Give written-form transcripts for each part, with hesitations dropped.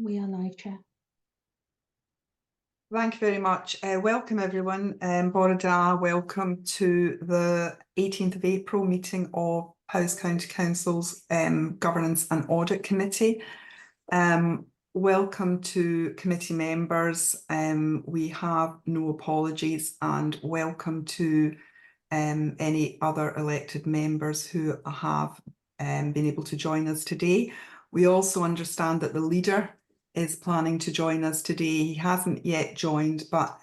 We are live, Chair. Thank you very much. Welcome everyone. Borada, welcome to the 18th of April meeting of Powys County Council's Governance and Audit Committee. Welcome to committee members. We have no apologies, and welcome to any other elected members who have been able to join us today. We also understand that the leader is planning to join us today. He hasn't yet joined, but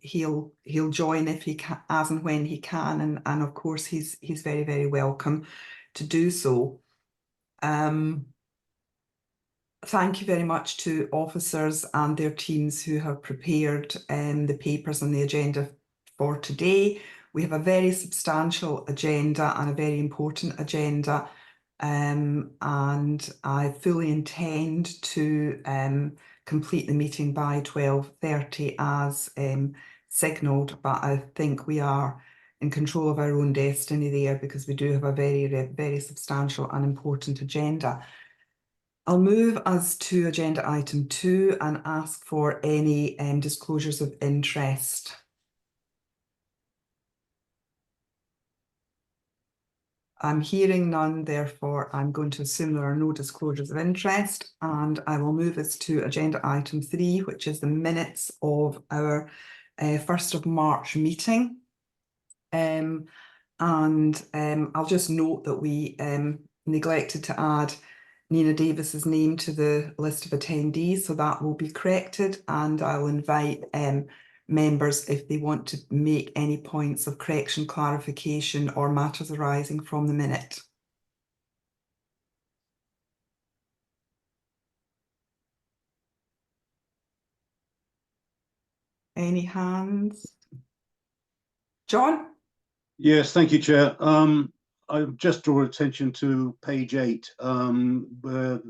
he'll join if he can, as and when he can, and of course he's very, very welcome to do so. Thank you very much to officers and their teams who have prepared the papers and the agenda for today. We have a very substantial agenda and a very important agenda. And I fully intend to complete the meeting by 12:30 as signalled, but I think we are in control of our own destiny there because we do have a very, very substantial and important agenda. I'll move us to agenda item 2 and ask for any disclosures of interest. I'm hearing none, therefore I'm going to assume there are no disclosures of interest, and I will move us to agenda item 3, which is the minutes of our 1st of March meeting. I'll just note that we neglected to add Nina Davis's name to the list of attendees, so that will be corrected, and I'll invite members if they want to make any points of correction, clarification or matters arising from the minute. Any hands? John? Yes, thank you, Chair. I just draw attention to page 8, where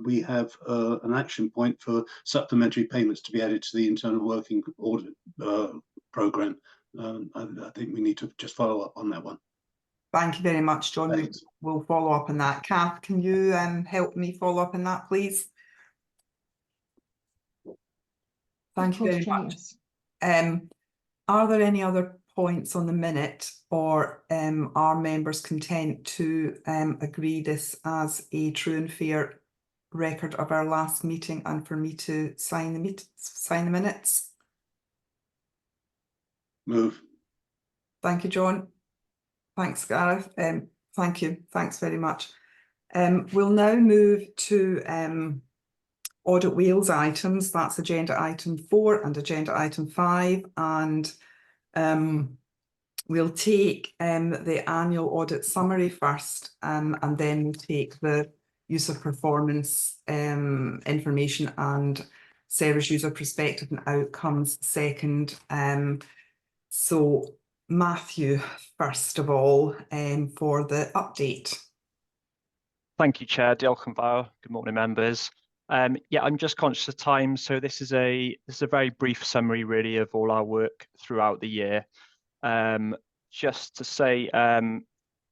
we have an action point for supplementary payments to be added to the internal working audit programme. I think we need to just follow up on that one. Thank you very much, John. Thanks. We'll follow up on that. Kath, can you help me follow up on that, please? Thank you very much. Are there any other points on the minute, or are members content to agree this as a true and fair record of our last meeting and for me to sign the minutes? Move. Thank you, John. Thanks, Gareth. Thank you. Thanks very much. We'll now move to Audit Wales items. That's agenda item 4 and agenda item 5, and we'll take the annual audit summary first, and then we'll take the use of performance information and service user perspective and outcomes second. So Matthew, first of all, for the update. Thank you, Chair. Diolch yn fawr. Good morning, members. Yeah, I'm just conscious of time, so this is a very brief summary, really, of all our work throughout the year. Just to say,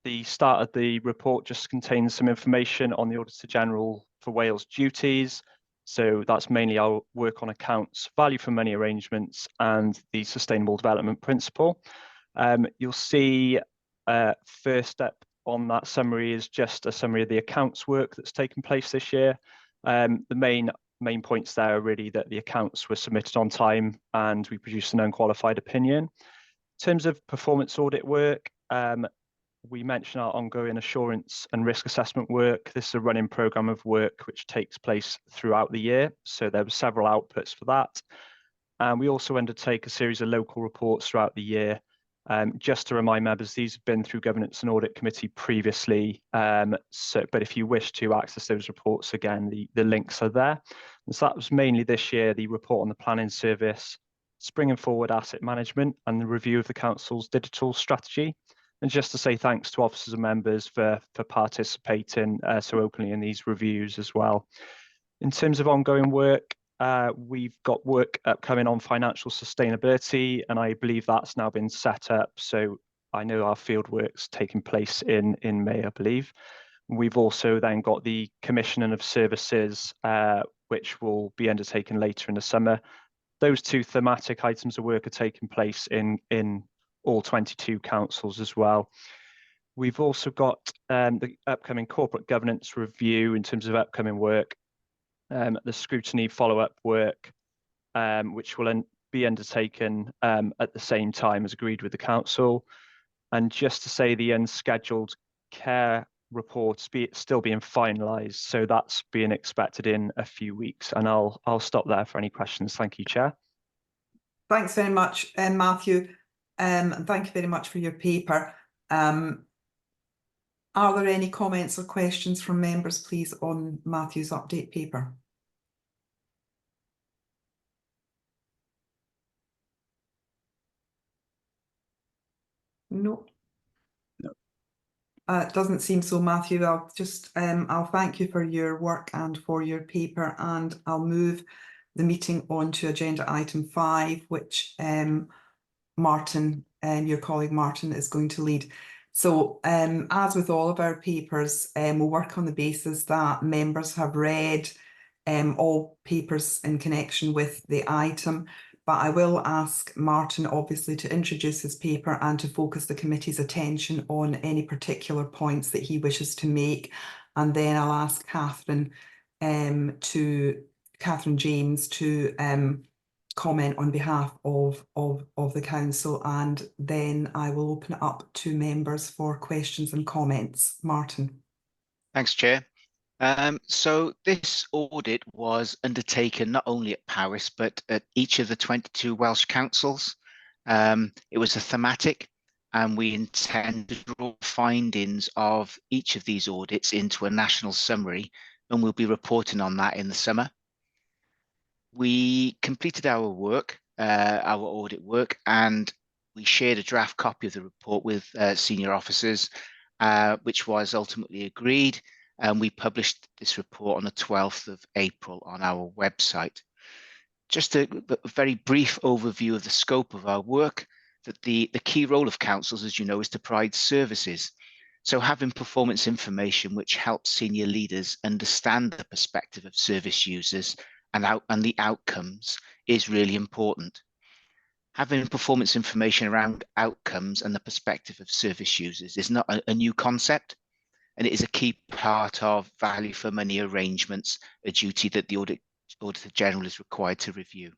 the start of the report just contains some information on the Auditor General for Wales duties. So that's mainly our work on accounts, value for money arrangements, and the Sustainable Development Principle. You'll see first step on that summary is just a summary of the accounts work that's taken place this year. The main points there are really that the accounts were submitted on time and we produced an unqualified opinion. In terms of performance audit work, we mentioned our ongoing assurance and risk assessment work. This is a running programme of work which takes place throughout the year. So there were several outputs for that. And we also undertake a series of local reports throughout the year. Just to remind members, these have been through Governance and Audit Committee previously. But if you wish to access those reports again, the links are there. And so that was mainly this year, the report on the planning service, spring and forward asset management, and the review of the council's digital strategy. And just to say thanks to officers and members for participating so openly in these reviews as well. In terms of ongoing work, we've got work upcoming on financial sustainability, and I believe that's now been set up. So I know our field work's taking place in May, I believe. We've also then got the commissioning of services which will be undertaken later in the summer. Those two thematic items of work are taking place in all 22 councils as well. We've also got the upcoming corporate governance review in terms of upcoming work, the scrutiny follow-up work, which will be undertaken at the same time as agreed with the council. And just to say, the unscheduled care reports still being finalised, so that's being expected in a few weeks. And I'll stop there for any questions. Thank you, Chair. Thanks very much, Matthew, and thank you very much for your paper. Are there any comments or questions from members, please, on Matthew's update paper? No. No. It doesn't seem so, Matthew. I'll just I'll thank you for your work and for your paper, and I'll move the meeting on to agenda item 5, which Martin, your colleague Martin, is going to lead. So as with all of our papers, we'll work on the basis that members have read all papers in connection with the item, but I will ask Martin obviously to introduce his paper and to focus the committee's attention on any particular points that he wishes to make. And then I'll ask Catherine James to comment on behalf of the council, and then I will open it up to members for questions and comments. Martin. Thanks, Chair. So this audit was undertaken not only at Powys, but at each of the 22 Welsh councils. It was a thematic, and we intend to draw findings of each of these audits into a national summary, and we'll be reporting on that in the summer. We completed our work, our audit work, and we shared a draft copy of the report with senior officers, which was ultimately agreed. And we published this report on the 12th of April on our website. Just a very brief overview of the scope of our work, that the key role of councils, as you know, is to provide services. So having performance information which helps senior leaders understand the perspective of service users and the outcomes is really important. Having performance information around outcomes and the perspective of service users is not a new concept, and it is a key part of value for money arrangements, a duty that the Auditor General is required to review.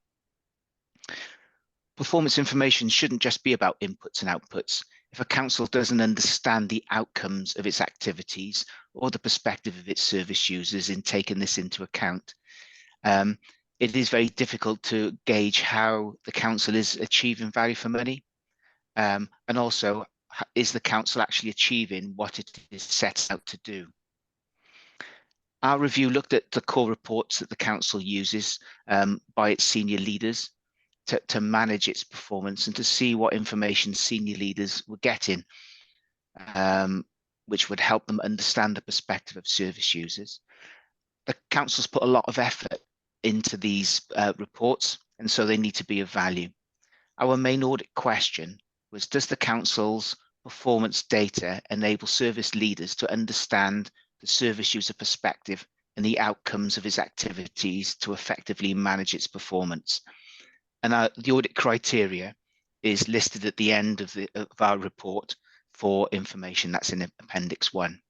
Performance information shouldn't just be about inputs and outputs. If a council doesn't understand the outcomes of its activities or the perspective of its service users in taking this into account, it is very difficult to gauge how the council is achieving value for money, and also, is the council actually achieving what it is set out to do? Our review looked at the core reports that the council uses by its senior leaders to manage its performance and to see what information senior leaders were getting, which would help them understand the perspective of service users. The council's put a lot of effort into these reports, and so they need to be of value. Our main audit question was, does the council's performance data enable service leaders to understand the service user perspective and the outcomes of its activities to effectively manage its performance? And the audit criteria is listed at the end of our report for information that's in Appendix 1.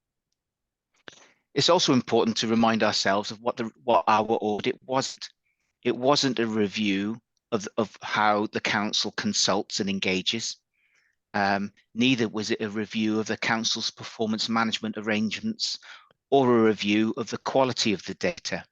It's also important to remind ourselves of what our audit wasn't. It wasn't a review of how the council consults and engages. Neither was it a review of the council's performance management arrangements or a review of the quality of the data.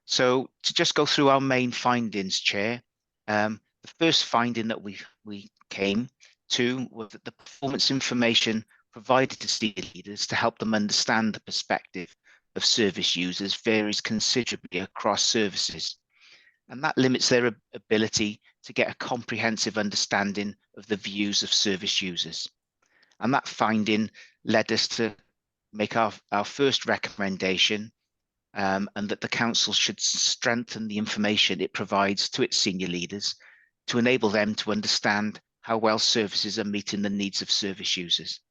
So to just go through our main findings, Chair, the first finding that we came to was that the performance information provided to senior leaders to help them understand the perspective of service users varies considerably across services. And that limits their ability to get a comprehensive understanding of the views of service users. And that finding led us to make our first recommendation, and that the council should strengthen the information it provides to its senior leaders to enable them to understand how well services are meeting the needs of service users.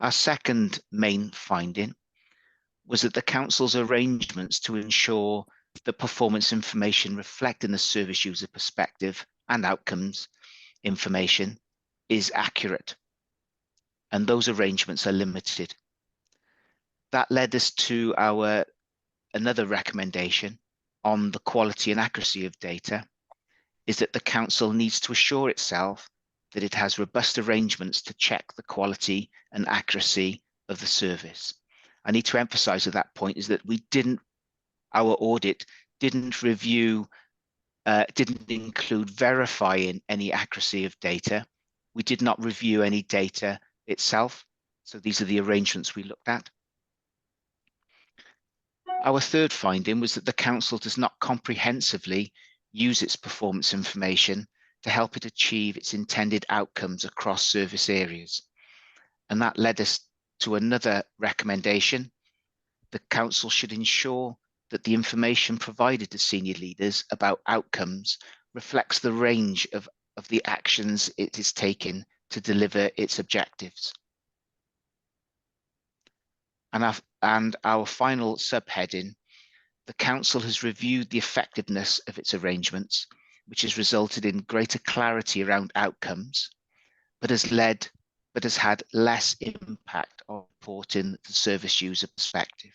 Our second main finding was that the council's arrangements to ensure the performance information reflecting the service user perspective and outcomes information is accurate, and those arrangements are limited. That led us to another recommendation on the quality and accuracy of data, is that the council needs to assure itself that it has robust arrangements to check the quality and accuracy of the service. I need to emphasize at that point is that our audit didn't include verifying any accuracy of data. We did not review any data itself. So these are the arrangements we looked at. Our third finding was that the council does not comprehensively use its performance information to help it achieve its intended outcomes across service areas. And that led us to another recommendation. The council should ensure that the information provided to senior leaders about outcomes reflects the range of the actions it is taking to deliver its objectives. And our final subheading, the council has reviewed the effectiveness of its arrangements, which has resulted in greater clarity around outcomes, but has had less impact on reporting the service user perspective.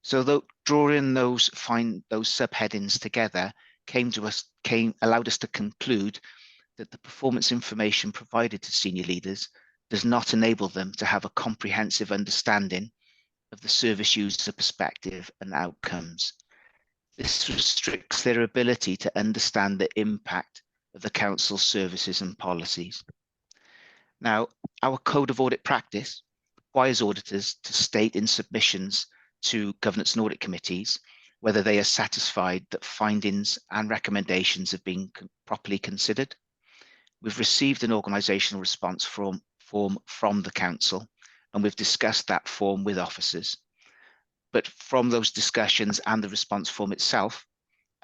So drawing those subheadings together allowed us to conclude that the performance information provided to senior leaders does not enable them to have a comprehensive understanding of the service user perspective and outcomes. This restricts their ability to understand the impact of the council's services and policies. Now, our Code of Audit Practice requires auditors to state in submissions to governance and audit committees whether they are satisfied that findings and recommendations have been properly considered. We've received an organisational response form from the council, and we've discussed that form with officers. But from those discussions and the response form itself,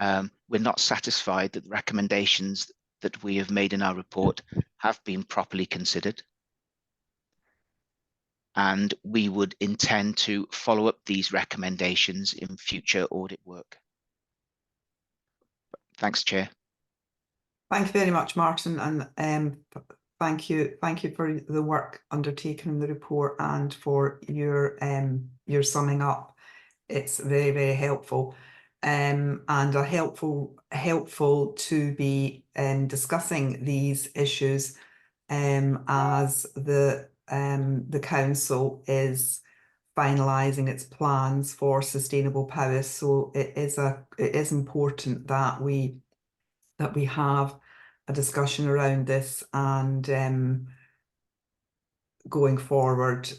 we're not satisfied that the recommendations that we have made in our report have been properly considered. And we would intend to follow up these recommendations in future audit work. Thanks, Chair. Thank you very much, Martin, and thank you for the work undertaken in the report and for your summing up. It's very, very helpful, and helpful to be discussing these issues as the council is finalising its plans for sustainable power. So it is important that we have a discussion around this, and going forward,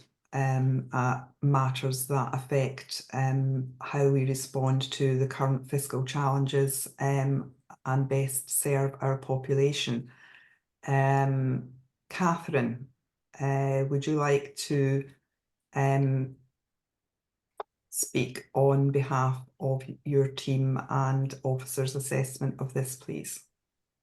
matters that affect how we respond to the current fiscal challenges and best serve our population. Catherine, would you like to speak on behalf of your team and officers' assessment of this, please?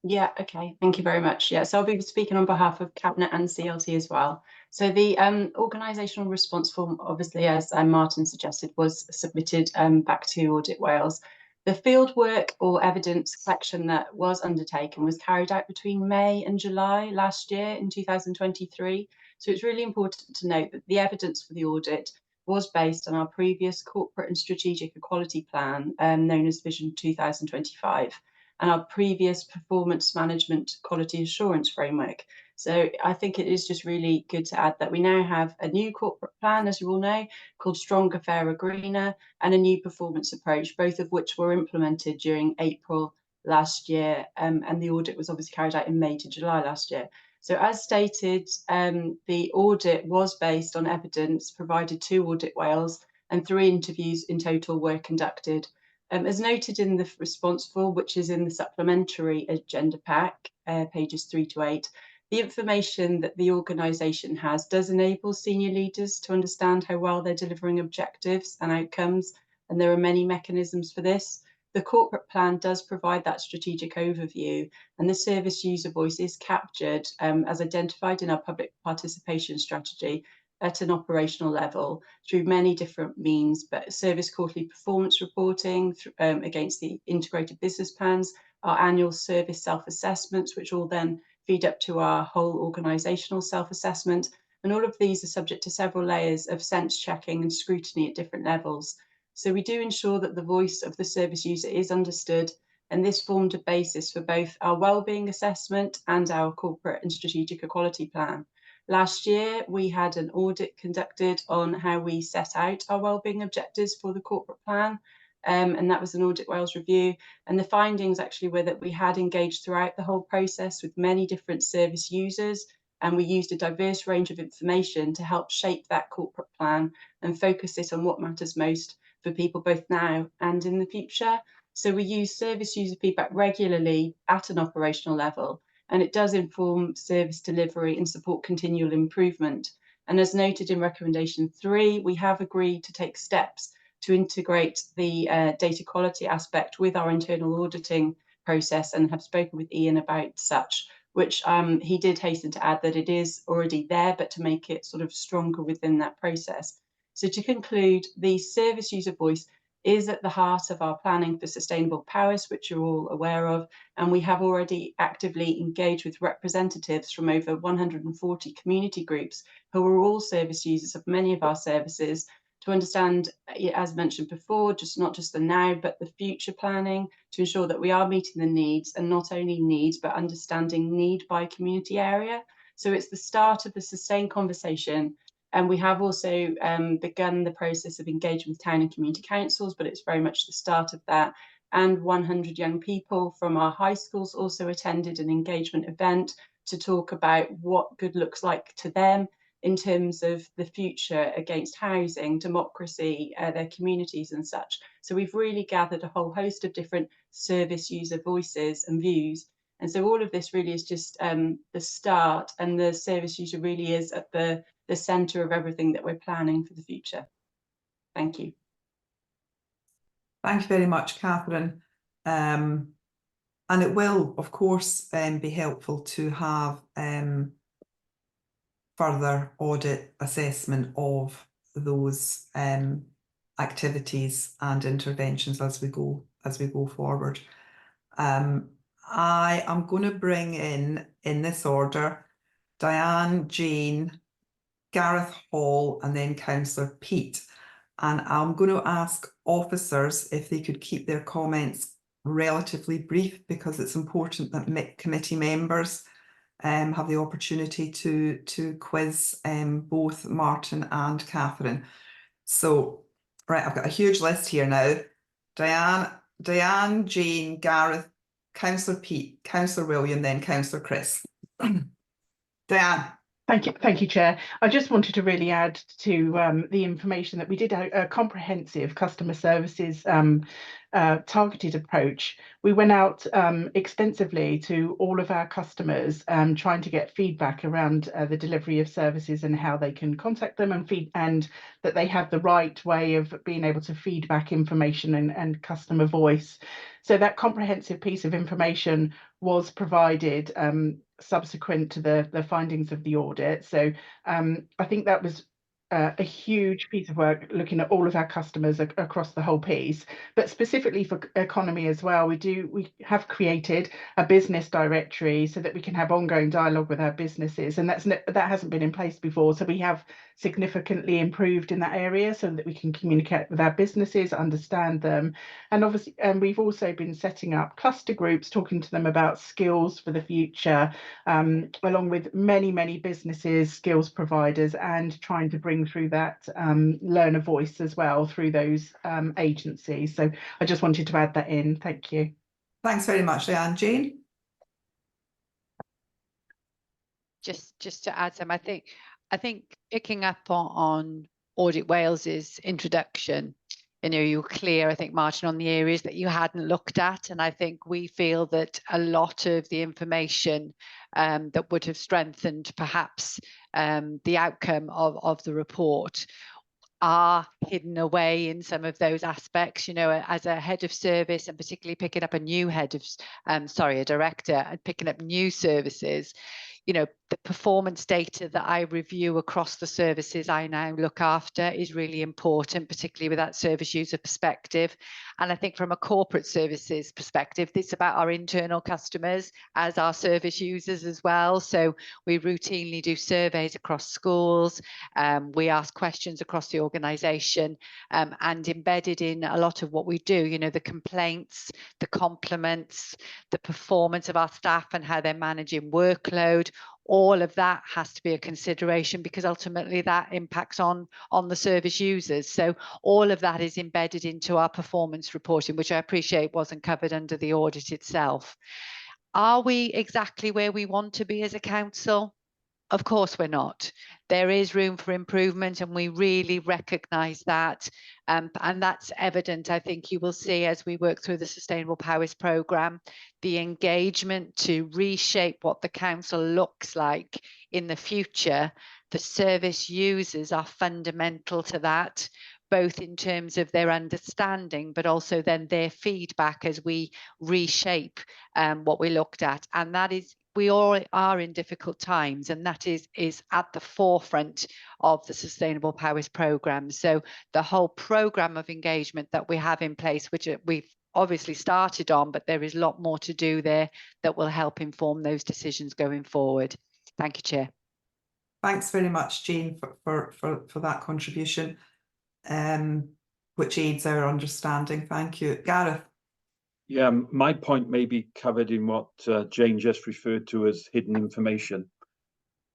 Yeah, okay, thank you very much. Yeah, so I'll be speaking on behalf of Cabinet and CLT as well. So the organisational response form, obviously, as Martin suggested, was submitted back to Audit Wales. The fieldwork or evidence collection that was undertaken was carried out between May and July last year in 2023. So it's really important to note that the evidence for the audit was based on our previous corporate and strategic equality plan, known as Vision 2025. And our previous performance management quality assurance framework. So I think it is just really good to add that we now have a new corporate plan, as you all know, called Stronger, Fairer, Greener, and a new performance approach, both of which were implemented during April last year. And the audit was obviously carried out in May to July last year. So as stated, the audit was based on evidence provided to Audit Wales, and 3 interviews in total were conducted. As noted in the response form, which is in the supplementary agenda pack, pages 3 to 8, the information that the organisation has does enable senior leaders to understand how well they're delivering objectives and outcomes, and there are many mechanisms for this. The corporate plan does provide that strategic overview, and the service user voice is captured as identified in our public participation strategy, at an operational level through many different means, but service quarterly performance reporting against the integrated business plans, our annual service self-assessments, which all then feed up to our whole organisational self-assessment. And all of these are subject to several layers of sense checking and scrutiny at different levels. So we do ensure that the voice of the service user is understood, and this formed a basis for both our wellbeing assessment and our corporate and strategic equality plan. Last year, we had an audit conducted on how we set out our wellbeing objectives for the corporate plan, and that was an Audit Wales review. And the findings actually were that we had engaged throughout the whole process with many different service users, and we used a diverse range of information to help shape that corporate plan and focus it on what matters most for people both now and in the future. So we use service user feedback regularly at an operational level, and it does inform service delivery and support continual improvement. And as noted in recommendation 3, we have agreed to take steps to integrate the data quality aspect with our internal auditing process, and have spoken with Ian about such, which he did hasten to add that it is already there, but to make it sort of stronger within that process. So to conclude, the service user voice is at the heart of our planning for sustainable Paris, which you're all aware of, and we have already actively engaged with representatives from over 140 community groups who are all service users of many of our services, to understand, as mentioned before, not just the now, but the future planning, to ensure that we are meeting the needs, and not only needs, but understanding need by community area. So it's the start of the sustained conversation. And we have also begun the process of engaging with town and community councils, but it's very much the start of that. And 100 young people from our high schools also attended an engagement event to talk about what good looks like to them in terms of the future against housing, democracy, their communities and such. So we've really gathered a whole host of different service user voices and views. And so all of this really is just the start, and the service user really is at the centre of everything that we're planning for the future. Thank you. Thank you very much, Catherine. And it will, of course, be helpful to have further audit assessment of those activities and interventions as we go forward. I am going to bring in this order, Diane, Jane, Gareth Hall, and then Councillor Pete. And I'm going to ask officers if they could keep their comments relatively brief, because it's important that committee members have the opportunity to quiz both Martin and Catherine. So, right, I've got a huge list here now. Diane, Jane, Gareth, Councillor Pete, Councillor William, then Councillor Chris. Diane. Thank you, Chair. I just wanted to really add to the information that we did a comprehensive customer services targeted approach. We went out extensively to all of our customers, trying to get feedback around the delivery of services and how they can contact them, and that they have the right way of being able to feedback information and customer voice. So that comprehensive piece of information was provided subsequent to the findings of the audit. So I think that was a huge piece of work, looking at all of our customers across the whole piece, but specifically for economy as well. We have created a business directory so that we can have ongoing dialogue with our businesses, and that hasn't been in place before. So we have significantly improved in that area so that we can communicate with our businesses, understand them, and obviously, we've also been setting up cluster groups, talking to them about skills for the future, along with many businesses, skills providers, and trying to bring through that learner voice as well through those agencies. So I just wanted to add that in. Thank you. Thanks very much, Leanne. Jane? Just to add some, I think picking up on Audit Wales's introduction, you were clear, I think, Martin, on the areas that you hadn't looked at, and I think we feel that a lot of the information that would have strengthened perhaps the outcome of the report are hidden away in some of those aspects. As a head of service, and particularly picking up a new a director and picking up new services, the performance data that I review across the services I now look after is really important, particularly with that service user perspective. And I think from a corporate services perspective, it's about our internal customers as our service users as well. So we routinely do surveys across schools. We ask questions across the organisation, and embedded in a lot of what we do, you know, the complaints, the compliments, the performance of our staff and how they're managing workload. All of that has to be a consideration, because ultimately that impacts on the service users. So all of that is embedded into our performance reporting, which I appreciate wasn't covered under the audit itself. Are we exactly where we want to be as a council? Of course we're not. There is room for improvement, and we really recognise that. And that's evident, I think you will see, as we work through the Sustainable Powers programme, the engagement to reshape what the council looks like in the future. The service users are fundamental to that, both in terms of their understanding, but also then their feedback as we reshape what we looked at. And that is, we all are in difficult times, and that is at the forefront of the Sustainable Powers programme. So the whole programme of engagement that we have in place, which we've obviously started on, but there is a lot more to do there that will help inform those decisions going forward. Thank you, Chair. Thanks very much, Jane, for that contribution, which aids our understanding. Thank you. Gareth. Yeah, my point may be covered in what Jane just referred to as hidden information.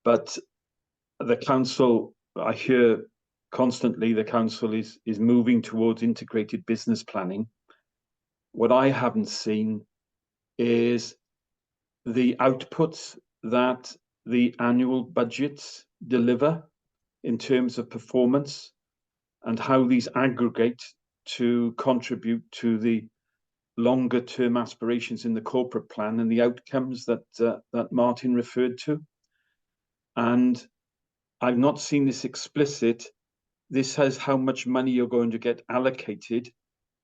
But the council, I hear constantly, the council is moving towards integrated business planning. What I haven't seen is the outputs that the annual budgets deliver in terms of performance, and how these aggregate to contribute to the longer term aspirations in the corporate plan and the outcomes that that Martin referred to. And I've not seen this explicit. This says how much money you're going to get allocated,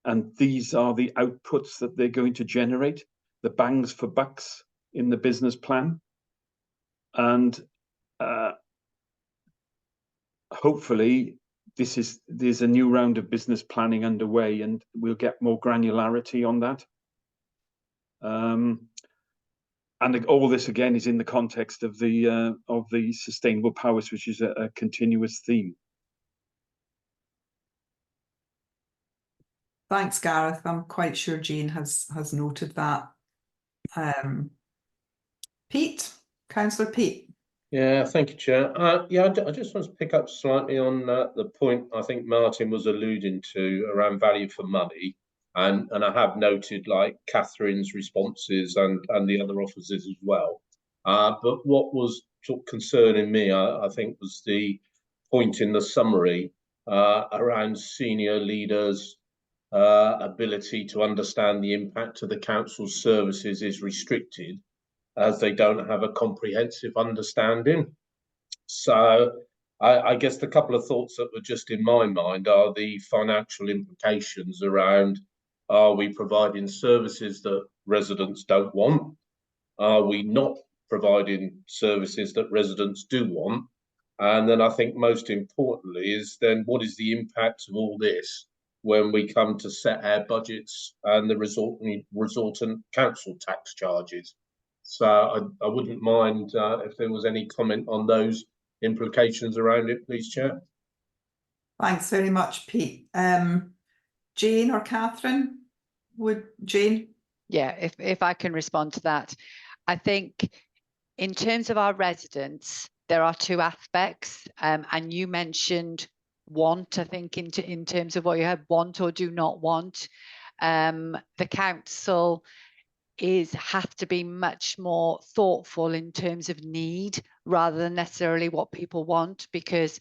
and these are the outputs that they're going to generate, the bangs for bucks in the business plan. And hopefully there's a new round of business planning underway, and we'll get more granularity on that. And all this again is in the context of the Sustainable Powers, which is a continuous theme. Thanks, Gareth. I'm quite sure Jane has noted that. Pete, Councillor Pete. Yeah, thank you, Chair. Yeah, I just want to pick up slightly on the point I think Martin was alluding to around value for money. And I have noted like Catherine's responses and the other officers as well. But what was sort of concerning me, I think, was the point in the summary around senior leaders' ability to understand the impact of the council's services is restricted, as they don't have a comprehensive understanding. So I guess the couple of thoughts that were just in my mind are the financial implications around, are we providing services that residents don't want? Are we not providing services that residents do want? And then I think most importantly is then what is the impact of all this when we come to set our budgets and the resultant council tax charges? So I wouldn't mind if there was any comment on those implications around it, please, Chair. Thanks very much, Pete. Jane or Catherine? Would Jane? Yeah, if I can respond to that. I think in terms of our residents, there are two aspects, and you mentioned want, I think, in terms of what you had, want or do not want. The council have to be much more thoughtful in terms of need rather than necessarily what people want, because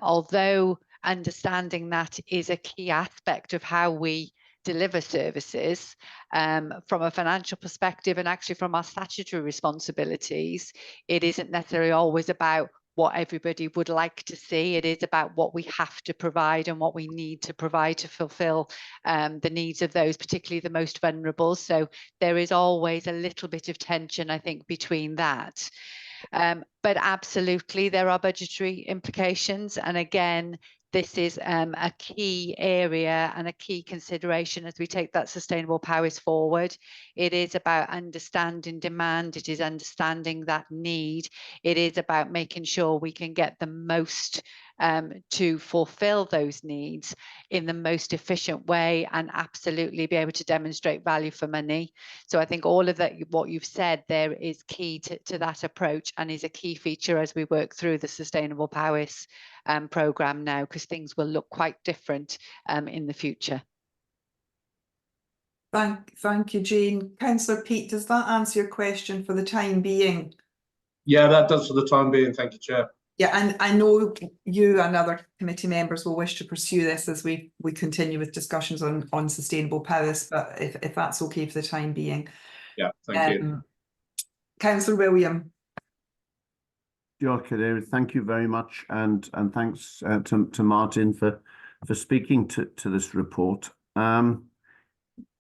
although understanding that is a key aspect of how we deliver services from a financial perspective, and actually from our statutory responsibilities, it isn't necessarily always about what everybody would like to see. It is about what we have to provide and what we need to provide to fulfill the needs of those, particularly the most vulnerable. So there is always a little bit of tension, I think, between that. But absolutely, there are budgetary implications. And again, this is a key area and a key consideration as we take that sustainable powers forward. It is about understanding demand. It is understanding that need. It is about making sure we can get the most to fulfill those needs in the most efficient way and absolutely be able to demonstrate value for money. So I think all of that, what you've said there, is key to that approach and is a key feature as we work through the Sustainable Powers programme now, because things will look quite different in the future. Thank you, Jane. Councillor Pete, does that answer your question for the time being? Yeah, that does for the time being. Thank you, Chair. Yeah, and I know you and other committee members will wish to pursue this as we continue with discussions on sustainable powers, but if that's okay for the time being. Yeah, thank you. Councillor William. Thank you very much, and thanks to Martin for speaking to this report.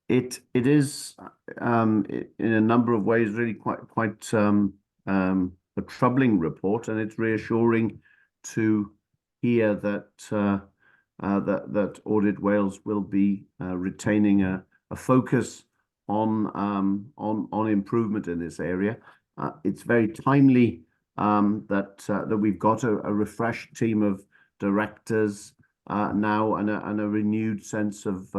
It is in a number of ways really quite a troubling report, and it's reassuring to hear that that Audit Wales will be retaining a focus on improvement in this area. It's very timely that we've got a refreshed team of directors now and a renewed sense of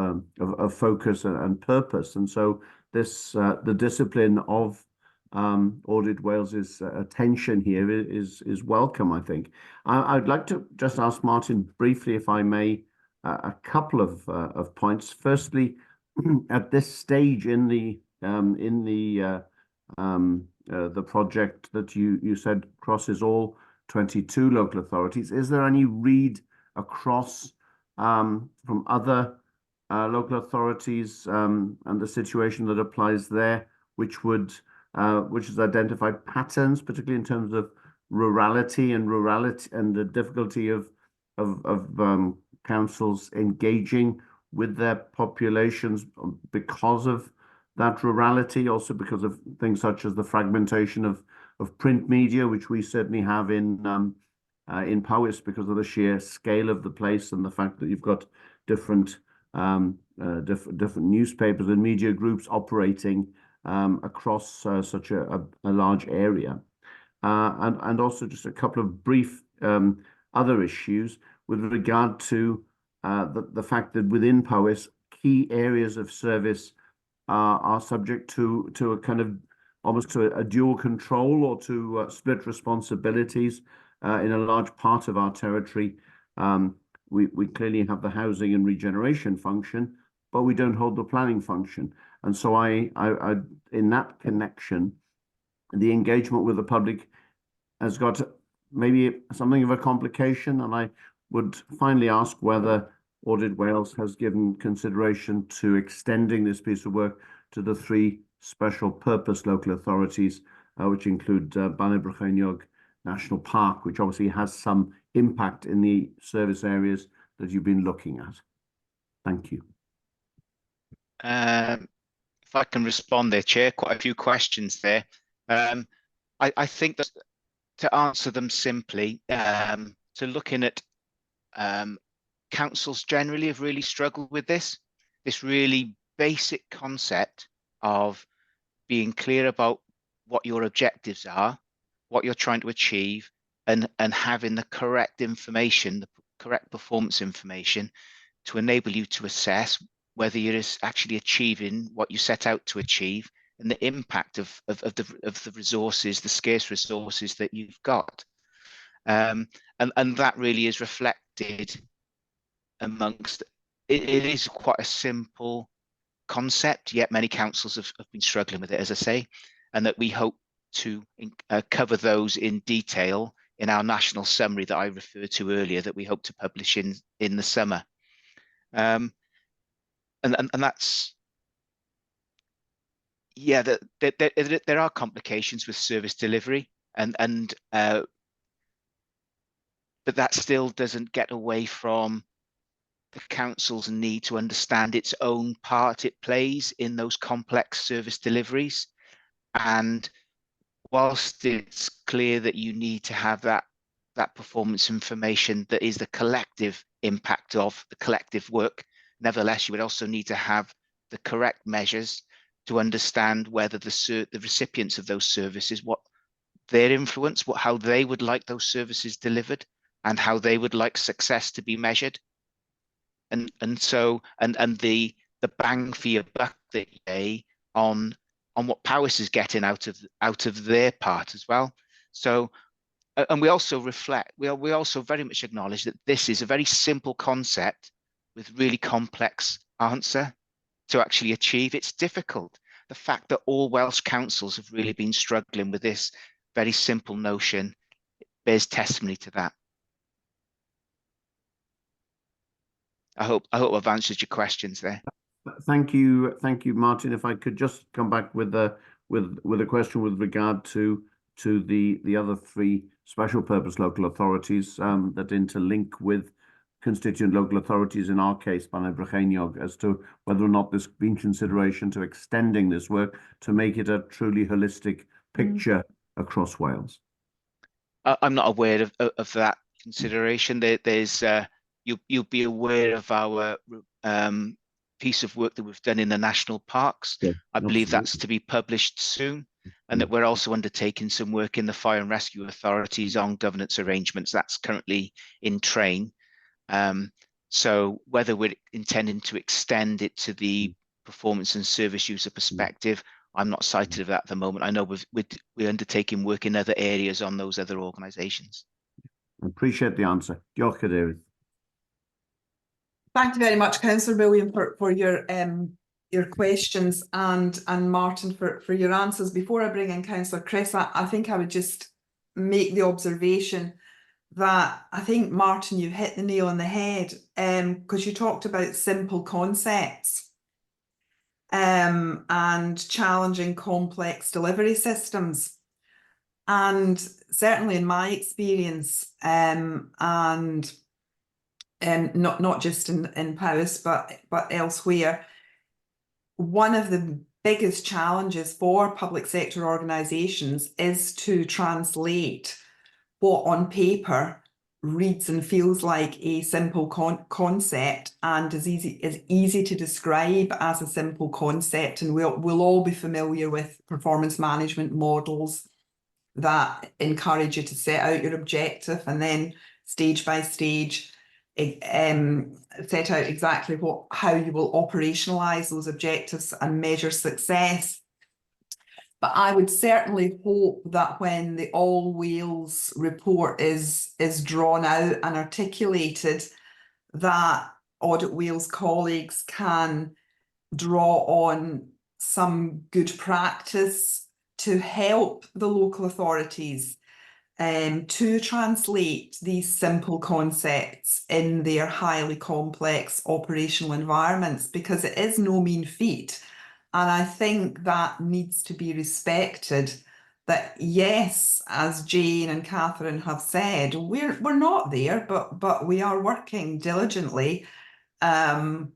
focus and purpose, and so this the discipline of Audit Wales's attention here is welcome, I think. I'd like to just ask Martin briefly, if I may, a couple of points. Firstly, at this stage in the project that you said crosses all 22 local authorities, is there any read across from other local authorities and the situation that applies there, which has identified patterns, particularly in terms of rurality and the difficulty of councils engaging with their populations because of that rurality, also because of things such as the fragmentation of print media, which we certainly have in Powys because of the sheer scale of the place and the fact that you've got different newspapers and media groups operating across such a large area, and also just a couple of brief other issues with regard to the fact that within Powys, key areas of service are subject to a kind of almost to a dual control or to split responsibilities in a large part of our territory. We clearly have the housing and regeneration function, but we don't hold the planning function. And so I in that connection, the engagement with the public has got maybe something of a complication. And I would finally ask whether Audit Wales has given consideration to extending this piece of work to the 3 special purpose local authorities, which include Bannybrycheiniog National Park, which obviously has some impact in the service areas that you've been looking at. Thank you. If I can respond there, Chair, quite a few questions there. I think that to answer them simply, so looking at councils generally have really struggled with this really basic concept of being clear about what your objectives are, what you're trying to achieve, and having the correct information, the correct performance information to enable you to assess whether you're actually achieving what you set out to achieve and the impact of the resources, the scarce resources that you've got. And that really is reflected amongst, it is quite a simple concept, yet many councils have been struggling with it, as I say, and that we hope to cover those in detail in our national summary that I referred to earlier, that we hope to publish in the summer. And that's, yeah, there are complications with service delivery, but that still doesn't get away from the council's need to understand its own part it plays in those complex service deliveries, and whilst it's clear that you need to have that performance information that is the collective impact of the collective work, nevertheless, you would also need to have the correct measures to understand whether the recipients of those services, what their influence, how they would like those services delivered, and how they would like success to be measured. And the bang for your buck that you pay on what Powys is getting out of their part as well. So, and we also reflect, we also very much acknowledge that this is a very simple concept with really complex answer to actually achieve. It's difficult. The fact that all Welsh councils have really been struggling with this very simple notion bears testimony to that. I hope I've answered your questions there. Thank you, Martin. If I could just come back with a question with regard to the other three special purpose local authorities that interlink with constituent local authorities, in our case, Banau Brycheiniog, as to whether or not there's been consideration to extending this work to make it a truly holistic picture across Wales. I'm not aware of that consideration. There's you'll be aware of our piece of work that we've done in the national parks. Yeah, I believe absolutely. that's to be published soon, and that we're also undertaking some work in the fire and rescue authorities on governance arrangements. That's currently in train. So whether we're intending to extend it to the performance and service user perspective, I'm not cited of that at the moment. I know we're undertaking work in other areas on those other organisations. I appreciate the answer. Diolch, Cadeirydd. Thank you very much, Councillor William, for your questions, and Martin for your answers. Before I bring in Councillor Chris, I think I would just make the observation that I think, Martin, you hit the nail on the head, because you talked about simple concepts and challenging complex delivery systems. And certainly in my experience, and not just in Powys, but elsewhere, one of the biggest challenges for public sector organisations is to translate what on paper reads and feels like a simple concept and is easy to describe as a simple concept. And we'll all be familiar with performance management models that encourage you to set out your objective and then stage by stage set out exactly how you will operationalise those objectives and measure success. But I would certainly hope that when the All Wales report is drawn out and articulated, that Audit Wales colleagues can draw on some good practice to help the local authorities to translate these simple concepts in their highly complex operational environments, because it is no mean feat. And I think that needs to be respected, that yes, as Jane and Catherine have said, we're not there, but we are working diligently. And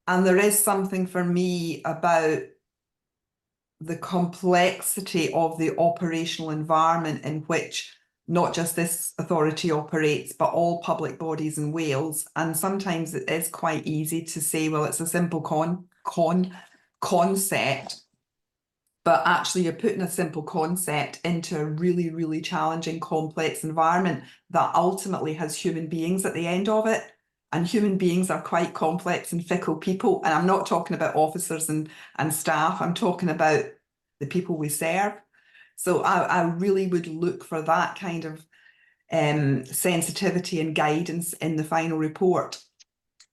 there is something for me about the complexity of the operational environment in which not just this authority operates, but all public bodies in Wales. And sometimes it is quite easy to say, well, it's a simple concept, but actually you're putting a simple concept into a really, really challenging, complex environment that ultimately has human beings at the end of it. And human beings are quite complex and fickle people. And I'm not talking about officers and staff, I'm talking about the people we serve. So I really would look for that kind of sensitivity and guidance in the final report.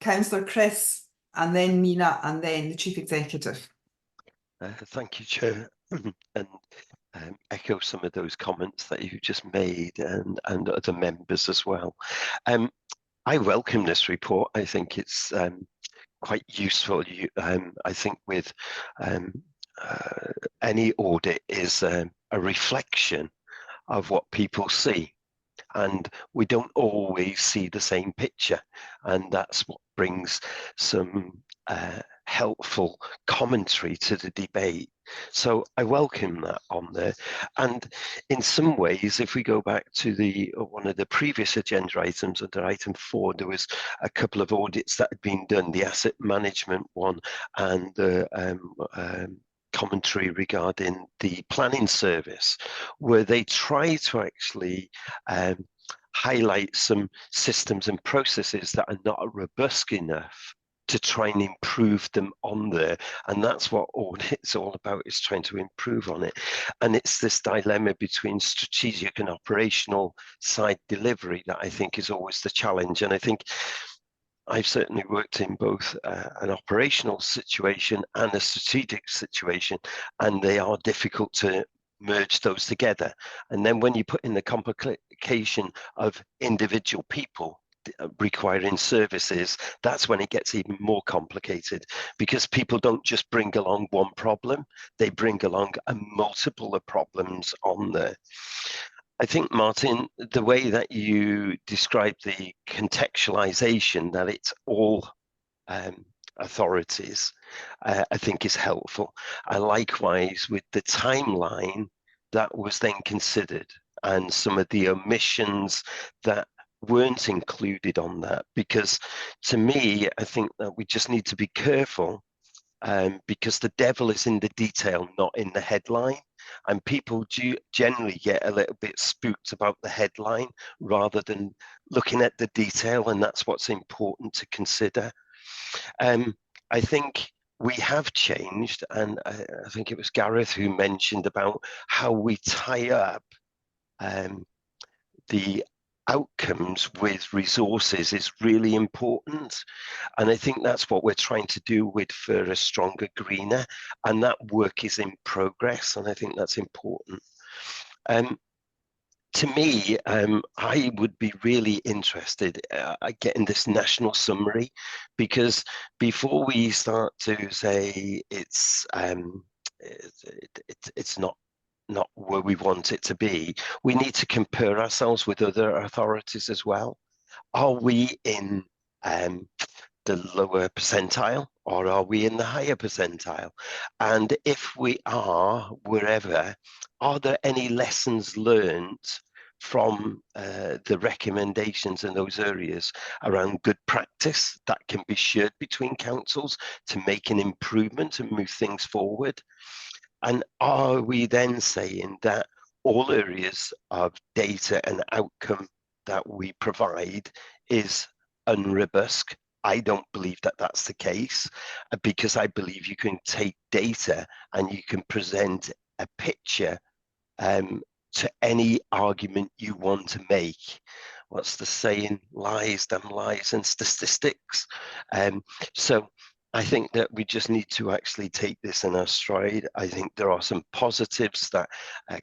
Councillor Chris, and then Mina, and then the Chief Executive. Thank you, Chair, and echo some of those comments that you just made, and other members as well. I welcome this report. I think it's quite useful. I think with any audit is a reflection of what people see, and we don't always see the same picture, and that's what brings some helpful commentary to the debate. So I welcome that on there. And in some ways, if we go back to the one of the previous agenda items, under item 4, there was a couple of audits that had been done, the asset management one and the commentary regarding the planning service, where they try to actually highlight some systems and processes that are not robust enough to try and improve them on there. And that's what audit's all about, is trying to improve on it. And it's this dilemma between strategic and operational side delivery that I think is always the challenge. And I think I've certainly worked in both an operational situation and a strategic situation, and they are difficult to merge those together. And then when you put in the complication of individual people requiring services, that's when it gets even more complicated, because people don't just bring along one problem, they bring along a multiple of problems on there. I think, Martin, the way that you describe the contextualization, that it's all authorities, I think is helpful. Likewise, with the timeline that was then considered and some of the omissions that weren't included on that, because to me, I think that we just need to be careful, because the devil is in the detail, not in the headline. And people do generally get a little bit spooked about the headline rather than looking at the detail, and that's what's important to consider. I think we have changed, and I think it was Gareth who mentioned about how we tie up the outcomes with resources is really important. And I think that's what we're trying to do with Fairer, Stronger, Greener, and that work is in progress, and I think that's important. To me, I would be really interested getting this national summary, because before we start to say it's not where we want it to be, we need to compare ourselves with other authorities as well. Are we in the lower percentile, or are we in the higher percentile? And if we are wherever, are there any lessons learned from the recommendations in those areas around good practice that can be shared between councils to make an improvement and move things forward? And are we then saying that all areas of data and outcome that we provide is unrobust? I don't believe that that's the case, because I believe you can take data and you can present a picture to any argument you want to make. What's the saying? Lies, damn lies, and statistics. So I think that we just need to actually take this in our stride. I think there are some positives that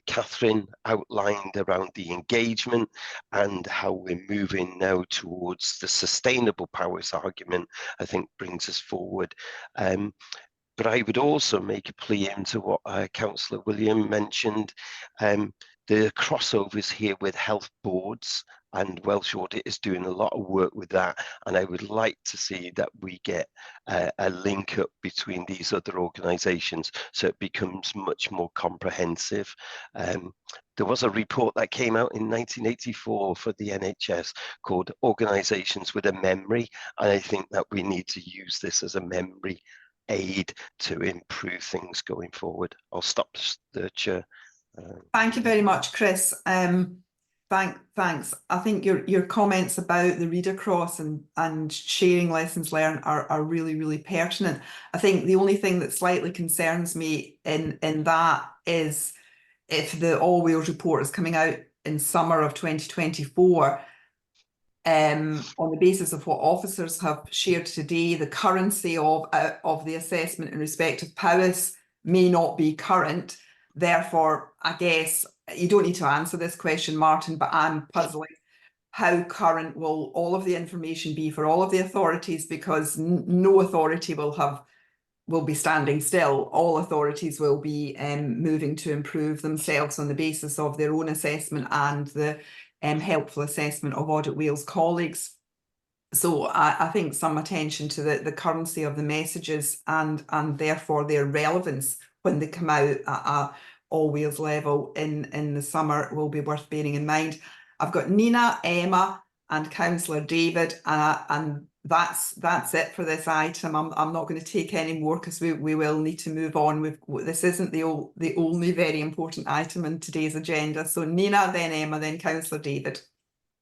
Catherine outlined around the engagement and how we're moving now towards the sustainable powers argument, I think brings us forward. But I would also make a plea into what Councillor William mentioned, the crossovers here with health boards, and Welsh Audit is doing a lot of work with that, and I would like to see that we get a link up between these other organisations so it becomes much more comprehensive. There was a report that came out in 1984 for the NHS called Organisations with a Memory, and I think that we need to use this as a memory aid to improve things going forward. I'll stop the chair. Thank you very much, Chris. Thanks. I think your comments about the read across and sharing lessons learned are really, really pertinent. I think the only thing that slightly concerns me in that is if the All Wales report is coming out in summer of 2024, on the basis of what officers have shared today, the currency of the assessment in respect of Powys may not be current. Therefore, I guess you don't need to answer this question, Martin, but I'm puzzling. How current will all of the information be for all of the authorities? Because no authority will be standing still. All authorities will be moving to improve themselves on the basis of their own assessment and the helpful assessment of Audit Wales colleagues. So I think some attention to the currency of the messages and therefore their relevance when they come out at a all Wales level in the summer will be worth bearing in mind. I've got Nina, Emma and Councillor David, and that's it for this item. I'm not going to take any more because we will need to move on. This isn't the only very important item in today's agenda. So Nina, then Emma, then Councillor David.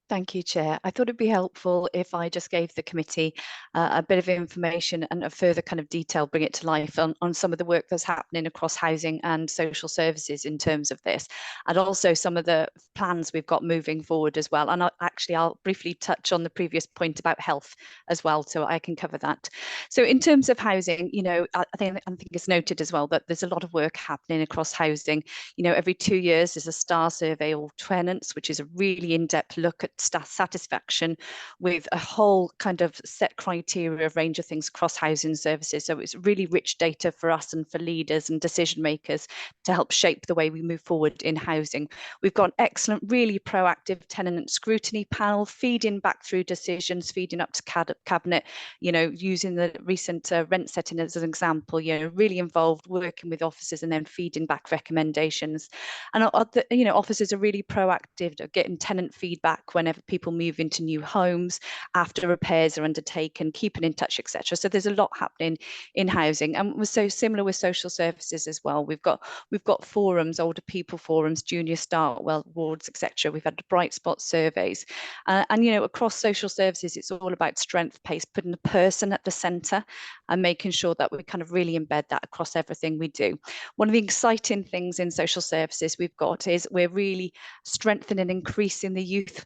Thank you, Chair. I thought it'd be helpful if I just gave the committee a bit of information and a further kind of detail, bring it to life on some of the work that's happening across housing and social services in terms of this, and also some of the plans we've got moving forward as well. And I'll briefly touch on the previous point about health as well, so I can cover that. So in terms of housing, you know, I think it's noted as well that there's a lot of work happening across housing. You know, every 2 years there's a STAR survey of tenants, which is a really in-depth look at staff satisfaction with a whole kind of set criteria of range of things across housing services. So it's really rich data for us and for leaders and decision makers to help shape the way we move forward in housing. We've got an excellent, really proactive tenant scrutiny panel feeding back through decisions, feeding up to cabinet, you know, using the recent rent setting as an example, you know, really involved working with officers and then feeding back recommendations. And you know, officers are really proactive at getting tenant feedback whenever people move into new homes, after repairs are undertaken, keeping in touch, etc. So there's a lot happening in housing, and we're so similar with social services as well. We've got forums, older people forums, junior start well wards, etc. We've had bright spot surveys, and you know, across social services, it's all about strength, pace, putting the person at the centre, and making sure that we kind of really embed that across everything we do. One of the exciting things in social services we've got is we're really strengthening and increasing the youth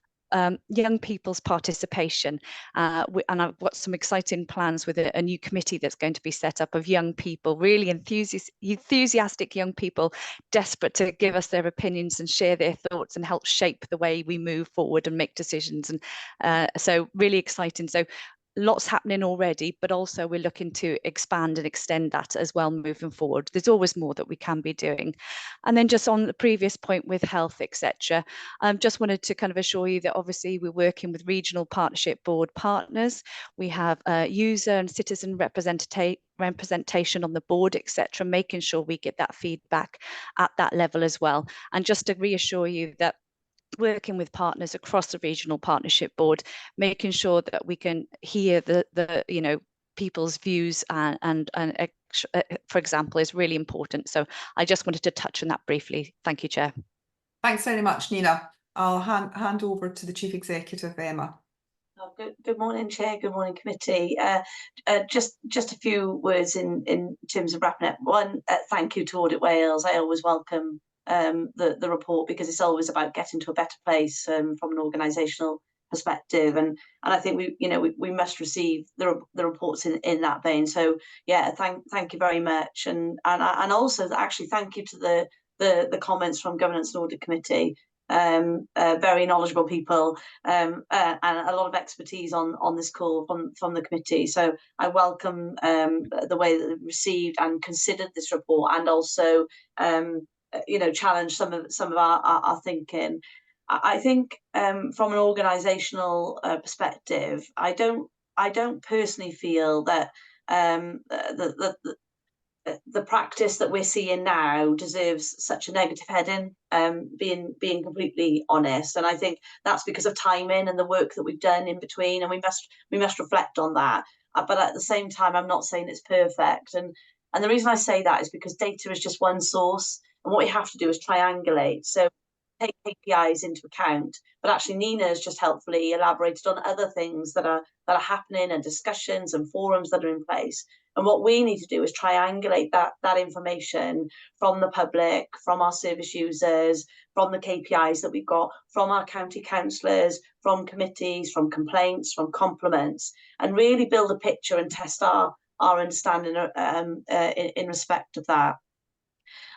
young people's participation, and I've got some exciting plans with a new committee that's going to be set up of young people, really enthusiastic young people, desperate to give us their opinions and share their thoughts and help shape the way we move forward and make decisions. And so really exciting. So lots happening already, but also we're looking to expand and extend that as well moving forward. There's always more that we can be doing. And then just on the previous point with health, etc., just wanted to kind of assure you that obviously we're working with regional partnership board partners. We have user and citizen representation on the board, etc., making sure we get that feedback at that level as well. And just to reassure you that working with partners across the regional partnership board, making sure that we can hear the you know, people's views and for example, is really important. So I just wanted to touch on that briefly. Thank you, Chair. Thanks very much, Nina. I'll hand over to the Chief Executive, Emma. Oh, good morning, Chair. Good morning, committee. Just a few words in terms of wrapping up. One, thank you to Audit Wales. I always welcome the report because it's always about getting to a better place from an organisational perspective, and I think we must receive the reports in that vein. So yeah, thank you very much, and also actually thank you to the comments from Governance and Audit Committee. Very knowledgeable people and a lot of expertise on this call from the committee. So I welcome the way that they've received and considered this report, and also challenge some of our thinking. I think from an organisational perspective, I don't personally feel that the practice that we're seeing now deserves such a negative heading, being completely honest. And I think that's because of timing and the work that we've done in between, and we must reflect on that. But at the same time, I'm not saying it's perfect. And the reason I say that is because data is just one source, and what we have to do is triangulate. So take KPIs into account, but actually Nina has just helpfully elaborated on other things that are happening, and discussions and forums that are in place. And what we need to do is triangulate that information from the public, from our service users, from the KPIs that we've got, from our county councillors, from committees, from complaints, from compliments, and really build a picture and test our understanding in respect of that.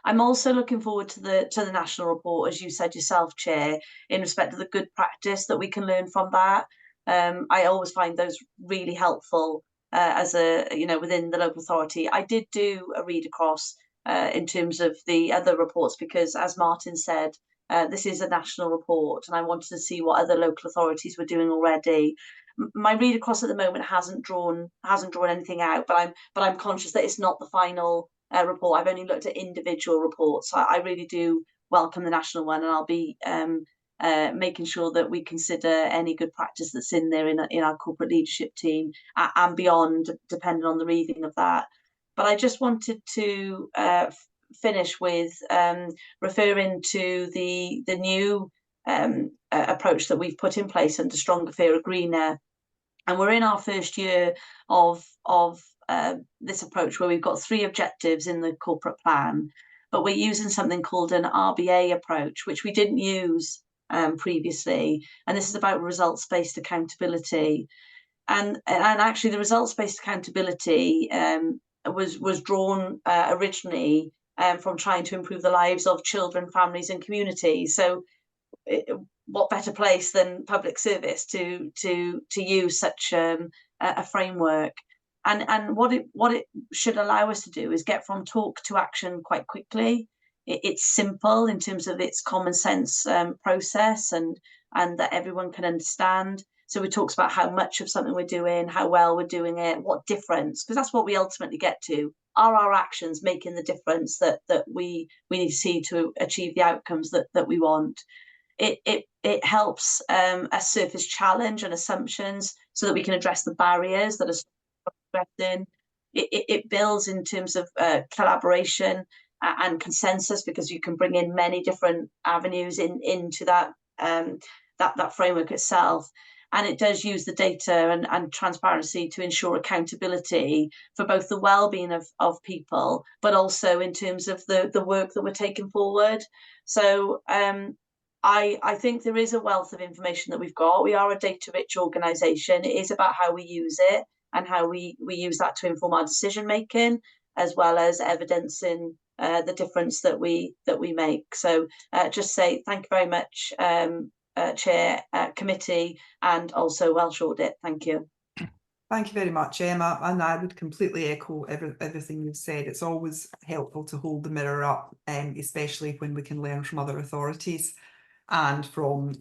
I'm also looking forward to the national report, as you said yourself, Chair, in respect of the good practice that we can learn from that. I always find those really helpful as within the local authority. I did do a read across in terms of the other reports, because as Martin said, this is a national report, and I wanted to see what other local authorities were doing already. My read across at the moment hasn't drawn anything out, but I'm conscious that it's not the final report. I've only looked at individual reports. I really do welcome the national one, and I'll be making sure that we consider any good practice that's in there in our corporate leadership team and beyond, depending on the reading of that. But I just wanted to finish with referring to the new approach that we've put in place under Stronger, Fairer, Greener. And we're in our first year of this approach, where we've got 3 objectives in the corporate plan, but we're using something called an RBA approach, which we didn't use previously. And this is about results-based accountability. And actually, the results-based accountability was drawn originally from trying to improve the lives of children, families, and communities. So, what better place than public service to use such a framework? And what it should allow us to do is get from talk to action quite quickly. It's simple in terms of its common sense process, and that everyone can understand. So it talks about how much of something we're doing, how well we're doing it, what difference, because that's what we ultimately get to. Are our actions making the difference that we need to see to achieve the outcomes that we want? It helps us surface challenge and assumptions so that we can address the barriers that are in. It builds in terms of collaboration and consensus, because you can bring in many different avenues into that framework itself. And it does use the data and transparency to ensure accountability for both the well-being of people, but also in terms of the work that we're taking forward. So I think there is a wealth of information that we've got. We are a data-rich organisation. It is about how we use it and how we use that to inform our decision making, as well as evidencing the difference that we make. So just say thank you very much, Chair, Committee, and also Welsh Audit. Thank you. Thank you very much, Emma, and I would completely echo everything you've said. It's always helpful to hold the mirror up, especially when we can learn from other authorities and from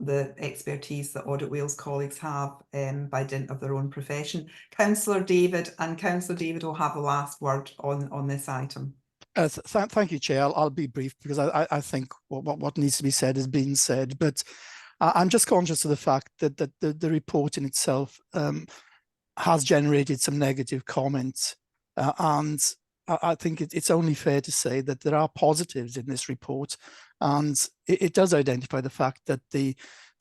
the expertise that Audit Wales colleagues have by dint of their own profession. Councillor David, and Councillor David will have the last word on this item. Thank you, Chair. I'll be brief, because I think what needs to be said has been said, but I'm just conscious of the fact that the report in itself has generated some negative comments, and I think it's only fair to say that there are positives in this report, and it does identify the fact that the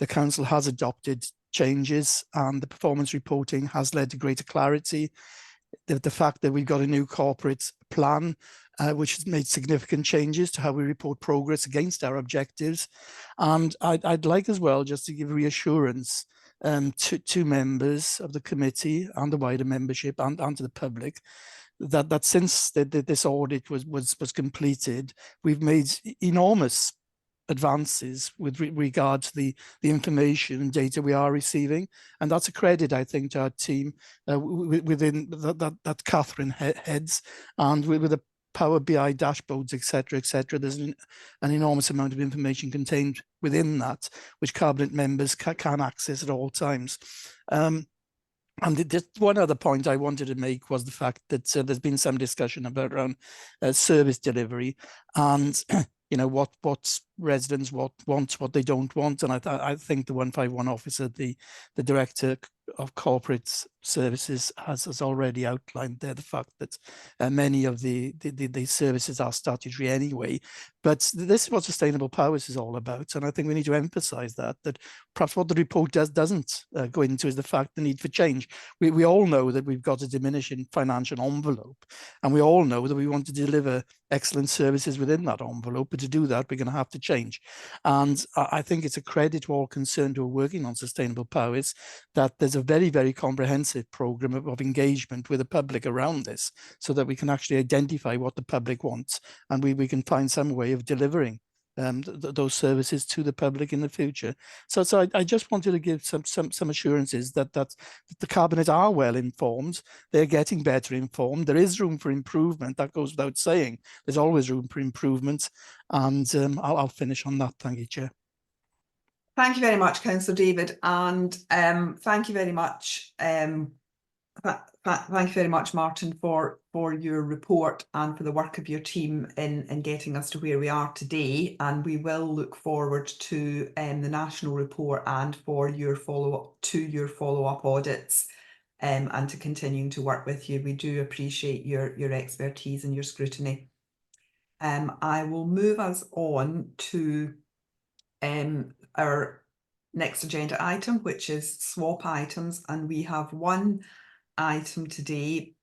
Council has adopted changes, and the performance reporting has led to greater clarity. The fact that we've got a new corporate plan, which has made significant changes to how we report progress against our objectives. And I'd like as well just to give reassurance to members of the committee and the wider membership and to the public that since this audit was completed, we've made enormous advances with regard to the information and data we are receiving, and that's a credit, I think, to our team within that Catherine heads, and with the Power BI dashboards, etc., there's an enormous amount of information contained within that, which cabinet members can access at all times. And one other point I wanted to make was the fact that there's been some discussion about around service delivery, and you know what residents want, what they don't want, and I think the 151 officer, the director of corporate services, has already outlined there the fact that many of the services are statutory anyway. But this is what Sustainable Powers is all about, and I think we need to emphasise that perhaps what the report doesn't go into is the fact the need for change. We all know that we've got a diminishing financial envelope, and we all know that we want to deliver excellent services within that envelope, but to do that we're going to have to change. And I think it's a credit to all concerned who are working on Sustainable Powers that there's a very, very comprehensive programme of engagement with the public around this, so that we can actually identify what the public wants, and we can find some way of delivering those services to the public in the future. So I just wanted to give some assurances that the Cabinet are well informed, they're getting better informed. There is room for improvement, that goes without saying. There's always room for improvement, and I'll finish on that. Thank you, Chair. Thank you very much, Councillor David, and thank you very much. Thank you very much, Martin, for for your report and for the work of your team in getting us to where we are today. And we will look forward to the national report and for your follow-up audits and to continuing to work with you. We do appreciate your expertise and your scrutiny. I will move us on to our next agenda item, which is swap items, and we have one item today,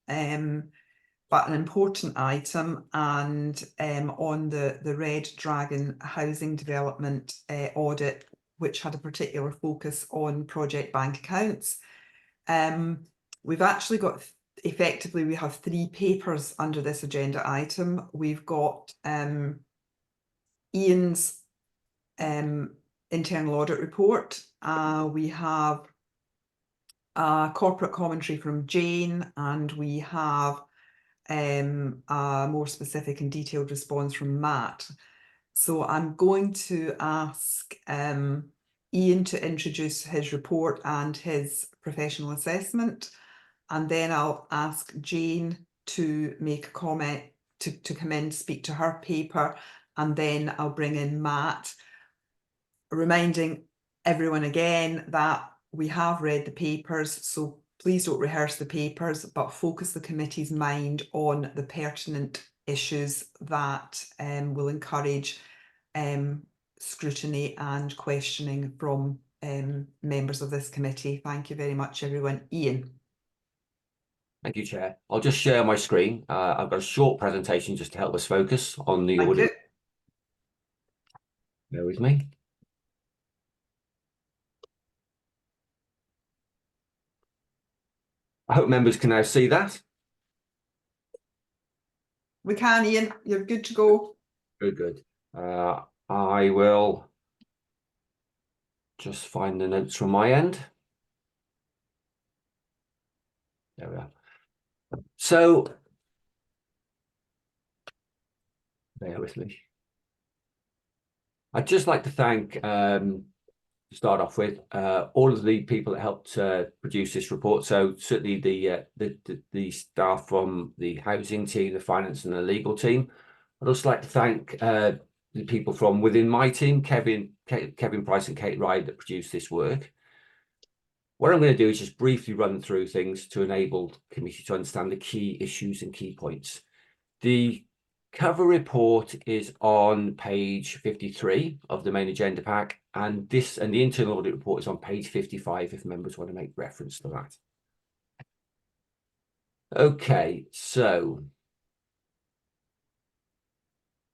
but an important item, and on the Red Dragon housing development audit, which had a particular focus on project bank accounts. We've actually got, effectively, we have 3 papers under this agenda item. We've got Ian's internal audit report. We have a corporate commentary from Jane, and we have a more specific and detailed response from Matt. So I'm going to ask Ian to introduce his report and his professional assessment, and then I'll ask Jane to make a comment, to come in, speak to her paper, and then I'll bring in Matt, reminding everyone again that we have read the papers, so please don't rehearse the papers, but focus the committee's mind on the pertinent issues that will encourage scrutiny and questioning from members of this committee. Thank you very much, everyone. Ian. Thank you, Chair. I'll just share my screen. I've got a short presentation just to help us focus on the audit. Bear with me. I hope members can now see that. We can, Ian. You're good to go. Good, good. I will just find the notes from my end. There we are. So, bear with me. I'd just like to thank, to start off with, all of the people that helped produce this report. So certainly the staff from the housing team, the finance and the legal team. I'd also like to thank the people from within my team, Kevin Price and Kate Ride, that produced this work. What I'm going to do is just briefly run through things to enable the committee to understand the key issues and key points. The cover report is on page 53 of the main agenda pack, and the internal audit report is on page 55 if members want to make reference to that. Okay, so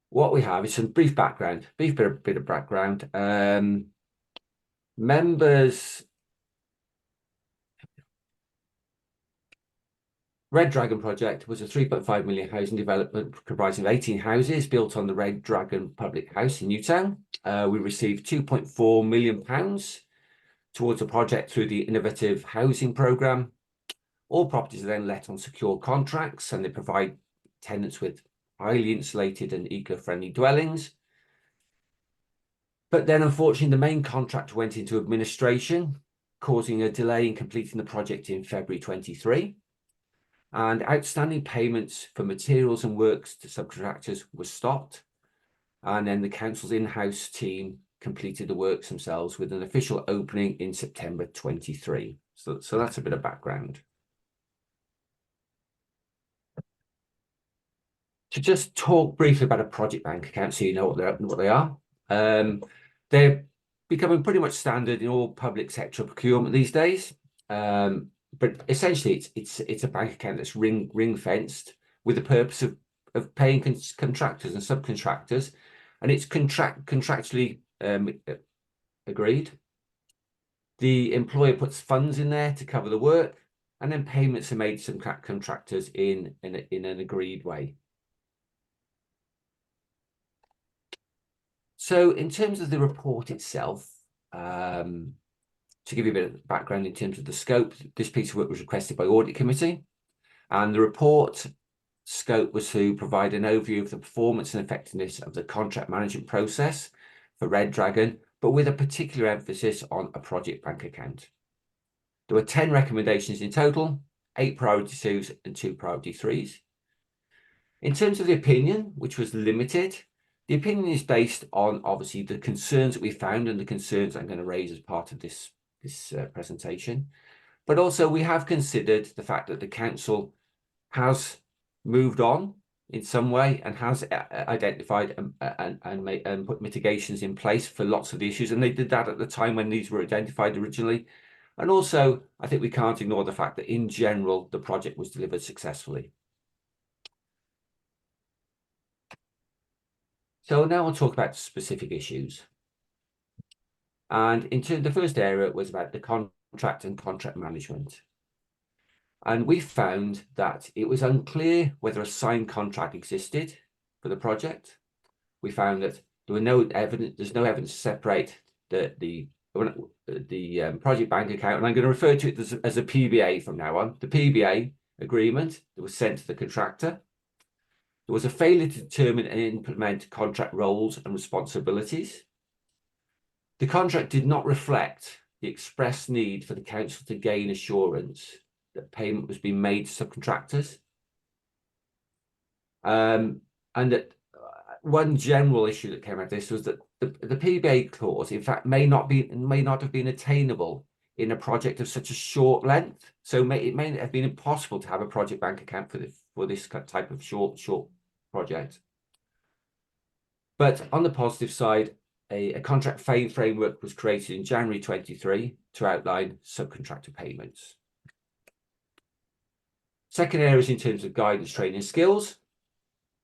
what we have is some brief background, bit of background. Members. Red Dragon project was a 3.5 million housing development comprising of 18 houses built on the Red Dragon public house in Newtown. We received £2.4 million towards the project through the innovative housing programme. All properties are then let on secure contracts, and they provide tenants with highly insulated and eco-friendly dwellings. But then, unfortunately, the main contract went into administration, causing a delay in completing the project in February 23. And outstanding payments for materials and works to subcontractors were stopped. And then the council's in-house team completed the works themselves with an official opening in September 23. So that's a bit of background. To just talk briefly about a project bank account so you know what they are. They're becoming pretty much standard in all public sector procurement these days. But essentially, it's a bank account that's ring fenced with the purpose of paying contractors and subcontractors, and it's contractually agreed. The employer puts funds in there to cover the work, and then payments are made to contractors in an agreed way. So, in terms of the report itself, to give you a bit of background in terms of the scope, this piece of work was requested by Audit Committee, and the report scope was to provide an overview of the performance and effectiveness of the contract management process for Red Dragon, but with a particular emphasis on a project bank account. There were 10 recommendations in total, 8 priority 2s and 2 priority 3s. In terms of the opinion, which was limited, the opinion is based on obviously the concerns that we found and the concerns I'm going to raise as part of this presentation. But also we have considered the fact that the council has moved on in some way and has identified and put mitigations in place for lots of the issues. And they did that at the time when these were identified originally. And also, I think we can't ignore the fact that in general, the project was delivered successfully. So now I'll talk about specific issues. And the first area was about the contract and contract management. And we found that it was unclear whether a signed contract existed for the project. We found that there were no evidence, there's no evidence to separate the project bank account, and I'm going to refer to it as a PBA from now on. The PBA agreement that was sent to the contractor. There was a failure to determine and implement contract roles and responsibilities. The contract did not reflect the express need for the council to gain assurance that payment was being made to subcontractors. And that one general issue that came out of this was that the PBA clause, in fact, may not have been attainable in a project of such a short length. So it may have been impossible to have a project bank account for this type of short project. But on the positive side, a contract framework was created in January 23 to outline subcontractor payments. Second areas in terms of guidance, training, and skills.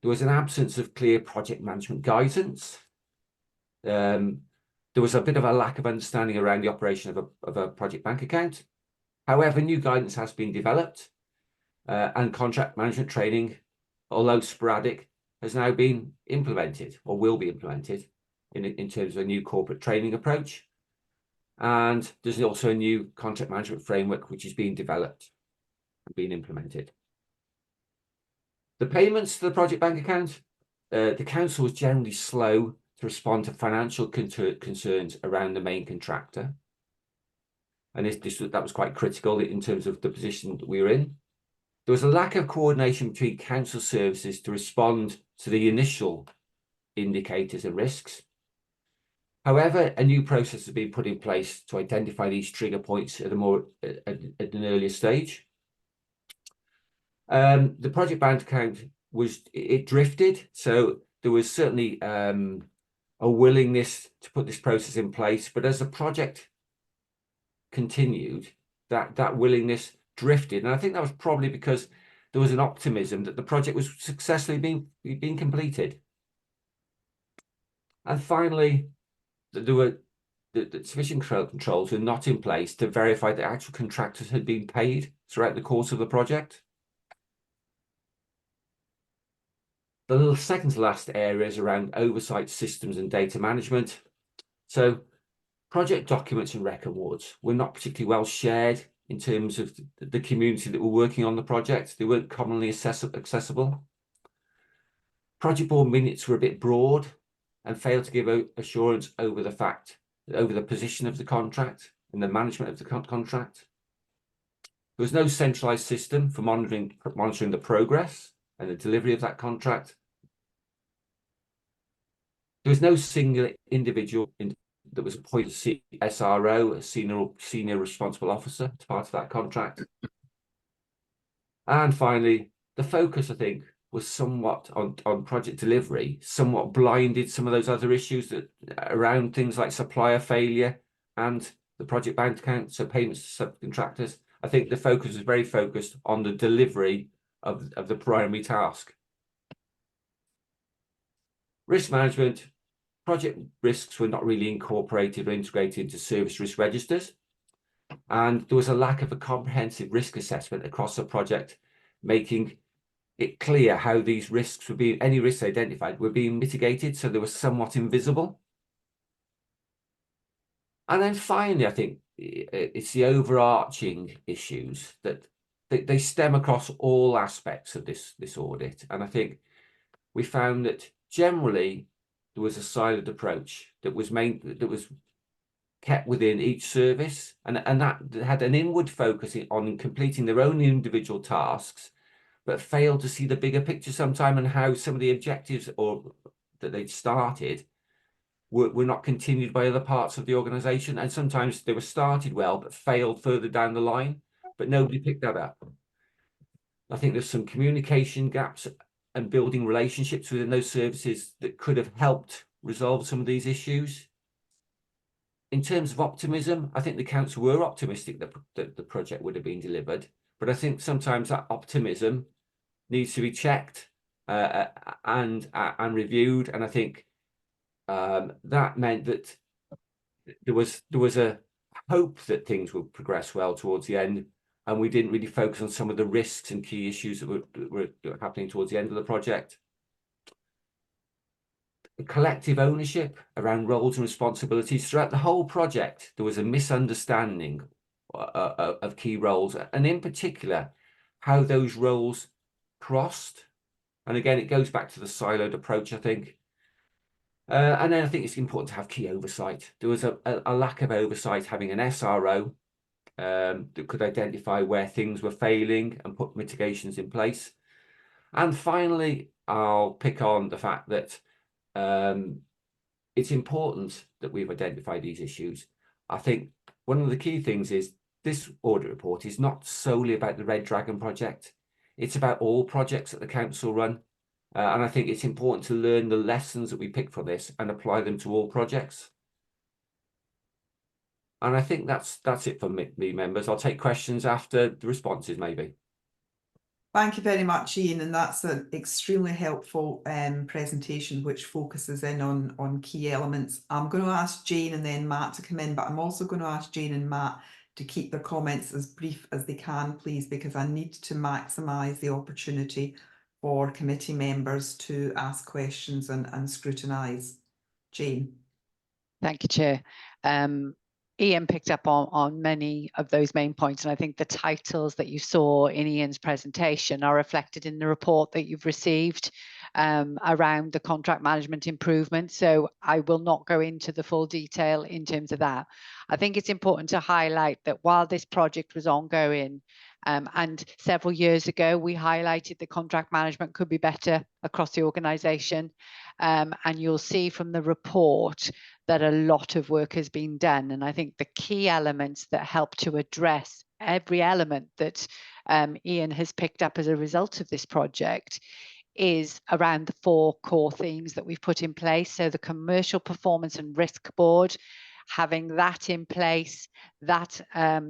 There was an absence of clear project management guidance. There was a bit of a lack of understanding around the operation of a project bank account. However, new guidance has been developed and contract management training, although sporadic, has now been implemented or will be implemented in terms of a new corporate training approach. And there's also a new contract management framework which is being developed and being implemented. The payments to the project bank account, the council was generally slow to respond to financial concerns around the main contractor. And that was quite critical in terms of the position that we were in. There was a lack of coordination between council services to respond to the initial indicators and risks. However, a new process has been put in place to identify these trigger points at an earlier stage. The project bank account drifted, so there was certainly a willingness to put this process in place, but as the project continued, that willingness drifted, and I think that was probably because there was an optimism that the project was successfully being completed. And finally, there were the sufficient controls were not in place to verify that actual contractors had been paid throughout the course of the project. The second to last area is around oversight systems and data management. So project documents and records were not particularly well shared in terms of the community that were working on the project. They weren't commonly accessible. Project board minutes were a bit broad and failed to give assurance over the position of the contract and the management of the contract. There was no centralized system for monitoring the progress and the delivery of that contract. There was no single individual that was appointed SRO, a senior responsible officer, as part of that contract. And finally, the focus, I think, was somewhat on project delivery, somewhat blinded some of those other issues that around things like supplier failure and the project bank account, so payments to subcontractors. I think the focus was very focused on the delivery of the primary task. Risk management. Project risks were not really incorporated or integrated into service risk registers. And there was a lack of a comprehensive risk assessment across the project, making it clear how these risks any risks identified were being mitigated, so they were somewhat invisible. And then finally, I think it's the overarching issues that they stem across all aspects of this audit. And I think we found that generally there was a siloed approach that was kept within each service, and that had an inward focus on completing their own individual tasks, but failed to see the bigger picture sometime, and how some of the objectives that they'd started were not continued by other parts of the organisation. And sometimes they were started well, but failed further down the line, but nobody picked that up. I think there's some communication gaps and building relationships within those services that could have helped resolve some of these issues. In terms of optimism, I think the council were optimistic that the project would have been delivered, but I think sometimes that optimism needs to be checked and reviewed. And I think that meant that there was a hope that things would progress well towards the end, and we didn't really focus on some of the risks and key issues that were happening towards the end of the project. Collective ownership around roles and responsibilities throughout the whole project. There was a misunderstanding of key roles, and in particular how those roles crossed. And again, it goes back to the siloed approach, I think. And then I think it's important to have key oversight. There was a lack of oversight, having an SRO that could identify where things were failing and put mitigations in place. And finally, I'll pick on the fact that it's important that we've identified these issues. I think one of the key things is this audit report is not solely about the Red Dragon project. It's about all projects that the council run. And I think it's important to learn the lessons that we pick from this and apply them to all projects. And I think that's it for me, members. I'll take questions after the responses, maybe. Thank you very much, Ian, and that's an extremely helpful presentation which focuses in on key elements. I'm going to ask Jane and then Matt to come in, but I'm also going to ask Jane and Matt to keep their comments as brief as they can, please, because I need to maximise the opportunity for committee members to ask questions and scrutinise. Jane. Thank you, Chair. Ian picked up on many of those main points, and I think the titles that you saw in Ian's presentation are reflected in the report that you've received around the contract management improvement. So I will not go into the full detail in terms of that. I think it's important to highlight that while this project was ongoing, and several years ago, we highlighted that contract management could be better across the organisation. And you'll see from the report that a lot of work has been done. And I think the key elements that help to address every element that Ian has picked up as a result of this project is around the 4 core themes that we've put in place. So the commercial performance and risk board, having that in place, that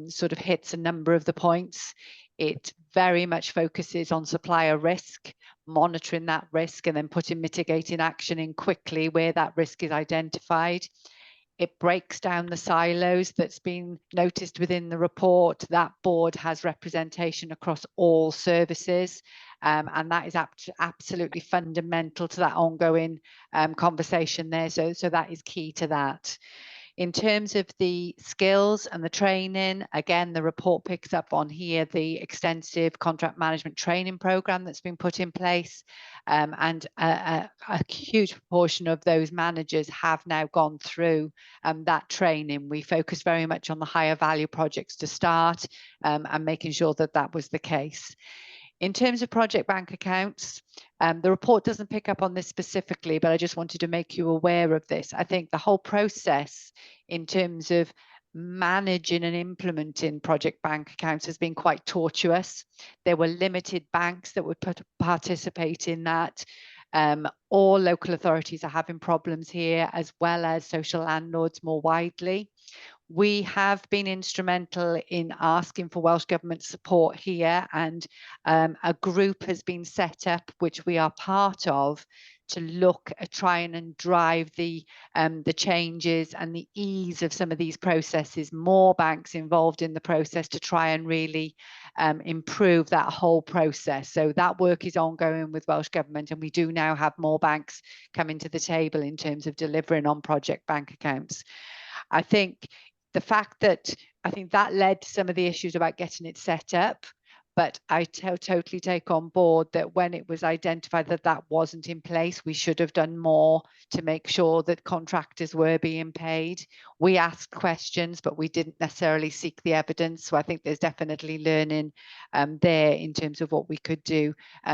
sort of hits a number of the points. It very much focuses on supplier risk, monitoring that risk and then putting mitigating action in quickly where that risk is identified. It breaks down the silos that's been noticed within the report. That board has representation across all services, and that is absolutely fundamental to that ongoing conversation there. So that is key to that. In terms of the skills and the training, again, the report picks up on here the extensive contract management training program that's been put in place, and a huge proportion of those managers have now gone through that training. We focus very much on the higher value projects to start, and making sure that that was the case. In terms of project bank accounts, the report doesn't pick up on this specifically, but I just wanted to make you aware of this. I think the whole process in terms of managing and implementing project bank accounts has been quite tortuous. There were limited banks that would participate in that. All local authorities are having problems here, as well as social landlords more widely. We have been instrumental in asking for Welsh Government support here, and a group has been set up, which we are part of, to look at trying and drive the changes and the ease of some of these processes. More banks involved in the process to try and really improve that whole process. So that work is ongoing with Welsh Government, and we do now have more banks coming to the table in terms of delivering on project bank accounts. I think the fact that I think that led to some of the issues about getting it set up, But I totally take on board that when it was identified that that wasn't in place, we should have done more to make sure that contractors were being paid. We asked questions, but we didn't necessarily seek the evidence. So I think there's definitely learning there in terms of what we could do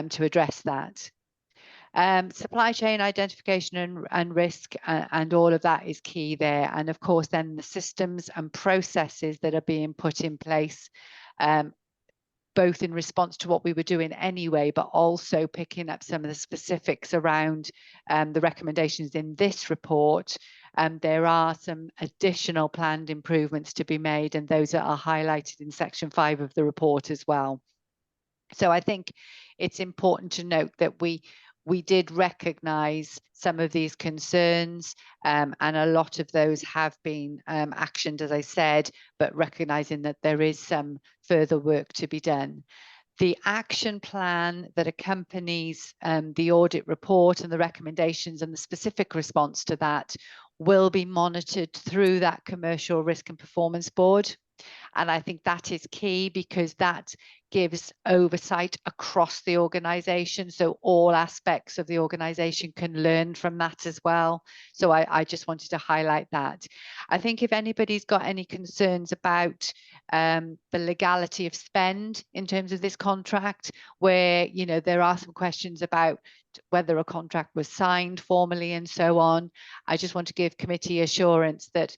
to address that. Supply chain identification and risk and all of that is key there. And of course, then the systems and processes that are being put in place, both in response to what we were doing anyway, but also picking up some of the specifics around the recommendations in this report. There are some additional planned improvements to be made, and those are highlighted in section 5 of the report as well. So I think it's important to note that we did recognise some of these concerns, and a lot of those have been actioned, as I said, but recognising that there is some further work to be done. The action plan that accompanies the audit report and the recommendations and the specific response to that will be monitored through that Commercial Risk and Performance Board. And I think that is key, because that gives oversight across the organisation. So all aspects of the organisation can learn from that as well. So I just wanted to highlight that. I think if anybody's got any concerns about the legality of spend in terms of this contract, where, you know, there are some questions about whether a contract was signed formally and so on, I just want to give committee assurance that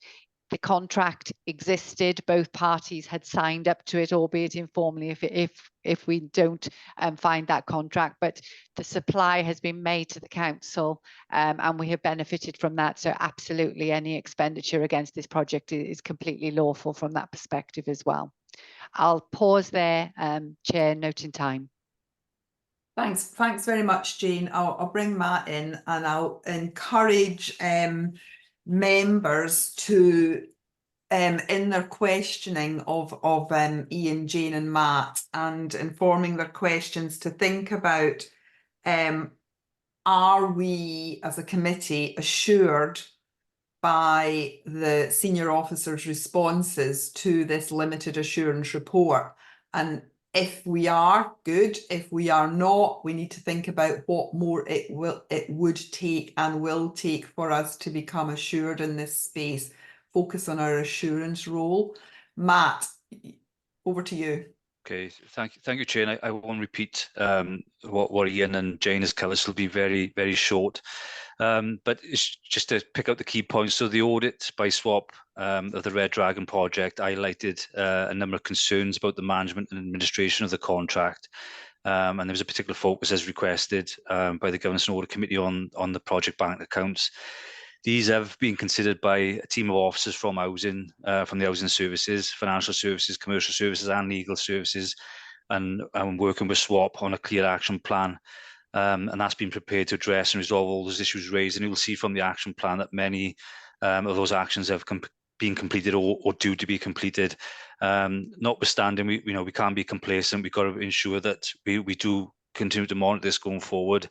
the contract existed, both parties had signed up to it, albeit informally if we don't find that contract, but the supply has been made to the council, and we have benefited from that. So absolutely any expenditure against this project is completely lawful from that perspective as well. I'll pause there, Chair, noting time. Thanks very much, Jane. I'll bring Matt in, and I'll encourage members to, in their questioning of Ian, Jane and Matt, and informing their questions, to think about, are we as a committee assured by the senior officers' responses to this limited assurance report? And if we are, good. If we are not, we need to think about what more it would take and will take for us to become assured in this space. Focus on our assurance role. Matt, over to you. Okay, thank you, Chair. And I won't repeat what Ian and Jane has covered. So it'll be very, very short. But it's just to pick out the key points. So the audit by SWAP of the Red Dragon project highlighted a number of concerns about the management and administration of the contract. And there was a particular focus, as requested by the Governance and Audit Committee, on the project bank accounts. These have been considered by a team of officers from housing, from the housing services, financial services, commercial services, and legal services, and working with SWAP on a clear action plan. And that's been prepared to address and resolve all those issues raised. And you'll see from the action plan that many of those actions have been completed or due to be completed. Notwithstanding, we can't be complacent. We've got to ensure that we do continue to monitor this going forward.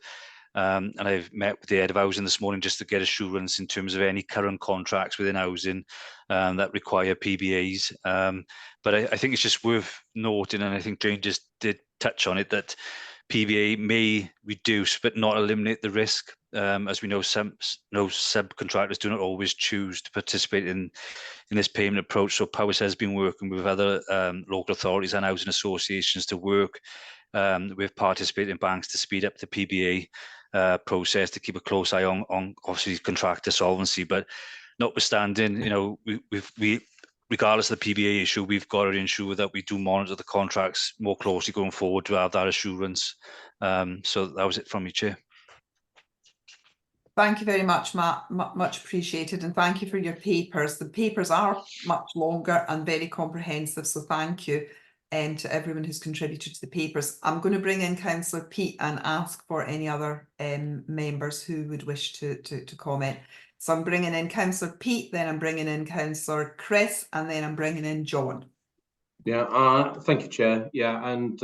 And I've met with the head of housing this morning just to get assurance in terms of any current contracts within housing that require PBAs. But I think it's just worth noting, and I think Jane just did touch on it, that PBA may reduce but not eliminate the risk. As we know, some subcontractors do not always choose to participate in this payment approach. So Powys has been working with other local authorities and housing associations to work with participating banks to speed up the PBA process, to keep a close eye on obviously contractor solvency. But notwithstanding, we regardless of the PBA issue, we've got to ensure that we do monitor the contracts more closely going forward to have that assurance. So that was it from me, Chair. Thank you very much, Matt. Much appreciated, and thank you for your papers. The papers are much longer and very comprehensive, so thank you to everyone who's contributed to the papers. I'm going to bring in Councillor Pete and ask for any other members who would wish to comment. So I'm bringing in Councillor Pete, then I'm bringing in Councillor Chris, and then I'm bringing in John. Yeah, thank you, Chair. Yeah, and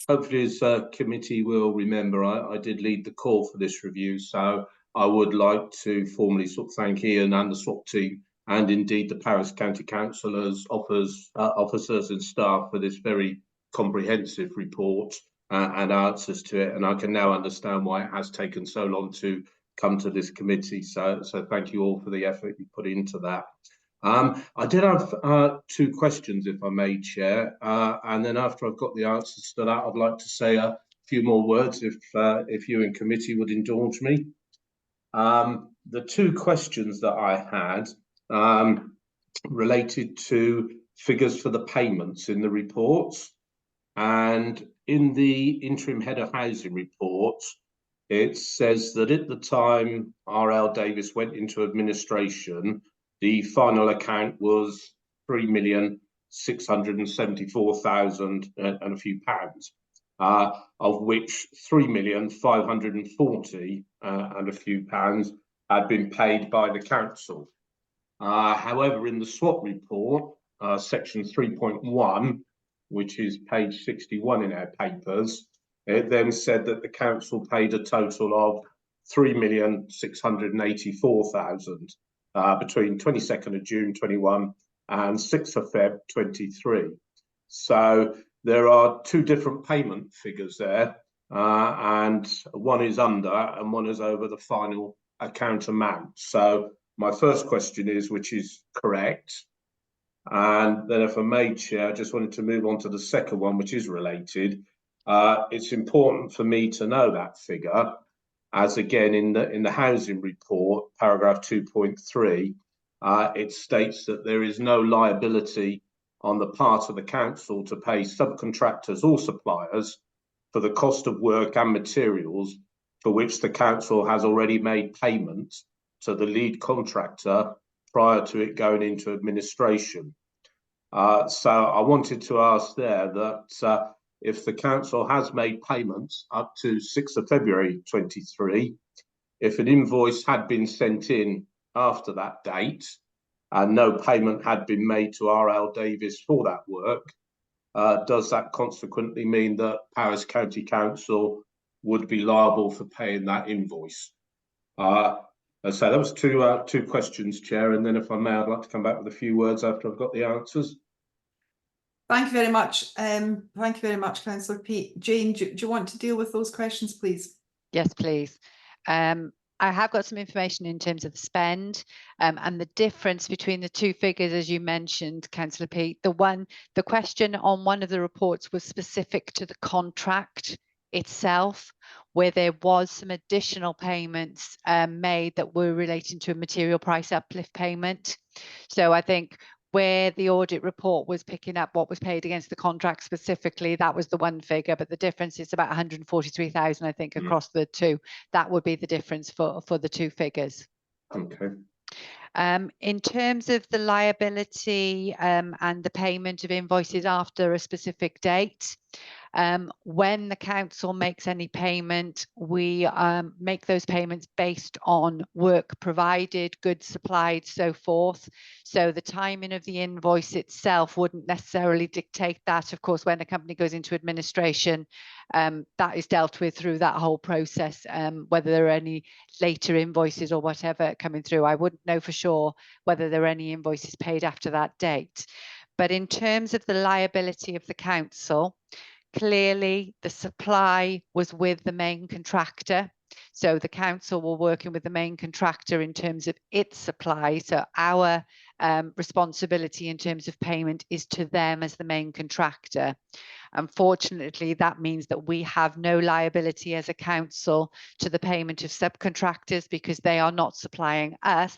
hopefully as committee will remember, I did lead the call for this review, so I would like to formally thank Ian and the SWAP team, and indeed the Powys County Councillors, officers and staff for this very comprehensive report and answers to it, and I can now understand why it has taken so long to come to this committee. So thank you all for the effort you put into that. I did have 2 questions, if I may, Chair, and then after I've got the answers to that, I'd like to say a few more words, if you in committee would indulge me. The 2 questions that I had related to figures for the payments in the reports, and in the interim head of housing report, it says that at the time R.L. Davis went into administration, the final account was 3,674,000 and a few pounds, of which 3,540,000 and a few pounds had been paid by the council. However, in the SWOT report, section 3.1, which is page 61 in our papers, it then said that the council paid a total of 3,684,000 between 22nd of June 21 and 6th of Feb 23. So there are 2 different payment figures there, and one is under and one is over the final account amount. So my first question is, which is correct? And then if I may, Chair, I just wanted to move on to the second one, which is related. It's important for me to know that figure, as again in the housing report, paragraph 2.3, it states that there is no liability on the part of the council to pay subcontractors or suppliers for the cost of work and materials for which the council has already made payment to the lead contractor prior to it going into administration. So I wanted to ask there that if the council has made payments up to 6th of February 23, if an invoice had been sent in after that date and no payment had been made to R.L. Davis for that work, does that consequently mean that Powys County Council would be liable for paying that invoice? So that was 2 questions, Chair, and then if I may, I'd like to come back with a few words after I've got the answers. Thank you very much. Thank you very much, Councillor Pete. Jane, do you want to deal with those questions, please? Yes, please. I have got some information in terms of the spend and the difference between the 2 figures, as you mentioned, Councillor Pete. The question on one of the reports was specific to the contract itself, where there was some additional payments made that were relating to a material price uplift payment. So I think where the audit report was picking up what was paid against the contract specifically, that was the one figure, but the difference is about 143,000, I think, across the 2. That would be the difference for the 2 figures. Okay. In terms of the liability and the payment of invoices after a specific date, when the council makes any payment, we make those payments based on work provided, goods supplied, so forth. So the timing of the invoice itself wouldn't necessarily dictate that. Of course, when a company goes into administration, that is dealt with through that whole process, whether there are any later invoices or whatever coming through. I wouldn't know for sure whether there are any invoices paid after that date. But in terms of the liability of the council, clearly the supply was with the main contractor. So the council were working with the main contractor in terms of its supply. So our responsibility in terms of payment is to them as the main contractor. Unfortunately, that means that we have no liability as a council to the payment of subcontractors because they are not supplying us,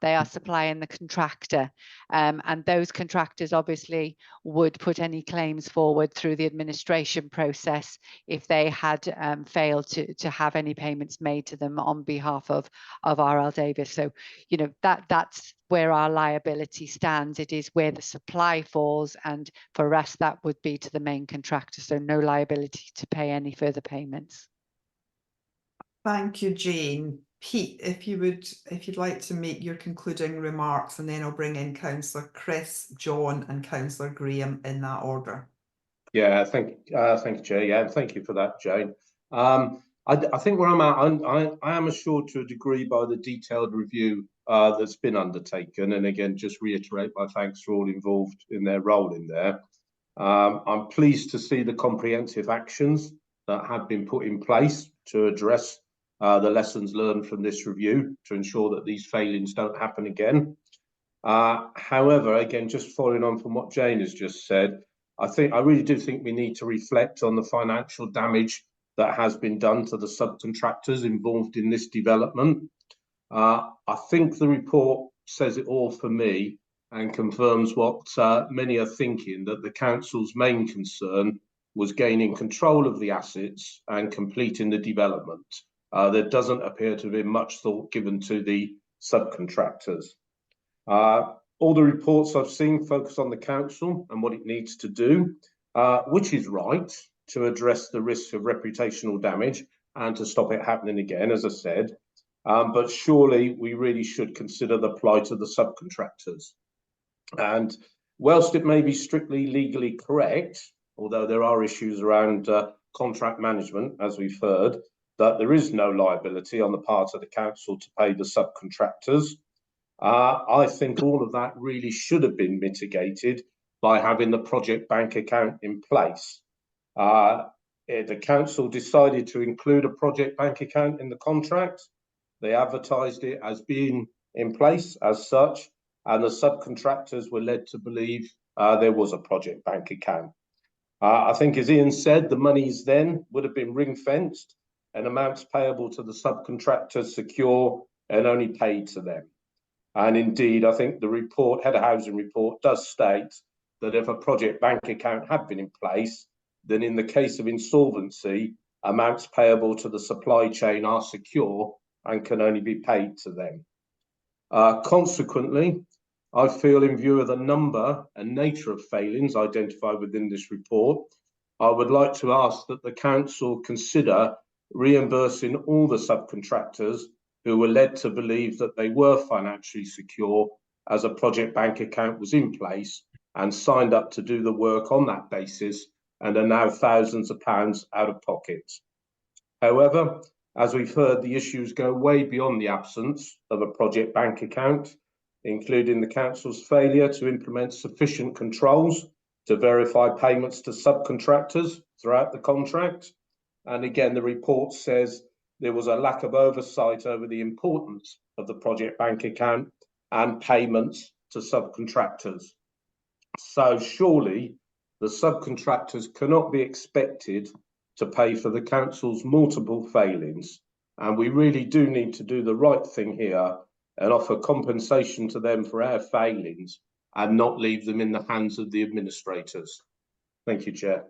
they are supplying the contractor. And those contractors obviously would put any claims forward through the administration process if they had failed to have any payments made to them on behalf of R.L. Davis. So, you know, that's where our liability stands. It is where the supply falls, and for us that would be to the main contractor, so no liability to pay any further payments. Thank you, Jane. Pete, if you'd like to make your concluding remarks, and then I'll bring in Councillor Chris, John and Councillor Graham in that order. Yeah, thank you, Chair. Yeah, thank you for that, Jane. I think where I'm at, I am assured to a degree by the detailed review that's been undertaken, and again, just reiterate my thanks to all involved in their role in there. I'm pleased to see the comprehensive actions that have been put in place to address the lessons learned from this review to ensure that these failings don't happen again. However, again, just following on from what Jane has just said, I really do think we need to reflect on the financial damage that has been done to the subcontractors involved in this development. I think the report says it all for me and confirms what many are thinking, that the council's main concern was gaining control of the assets and completing the development. There doesn't appear to be much thought given to the subcontractors. All the reports I've seen focus on the council and what it needs to do, which is right, to address the risk of reputational damage and to stop it happening again, as I said. But surely we really should consider the plight of the subcontractors. And whilst it may be strictly legally correct, although there are issues around contract management, as we've heard, that there is no liability on the part of the council to pay the subcontractors, I think all of that really should have been mitigated by having the project bank account in place. The council decided to include a project bank account in the contract. They advertised it as being in place as such, and the subcontractors were led to believe there was a project bank account. I think, as Ian said, the monies then would have been ring-fenced and amounts payable to the subcontractors secure and only paid to them. And indeed, I think the report, Head of Housing report, does state that if a project bank account had been in place, then in the case of insolvency, amounts payable to the supply chain are secure and can only be paid to them. Consequently, I feel, in view of the number and nature of failings identified within this report, I would like to ask that the council consider reimbursing all the subcontractors who were led to believe that they were financially secure as a project bank account was in place and signed up to do the work on that basis and are now thousands of pounds out of pocket. However, as we've heard, the issues go way beyond the absence of a project bank account, including the council's failure to implement sufficient controls to verify payments to subcontractors throughout the contract. And again, the report says there was a lack of oversight over the importance of the project bank account and payments to subcontractors. So surely the subcontractors cannot be expected to pay for the council's multiple failings. And we really do need to do the right thing here and offer compensation to them for our failings and not leave them in the hands of the administrators. Thank you, Chair.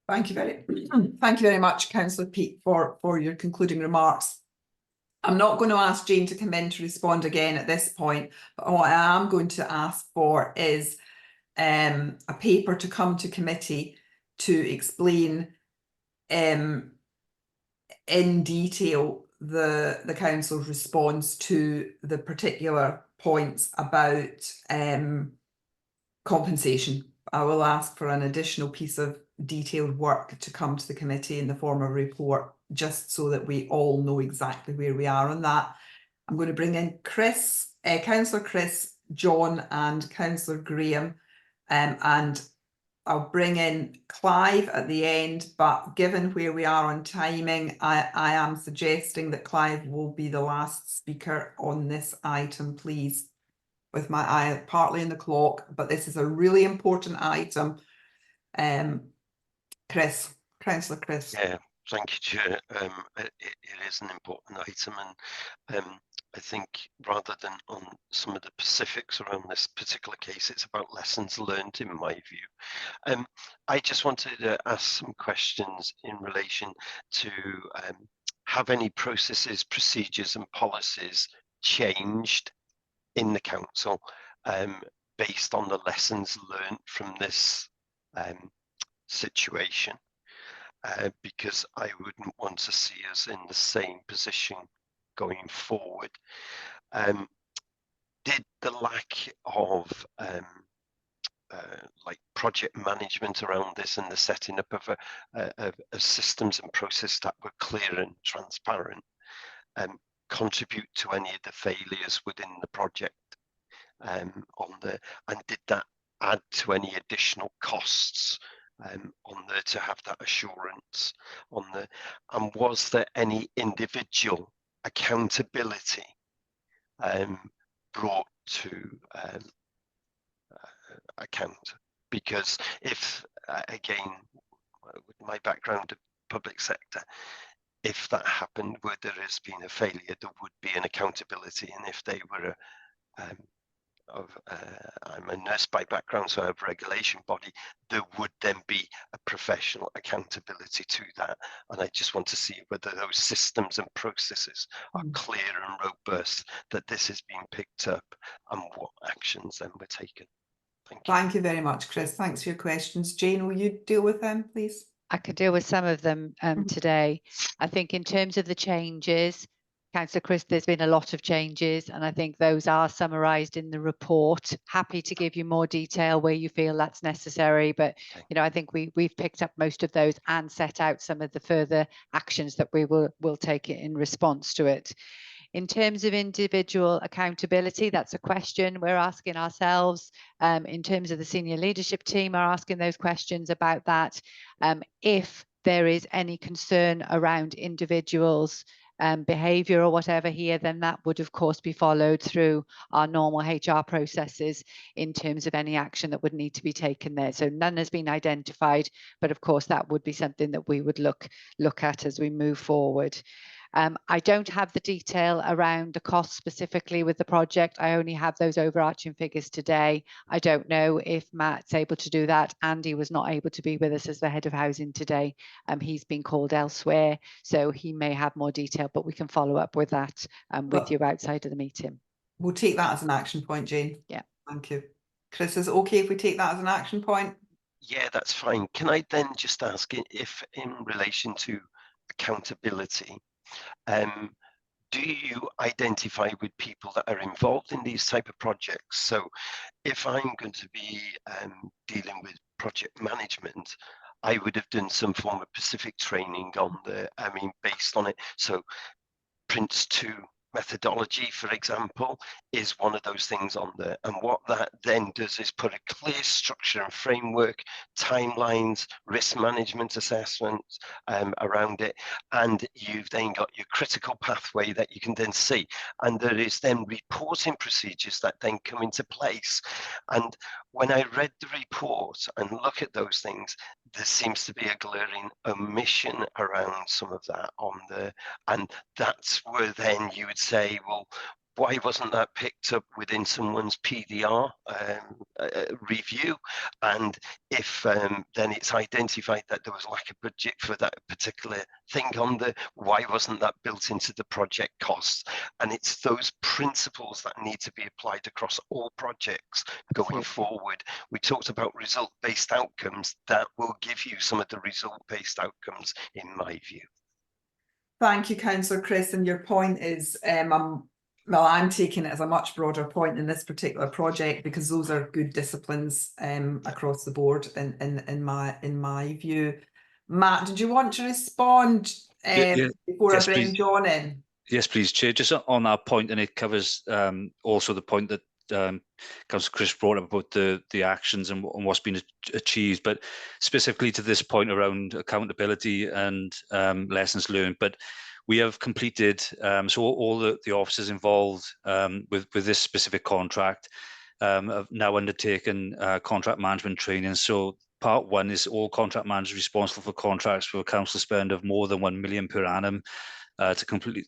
Thank you very much, Councillor Peake, for your concluding remarks. I'm not going to ask Jane to come in to respond again at this point, but what I am going to ask for is a paper to come to committee to explain in detail the council's response to the particular points about compensation. I will ask for an additional piece of detailed work to come to the committee in the form of a report, just so that we all know exactly where we are on that. I'm going to bring in Chris, Councillor Chris, John and Councillor Graham, and I'll bring in Clive at the end, but given where we are on timing, I am suggesting that Clive will be the last speaker on this item, please, with my eye partly on the clock, but this is a really important item. Chris, Councillor Chris. Yeah, thank you, Chair. It is an important item, and I think rather than on some of the specifics around this particular case, it's about lessons learned, in my view. I just wanted to ask some questions in relation to have any processes, procedures and policies changed in the council based on the lessons learned from this situation, because I wouldn't want to see us in the same position going forward. Did the lack of like project management around this and the setting up of systems and processes that were clear and transparent contribute to any of the failures within the project and did that add to any additional costs on there to have that assurance on the, and was there any individual accountability brought to account? Because if again, with my background in public sector, if that happened where there has been a failure, there would be an accountability, and if they were I'm a nurse by background, so I have a regulation body, there would then be a professional accountability to that. And I just want to see whether those systems and processes are clear and robust, that this is being picked up, and what actions then were taken. Thank you. Thank you very much, Chris. Thanks for your questions. Jane, will you deal with them, please? I could deal with some of them today. I think in terms of the changes, Councillor Chris, there's been a lot of changes, and I think those are summarised in the report. Happy to give you more detail where you feel that's necessary, but you know, I think we've picked up most of those and set out some of the further actions that we will take in response to it. In terms of individual accountability, that's a question we're asking ourselves. In terms of the senior leadership team are asking those questions about that. If there is any concern around individuals' behaviour or whatever here, then that would of course be followed through our normal HR processes in terms of any action that would need to be taken there. So none has been identified, but of course that would be something that we would look at as we move forward. I don't have the detail around the cost specifically with the project. I only have those overarching figures today. I don't know if Matt's able to do that. Andy was not able to be with us as the head of housing today. He's been called elsewhere, so he may have more detail, but we can follow up with that with you outside of the meeting. We'll take that as an action point, Jane. Yeah. Thank you. Chris, is it okay if we take that as an action point? Yeah, that's fine. Can I then just ask if in relation to accountability, do you identify with people that are involved in these type of projects? So if I'm going to be dealing with project management, I would have done some form of specific training on based on it. So Prince 2 methodology, for example, is one of those things on there. And what that then does is put a clear structure and framework, timelines, risk management assessments around it. And you've then got your critical pathway that you can then see. And there is then reporting procedures that then come into place. And when I read the report and look at those things, there seems to be a glaring omission around some of that on the, and that's where then you would say, well, why wasn't that picked up within someone's PDR review? And if then it's identified that there was lack of budget for that particular thing on the, why wasn't that built into the project costs? And it's those principles that need to be applied across all projects going forward. We talked about result-based outcomes. That will give you some of the result-based outcomes, in my view. Thank you, Councillor Chris. And your point is, I'm taking it as a much broader point in this particular project, because those are good disciplines across the board in my view. Matt, did you want to respond before I bring John in? Yes, please, Chair. Just on that point, and it covers also the point that Councillor Chris brought up about the actions and what's been achieved, but specifically to this point around accountability and lessons learned. But we have completed, so all the officers involved with this specific contract have now undertaken contract management training. So part one is all contract managers responsible for contracts for a council spend of more than 1 million per annum to complete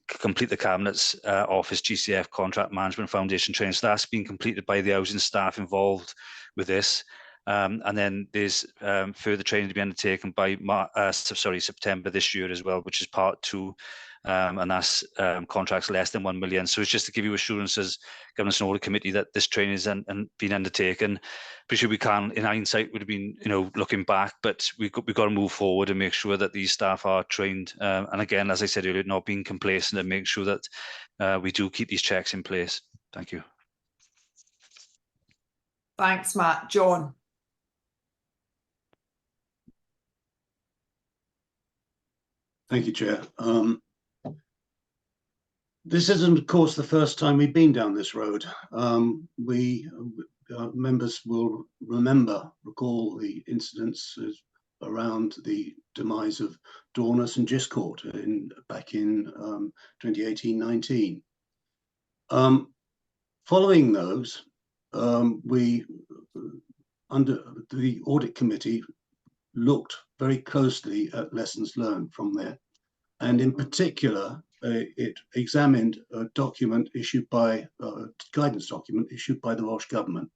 the Cabinet's Office GCF Contract Management Foundation training. So that's been completed by the housing staff involved with this. And then there's further training to be undertaken by September this year as well, which is part 2. And that's contracts less than 1 million. So it's just to give you assurance as Governance and Audit Committee that this training has been undertaken. Pretty sure we can, in hindsight, would have been, looking back, but we've got to move forward and make sure that these staff are trained. And again, as I said earlier, not being complacent and make sure that we do keep these checks in place. Thank you. Thanks, Matt. John. Thank you, Chair. This isn't, of course, the first time we've been down this road. members will recall the incidents around the demise of Dornus and Giscourt back in 2018-19. Following those, we, under the audit committee, looked very closely at lessons learned from there. And in particular, it examined a document issued by, guidance document issued by the Welsh Government,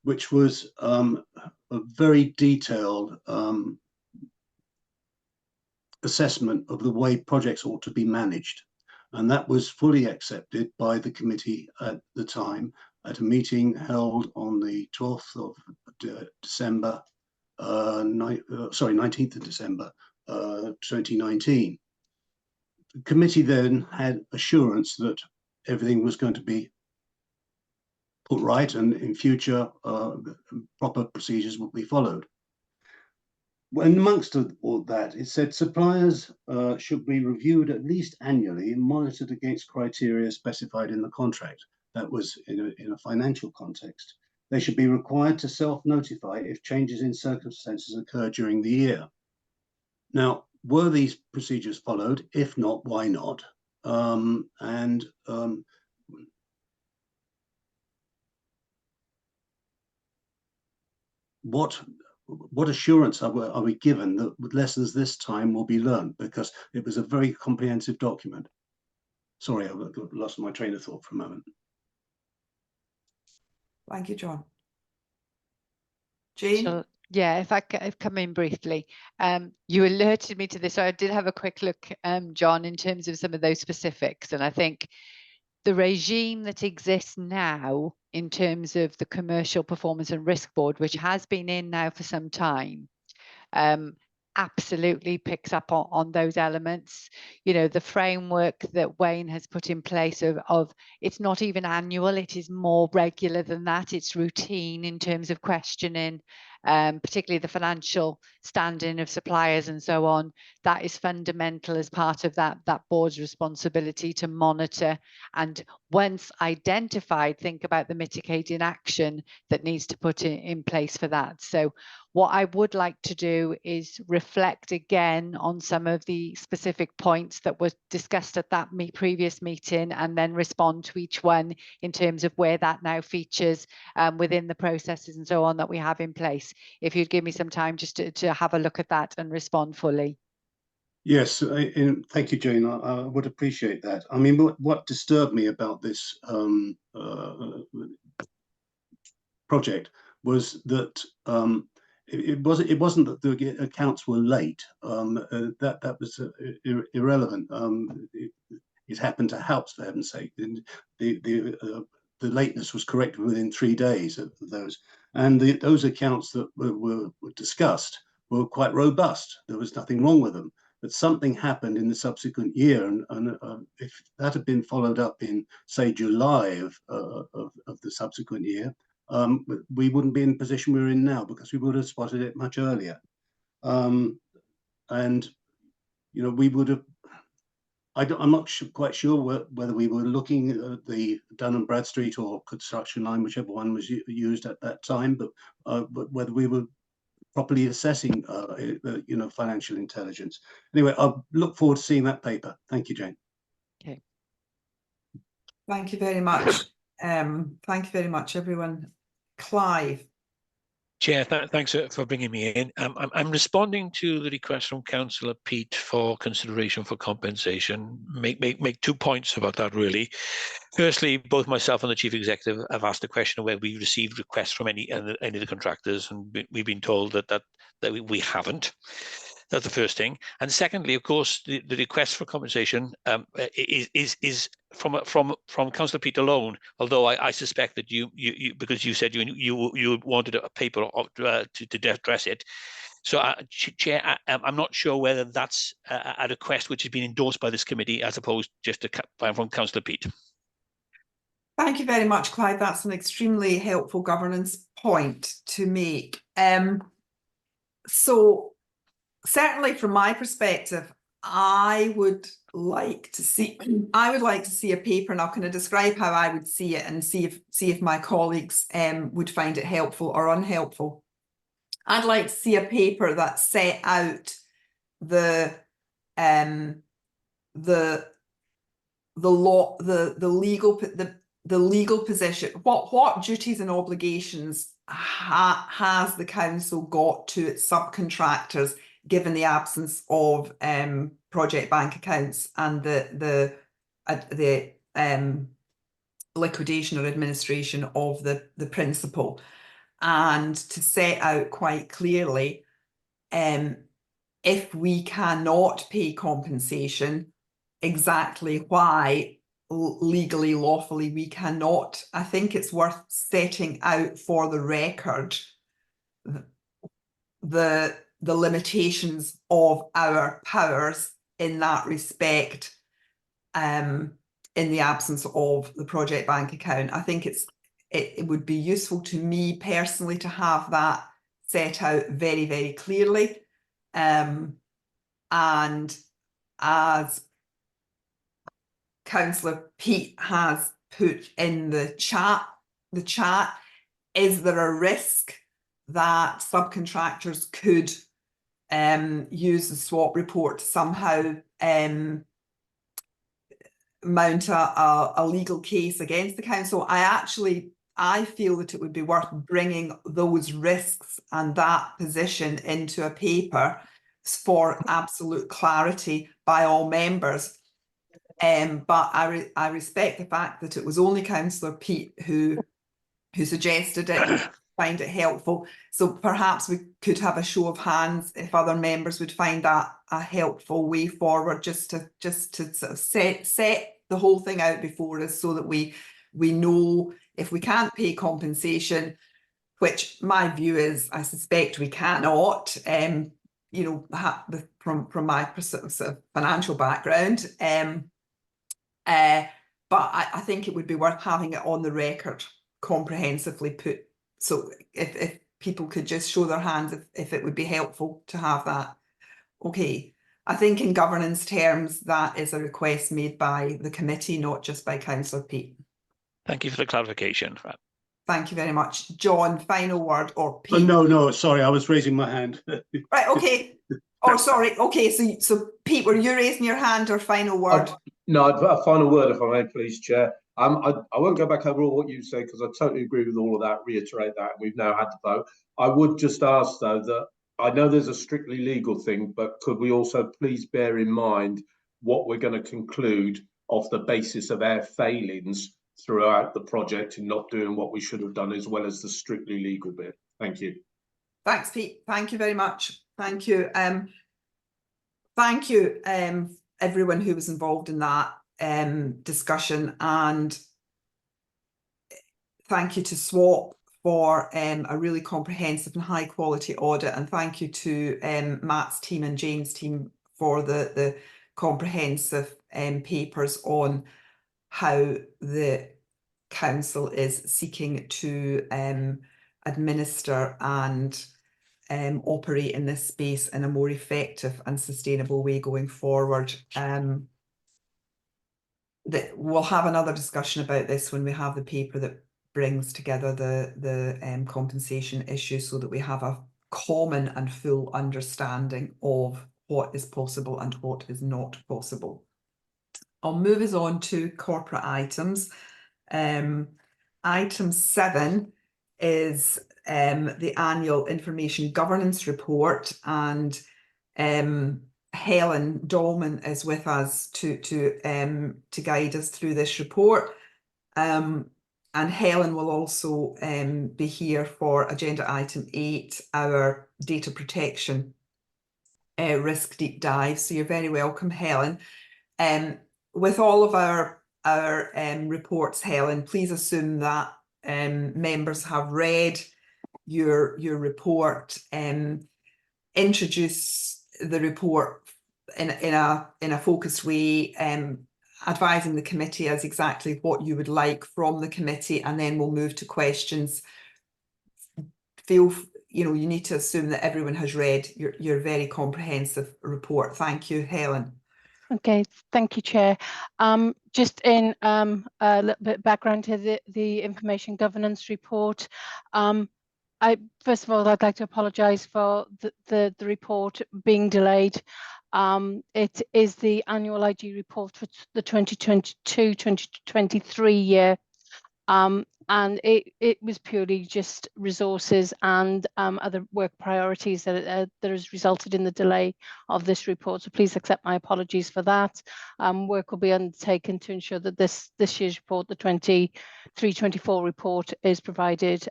which was a very detailed assessment of the way projects ought to be managed. And that was fully accepted by the committee at the time at a meeting held on the 12th of December, 19th of December, 2019. The committee then had assurance that everything was going to be put right, and in future proper procedures will be followed. When amongst all that, it said suppliers should be reviewed at least annually and monitored against criteria specified in the contract. That was in a financial context. They should be required to self-notify if changes in circumstances occur during the year. Now, were these procedures followed? If not, why not? What assurance are we given that lessons this time will be learned? Because it was a very comprehensive document. Sorry, I lost my train of thought for a moment. Thank you, John. Jane? So, yeah, if I come in briefly, you alerted me to this. So I did have a quick look, John, in terms of some of those specifics. And I think the regime that exists now in terms of the Commercial Performance and Risk Board, which has been in now for some time, absolutely picks up on those elements. You know, the framework that Wayne has put in place of it's not even annual, it is more regular than that. It's routine in terms of questioning, particularly the financial standing of suppliers and so on. That is fundamental as part of that board's responsibility to monitor, and once identified, think about the mitigating action that needs to put in place for that. So what I would like to do is reflect again on some of the specific points that were discussed at that previous meeting, and then respond to each one in terms of where that now features within the processes and so on that we have in place. If you'd give me some time just to have a look at that and respond fully. Yes, thank you, Jane. I would appreciate that. I mean, what disturbed me about this project was that it wasn't that the accounts were late. That was irrelevant. It happened to Halps, for heaven's sake. The lateness was corrected within 3 days of those, and those accounts that were discussed were quite robust. There was nothing wrong with them. But something happened in the subsequent year, and if that had been followed up in, say, July of the subsequent year, we wouldn't be in the position we're in now, because we would have spotted it much earlier. And you know, we would have. I'm not quite sure whether we were looking at the Dun & Bradstreet or construction line, whichever one was used at that time, but whether we were properly assessing, you know, financial intelligence. Anyway, I'll look forward to seeing that paper. Thank you, Jane. Okay. Thank you very much. Thank you very much, everyone. Clive. Chair, thanks for bringing me in. I'm responding to the request from Councillor Pete for consideration for compensation. Make 2 points about that, really. Firstly, both myself and the Chief Executive have asked the question of whether we received requests from any of the contractors, and we've been told that we haven't. That's the first thing. And secondly, of course, the request for compensation is from Councillor Pete alone. Although I suspect that you because you said you wanted a paper to address it. So, Chair, I'm not sure whether that's a request which has been endorsed by this committee as opposed just from Councillor Pete. Thank you very much, Clive. That's an extremely helpful governance point to make. So certainly from my perspective, I would like to see a paper, and I'll kind of describe how I would see it and see if my colleagues would find it helpful or unhelpful. I'd like to see a paper that set out the legal position, what duties and obligations has the council got to its subcontractors, given the absence of project bank accounts and the liquidation or administration of the principal, and to set out quite clearly if we cannot pay compensation, exactly why legally, lawfully we cannot. I think it's worth setting out for the record the limitations of our powers in that respect, in the absence of the project bank account. I think it would be useful to me personally to have that set out very, very clearly. And as Councillor Pete has put in the chat, is there a risk that subcontractors could use the swap report to somehow mount a legal case against the council? I feel that it would be worth bringing those risks and that position into a paper for absolute clarity by all members. But I respect the fact that it was only Councillor Pete who suggested it, find it helpful. So perhaps we could have a show of hands if other members would find that a helpful way forward, just to sort of set the whole thing out before us, so that we know if we can't pay compensation, which my view is I suspect we cannot, you know, from my sort of financial background. But I think it would be worth having it on the record, comprehensively put. So if people could just show their hands if it would be helpful to have that. Okay, I think in governance terms, that is a request made by the committee, not just by Councillor Pete. Thank you for the clarification. Thank you very much. John, final word, or Pete? No, sorry, I was raising my hand. Right, okay. Oh, sorry. Okay, so Pete, were you raising your hand, or final word? No, a final word, if I may, please, Chair. I won't go back over all what you say, because I totally agree with all of that, reiterate that, and we've now had the vote. I would just ask, though, that I know there's a strictly legal thing, but could we also please bear in mind what we're going to conclude off the basis of our failings throughout the project in not doing what we should have done, as well as the strictly legal bit? Thank you. Thanks, Pete. Thank you very much. Thank you. Thank you, everyone who was involved in that discussion, and thank you to SWAP for a really comprehensive and high quality audit, and thank you to Matt's team and Jane's team for the comprehensive papers on how the council is seeking to administer and operate in this space in a more effective and sustainable way going forward. We'll have another discussion about this when we have the paper that brings together the compensation issue, so that we have a common and full understanding of what is possible and what is not possible. I'll move us on to corporate items. Item 7 is the annual information governance report, and Helen Dolman is with us to guide us through this report. And Helen will also be here for agenda item 8, our data protection risk deep dive. So you're very welcome, Helen. With all of our reports, Helen, please assume that members have read your report. Introduce the report in a focused way, advising the committee as exactly what you would like from the committee, and then we'll move to questions. you know, you need to assume that everyone has read your very comprehensive report. Thank you, Helen. Okay, thank you, Chair. Just in a little bit background to the information governance report. First of all, I'd like to apologise for the report being delayed. It is the annual IG report for the 2022-2023 year. And it was purely just resources and other work priorities that has resulted in the delay of this report. So please accept my apologies for that. Work will be undertaken to ensure that this year's report, the 23-24 report, is provided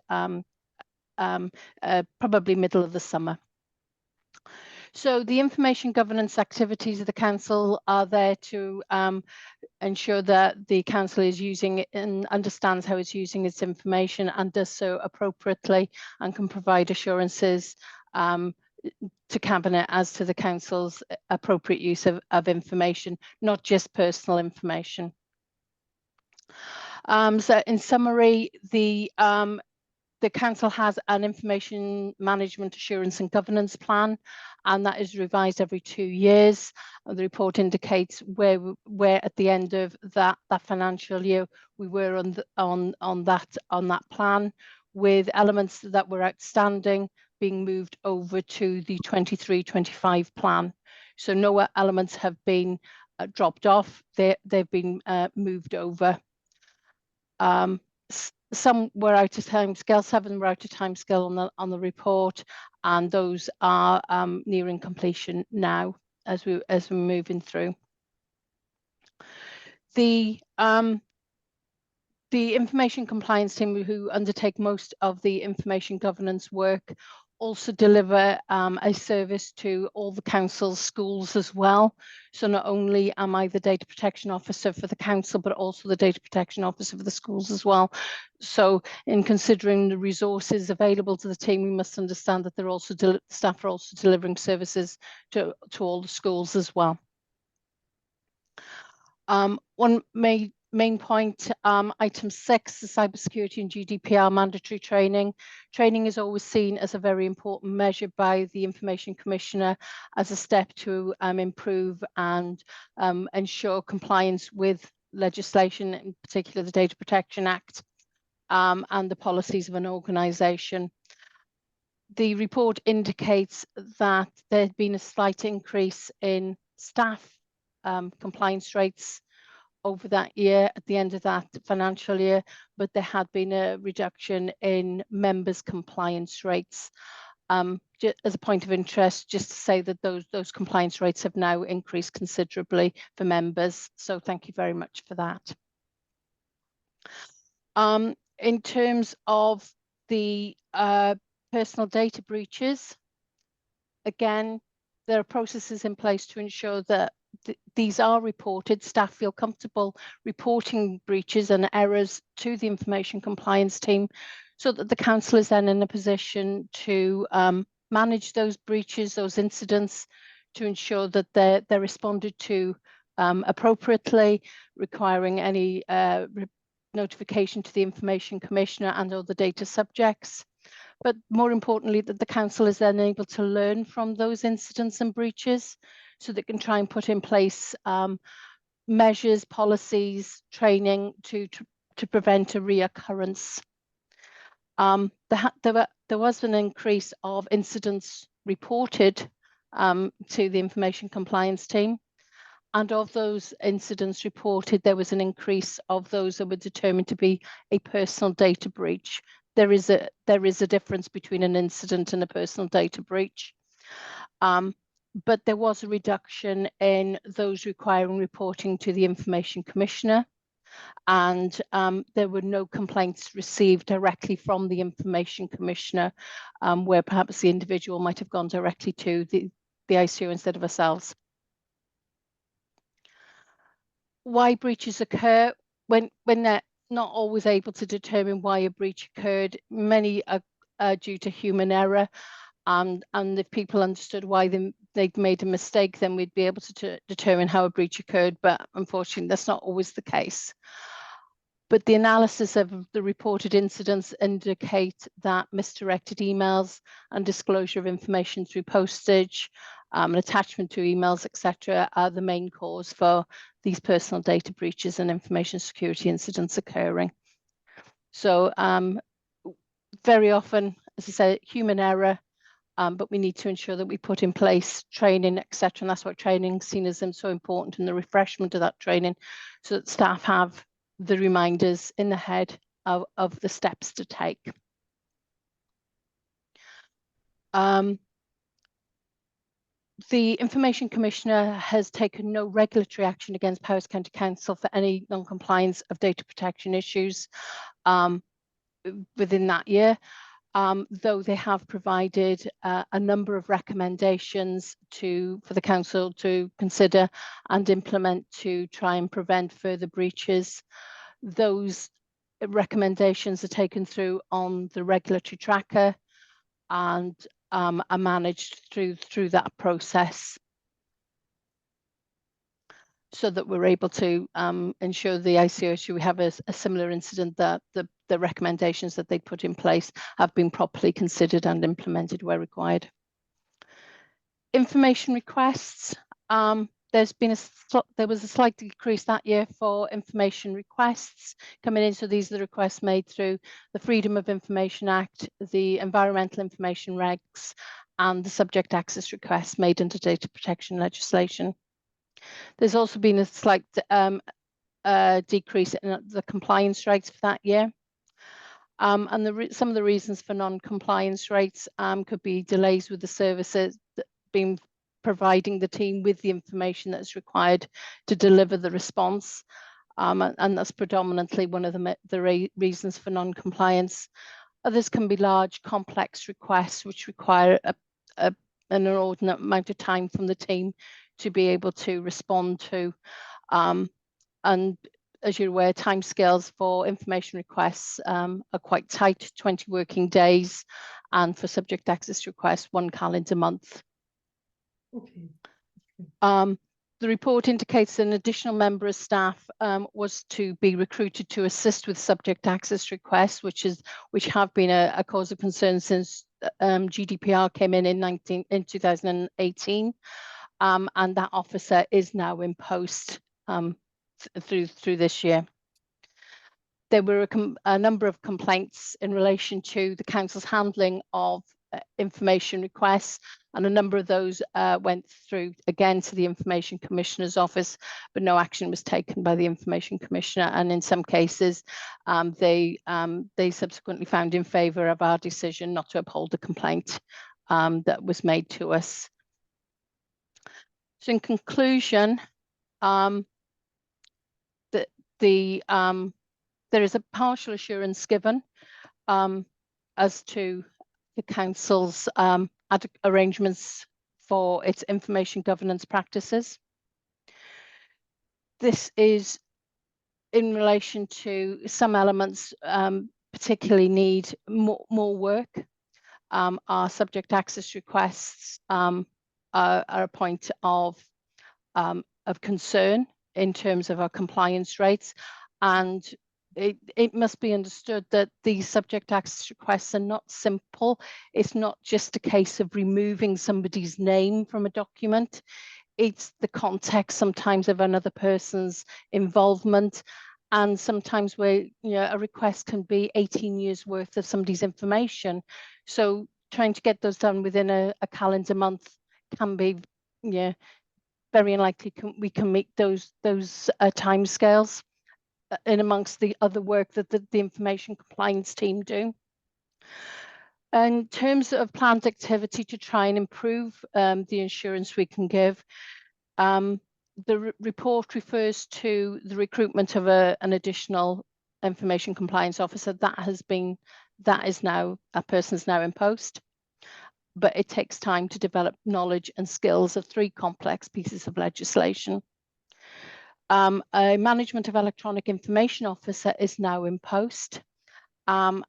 probably middle of the summer. So the information governance activities of the council are there to ensure that the council is using it and understands how it's using its information and does so appropriately and can provide assurances to Cabinet as to the council's appropriate use of information, not just personal information. So in summary, the council has an information management assurance and governance plan, and that is revised every 2 years. The report indicates where at the end of that financial year we were on that plan, with elements that were outstanding being moved over to the 23-25 plan. So no elements have been dropped off; they've been moved over. Some were out of timescale, 7 were out of timescale on the report, and those are nearing completion now as we're moving through. The information compliance team, who undertake most of the information governance work, also deliver a service to all the council's schools as well. So not only am I the data protection officer for the council, but also the data protection officer for the schools as well. So in considering the resources available to the team, we must understand that they're also staff are also delivering services to all the schools as well. One main point, item 6, the cybersecurity and GDPR mandatory training. Training is always seen as a very important measure by the Information Commissioner as a step to improve and ensure compliance with legislation, in particular the Data Protection Act and the policies of an organisation. The report indicates that there had been a slight increase in staff compliance rates over that year at the end of that financial year, but there had been a reduction in members' compliance rates. Just as a point of interest, just to say that those compliance rates have now increased considerably for members. So thank you very much for that. In terms of the personal data breaches, again, there are processes in place to ensure that these are reported. Staff feel comfortable reporting breaches and errors to the information compliance team, so that the council is then in a position to manage those breaches, those incidents, to ensure that they're responded to appropriately, requiring any notification to the Information Commissioner and all the data subjects. But more importantly, that the council is then able to learn from those incidents and breaches, so they can try and put in place measures, policies, training to prevent a reoccurrence. There was an increase of incidents reported to the Information Compliance team. And of those incidents reported, there was an increase of those that were determined to be a personal data breach. There is a difference between an incident and a personal data breach. But there was a reduction in those requiring reporting to the Information Commissioner, and there were no complaints received directly from the Information Commissioner, where perhaps the individual might have gone directly to the ICO instead of ourselves. Why breaches occur? When they're not always able to determine why a breach occurred, many are due to human error. And if people understood why they'd made a mistake, then we'd be able to determine how a breach occurred. But unfortunately, that's not always the case. but the analysis of the reported incidents indicate that misdirected emails and disclosure of information through postage, an attachment to emails, etc., are the main cause for these personal data breaches and information security incidents occurring. So very often, as I said, human error, but we need to ensure that we put in place training, etc. And that's why training is seen as so important, and the refreshment of that training, so that staff have the reminders in the head of the steps to take. The Information Commissioner has taken no regulatory action against Powys County Council for any non-compliance of data protection issues within that year, though they have provided a number of recommendations for the council to consider and implement to try and prevent further breaches. Those recommendations are taken through on the regulatory tracker and are managed through that process, so that we're able to ensure the ICO we have a similar incident, that the recommendations that they put in place have been properly considered and implemented where required. Information requests. There was a slight decrease that year for information requests coming in. So these are the requests made through the Freedom of Information Act, the Environmental Information Regs, and the subject access requests made under data protection legislation. There's also been a slight decrease in the compliance rates for that year. And some of the reasons for non-compliance rates could be delays with the services being providing the team with the information that's required to deliver the response. And that's predominantly one of the reasons for non-compliance. Others can be large, complex requests which require an inordinate amount of time from the team to be able to respond to. And as you're aware, timescales for information requests are quite tight, 20 working days, and for subject access requests, 1 calendar month. Okay. The report indicates an additional member of staff was to be recruited to assist with subject access requests, which have been a cause of concern since GDPR came in 2018, and that officer is now in post through this year. There were a number of complaints in relation to the council's handling of information requests, and a number of those went through again to the Information Commissioner's office, but no action was taken by the Information Commissioner, and in some cases they subsequently found in favour of our decision not to uphold the complaint that was made to us. So in conclusion, there is a partial assurance given as to the council's arrangements for its information governance practices. This is in relation to some elements particularly need more work. Our subject access requests are a point of concern in terms of our compliance rates, and it must be understood that these subject access requests are not simple. It's not just a case of removing somebody's name from a document. It's the context sometimes of another person's involvement, and sometimes where a request can be 18 years worth of somebody's information. So trying to get those done within a calendar month can be very unlikely we can meet those timescales in amongst the other work that the information compliance team do. In terms of planned activity to try and improve the assurance we can give, the report refers to the recruitment of an additional information compliance officer. That person's now in post, but it takes time to develop knowledge and skills of 3 complex pieces of legislation. A management of electronic information officer is now in post, and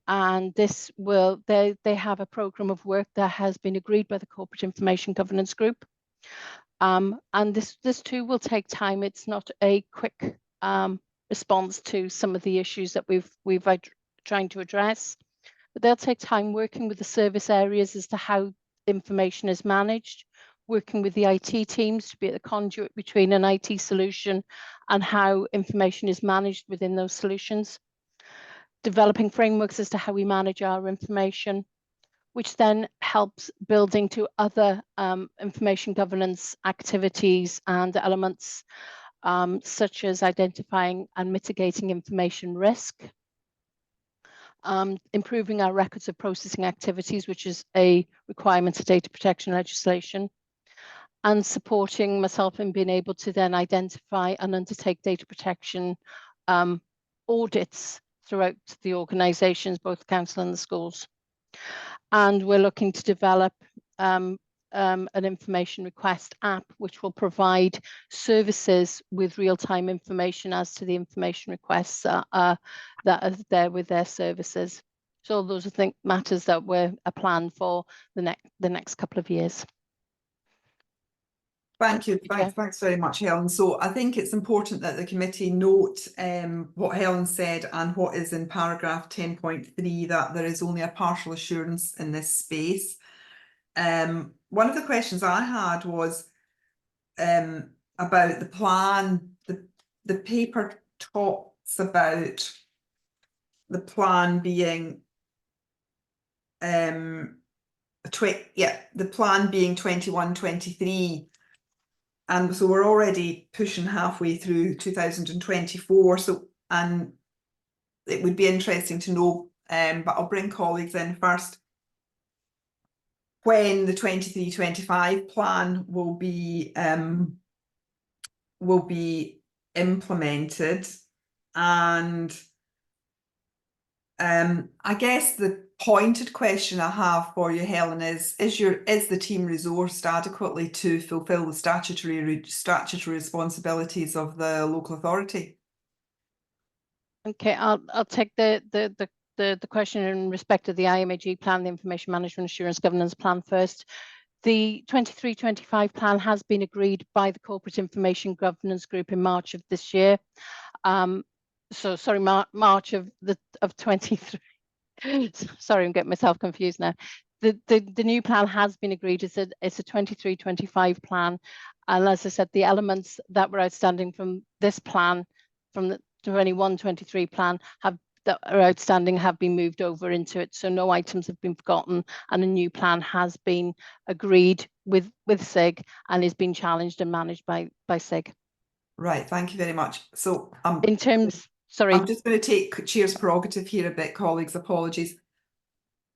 they have a programme of work that has been agreed by the Corporate Information Governance Group, and this too will take time. It's not a quick response to some of the issues that we've trying to address. But they'll take time working with the service areas as to how information is managed, working with the IT teams to be at the conduit between an IT solution and how information is managed within those solutions, developing frameworks as to how we manage our information, which then helps building to other information governance activities and elements, such as identifying and mitigating information risk, improving our records of processing activities, which is a requirement of data protection legislation, and supporting myself in being able to then identify and undertake data protection audits throughout the organisations, both the council and the schools. And we're looking to develop an information request app, which will provide services with real-time information as to the information requests that are there with their services. So those are matters that were planned for the next couple of years. Thank you. Thanks very much, Helen. So I think it's important that the committee note what Helen said and what is in paragraph 10.3, that there is only a partial assurance in this space. One of the questions I had was about the plan. The paper talks about the plan being the plan being 21-23. And so we're already pushing halfway through 2024. So, and it would be interesting to know, but I'll bring colleagues in first, when the 23-25 plan will be implemented. And I guess the pointed question I have for you, Helen, is the team resourced adequately to fulfil the statutory responsibilities of the local authority? Okay, I'll take the question in respect of the IMAG plan, the Information Management Assurance Governance Plan first. The 23-25 plan has been agreed by the Corporate Information Governance Group in March of this year. So sorry, March of 23. Sorry, I'm getting myself confused now. The new plan has been agreed. It's a 23-25 plan, and as I said, the elements that were outstanding from this plan, from the 21-23 plan, that are outstanding have been moved over into it. So no items have been forgotten, and a new plan has been agreed with SIG and is being challenged and managed by SIG. Right. Thank you very much. So in terms. Sorry. I'm just going to take Chair's prerogative here a bit, colleagues, apologies.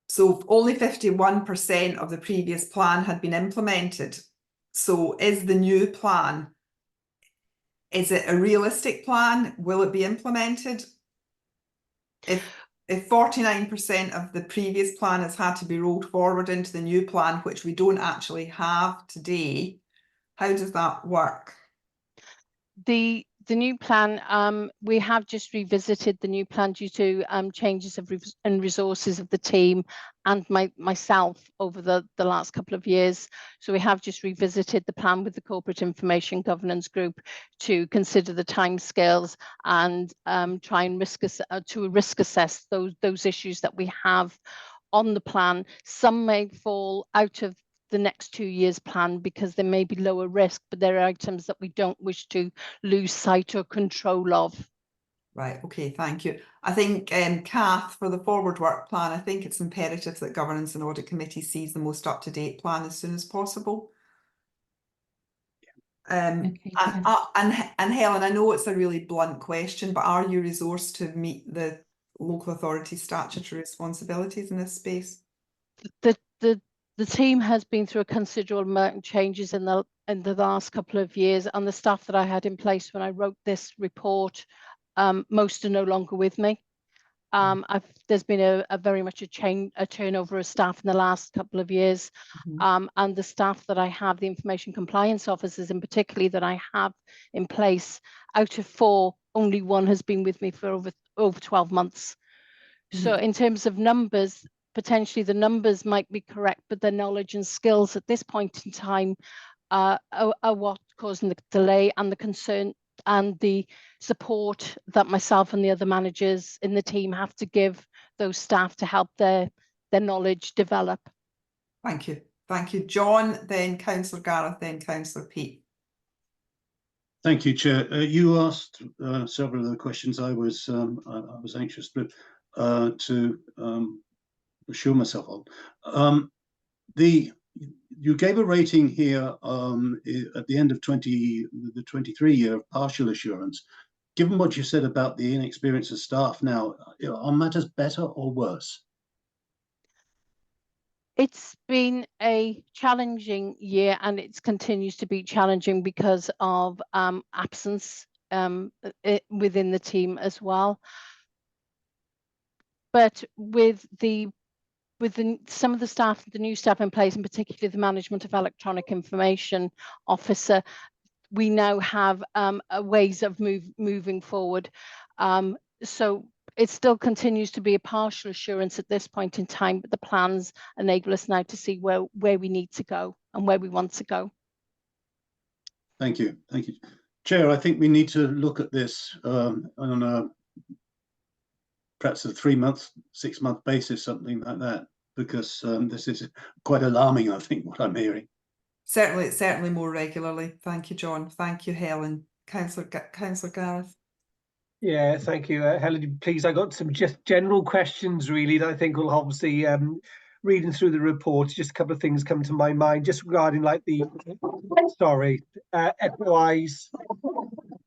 So only 51% of the previous plan had been implemented. So is the new plan, is it a realistic plan? Will it be implemented? If 49% of the previous plan has had to be rolled forward into the new plan, which we don't actually have today, how does that work? The new plan, we have just revisited the new plan due to changes in resources of the team and myself over the last couple of years. So we have just revisited the plan with the Corporate Information Governance Group to consider the timescales and try and risk assess those issues that we have on the plan. Some may fall out of the next 2 years plan because there may be lower risk, but there are items that we don't wish to lose sight or control of. Right, okay, thank you. I think, Kath, for the forward work plan, I think it's imperative that Governance and Audit Committee sees the most up-to-date plan as soon as possible. And Helen, I know it's a really blunt question, but are you resourced to meet the local authority statutory responsibilities in this space? The team has been through a considerable amount of changes in the last couple of years, and the staff that I had in place when I wrote this report, most are no longer with me. There's been a very much a turnover of staff in the last couple of years, and the staff that I have, the information compliance officers in particular that I have in place, out of 4, only 1 has been with me for over 12 months. So in terms of numbers, potentially the numbers might be correct, but their knowledge and skills at this point in time are what causing the delay and the concern the support that myself and the other managers in the team have to give those staff to help their knowledge develop. Thank you. Thank you, John, then Councillor Gareth, then Councillor Pete. Thank you, Chair. You asked several of the questions I was anxious to assure myself of. You gave a rating here at the end of the 23 year of partial assurance. Given what you said about the inexperience of staff now, are matters better or worse? It's been a challenging year, and it continues to be challenging because of absence within the team as well. But with some of the staff, the new staff in place, and particularly the management of electronic information officer, we now have ways of moving forward. So it still continues to be a partial assurance at this point in time, but the plans enable us now to see where we need to go and where we want to go. Thank you. Thank you. Chair, I think we need to look at this on perhaps a 3-month, 6-month basis, something like that, because this is quite alarming, I think, what I'm hearing. Certainly more regularly. Thank you, John. Thank you, Helen. Councillor Gareth. Yeah, thank you, Helen. Please, I got some just general questions really that I think will obviously reading through the report. Just a couple of things come to my mind, just regarding like the equise.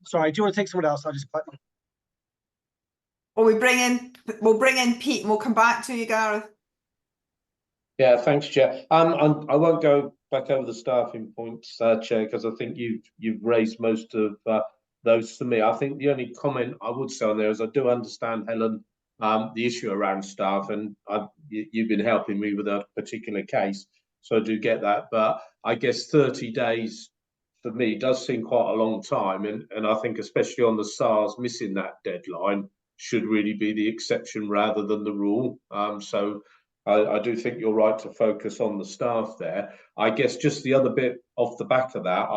Sorry, do you want to take someone else? I'll just. Well, we'll bring in Pete, and we'll come back to you, Gareth. Yeah, thanks, Chair. I won't go back over the staffing points, Chair, because I think you've raised most of those for me. I think the only comment I would say on there is I do understand, Helen, the issue around staff, and you've been helping me with a particular case, so I do get that. But I guess 30 days for me does seem quite a long time, and I think especially on the SARS, missing that deadline should really be the exception rather than the rule. So I do think you're right to focus on the staff there. I guess just the other bit off the back of that,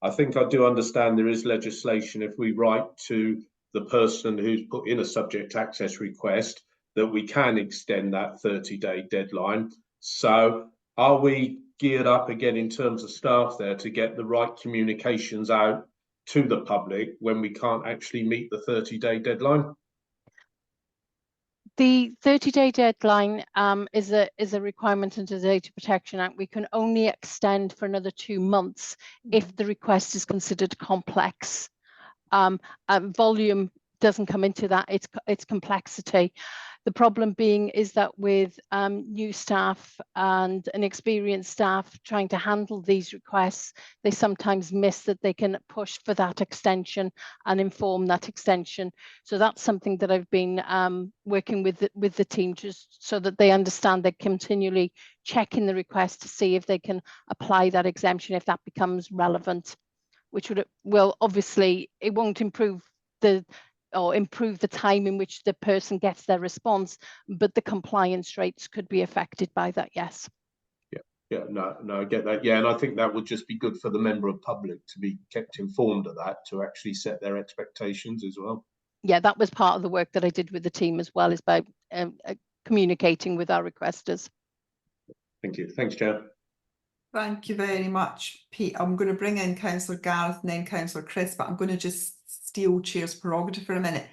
I think I do understand there is legislation if we write to the person who's put in a subject access request that we can extend that 30-day deadline. So are we geared up again in terms of staff there to get the right communications out to the public when we can't actually meet the 30-day deadline? The 30-day deadline is a requirement under the Data Protection Act. We can only extend for another 2 months if the request is considered complex. Volume doesn't come into that, it's complexity. The problem being is that with new staff and inexperienced staff trying to handle these requests, they sometimes miss that they can push for that extension and inform that extension. So that's something that I've been working with the team just so that they understand they're continually checking the request to see if they can apply that exemption if that becomes relevant, which will obviously, it won't improve the time in which the person gets their response, but the compliance rates could be affected by that, yes. Yeah, no, I get that. Yeah, and I think that would just be good for the member of public to be kept informed of that, to actually set their expectations as well. Yeah, that was part of the work that I did with the team as well, is by communicating with our requesters. Thank you. Thanks, Chair. Thank you very much, Pete. I'm going to bring in Councillor Gareth and then Councillor Chris, but I'm going to just steal Chair's prerogative for a minute.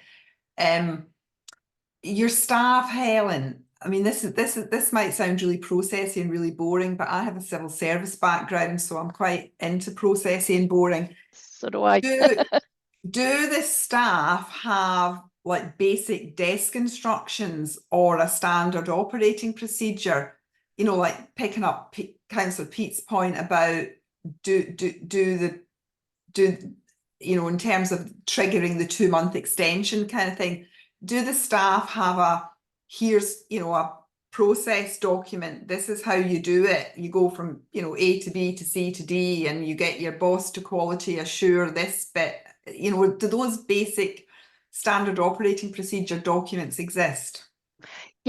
Your staff, Helen, I mean, this might sound really processy and really boring, but I have a civil service background, so I'm quite into processy and boring. So do I. Do the staff have like basic desk instructions or a standard operating procedure? You know, like picking up Councillor Pete's point about you know, in terms of triggering the 2-month extension kind of thing, do the staff have here's, you know, a process document, this is how you do it, you go from, you know, A to B to C to D, and you get your boss to quality assure this bit, you know, do those basic standard operating procedure documents exist?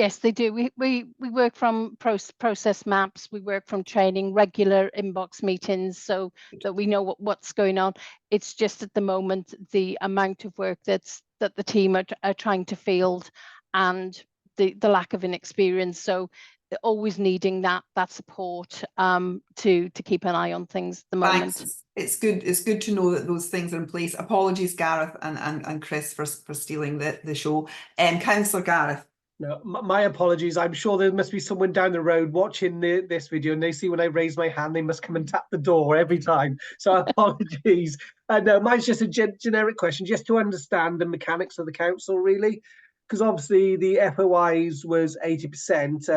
Yes, they do. We work from process maps. We work from training, regular inbox meetings, so that we know what's going on. It's just at the moment the amount of work that the team are trying to field, and the lack of inexperience. So they're always needing that support to keep an eye on things at the moment. Thanks. It's good to know that those things are in place. Apologies, Gareth and Chris, for stealing the show. Councillor Gareth. No, my apologies. I'm sure there must be someone down the road watching this video, and they see when I raise my hand, they must come and tap the door every time. So apologies. No, mine's just a generic question, just to understand the mechanics of the council, really. Because obviously the FOIs was 80%,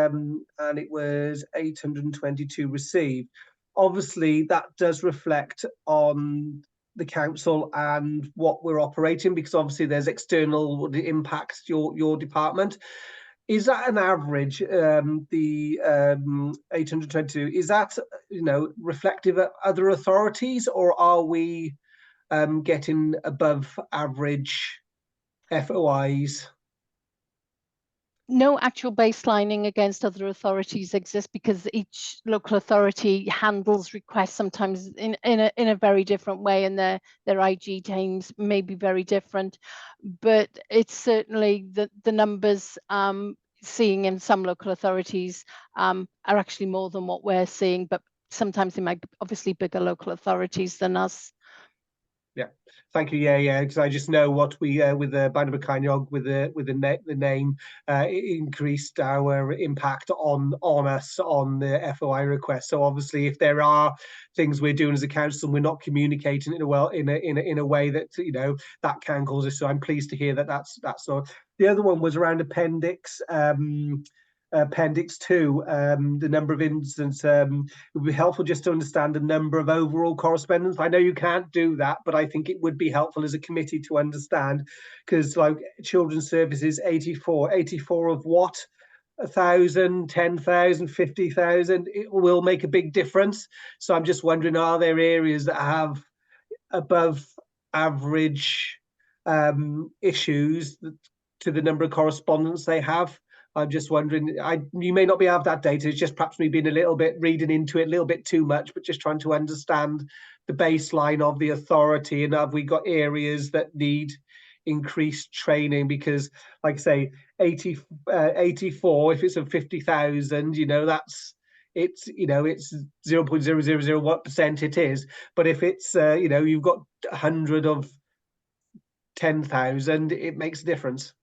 and it was 822 received. Obviously, that does reflect on the council and what we're operating, because obviously there's external impacts your department. Is that an average? The 822, is that reflective of other authorities, or are we getting above average FOIs? No actual baselining against other authorities exists, because each local authority handles requests sometimes in a very different way, and their IG teams may be very different. But it's certainly the numbers seeing in some local authorities are actually more than what we're seeing, but sometimes they might be obviously bigger local authorities than us. Yeah, thank you. Yeah, because I just know what we with the Band of Bacaniog with the name it increased our impact on us on the FOI request. So obviously, if there are things we're doing as a council and we're not communicating in a way that that can cause us. So I'm pleased to hear that's so. The other one was around Appendix 2, the number of incidents. It would be helpful just to understand the number of overall correspondence. I know you can't do that, but I think it would be helpful as a committee to understand, because like Children's Services, 84 of what? 1,000, 10,000, 50,000, it will make a big difference. So I'm just wondering, are there areas that have above average issues to the number of correspondence they have? I'm just wondering, you may not be able to have that data, it's just perhaps me being a little bit reading into it a little bit too much, but just trying to understand the baseline of the authority, and have we got areas that need increased training? Because like I say, 84, if it's a 50,000, it's 0.000 what percent it is. But if it's you've got 100 of 10,000, it makes a difference.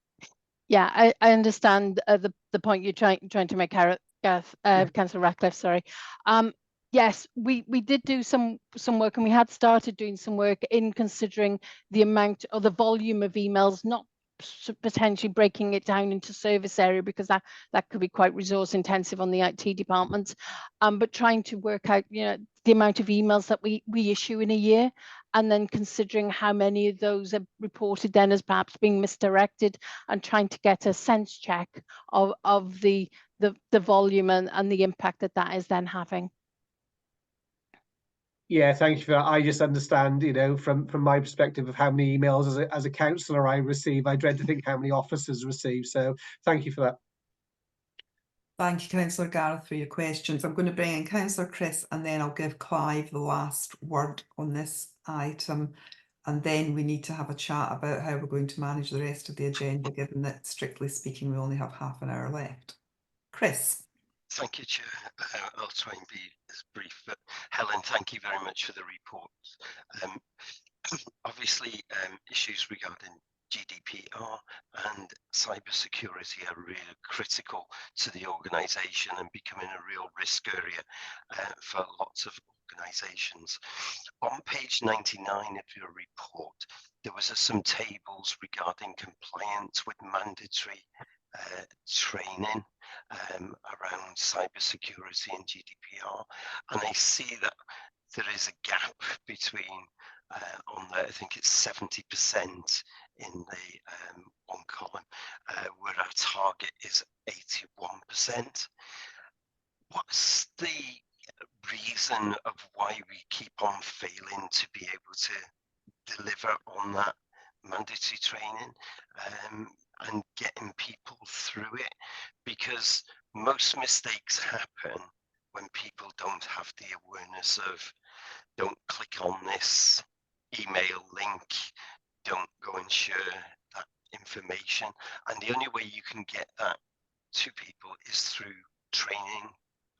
Yeah, I understand the point you're trying to make, Councillor Ratcliffe. Sorry. Yes, we did do some work, and we had started doing some work in considering the amount or the volume of emails, not potentially breaking it down into service area, because that could be quite resource intensive on the IT department, but trying to work out the amount of emails that we issue in a year, and then considering how many of those are reported then as perhaps being misdirected, and trying to get a sense check of the volume and the impact that is then having. Yeah, thank you for that. I just understand, from my perspective of how many emails as a councillor I receive. I dread to think how many officers receive. So thank you for that. Thank you, Councillor Gareth, for your questions. I'm going to bring in Councillor Chris, and then I'll give Clive the last word on this item. And then we need to have a chat about how we're going to manage the rest of the agenda, given that, strictly speaking, we only have half an hour left. Chris. Thank you, Chair. I'll try and be as brief, but Helen, thank you very much for the report. Obviously, issues regarding GDPR and cybersecurity are really critical to the organisation and becoming a real risk area for lots of organisations. On page 99 of your report, there was some tables regarding compliance with mandatory training around cybersecurity and GDPR, and I see that there is a gap between on there, I think it's 70% in the one column, where our target is 81%. What's the reason of why we keep on failing to be able to deliver on that mandatory training and getting people through it, because most mistakes happen when people don't have the awareness of, don't click on this email link, don't go and share that information. And the only way you can get that to people is through training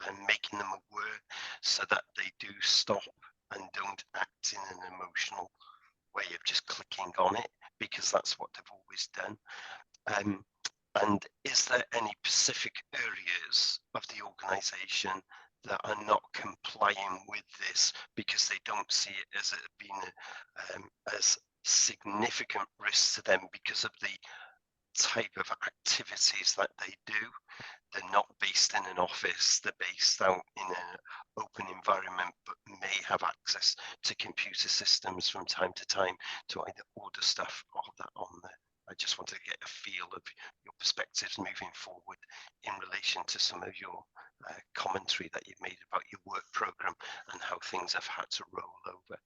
and making them aware, so that they do stop and don't act in an emotional way of just clicking on it, because that's what they've always done. And is there any specific areas of the organisation that are not complying with this because they don't see it as being as significant risk to them because of the type of activities that they do? They're not based in an office, they're based out in an open environment, but may have access to computer systems from time to time to either order stuff or that on there. I just want to get a feel of your perspectives moving forward in relation to some of your commentary that you've made about your work programme and how things have had to roll over.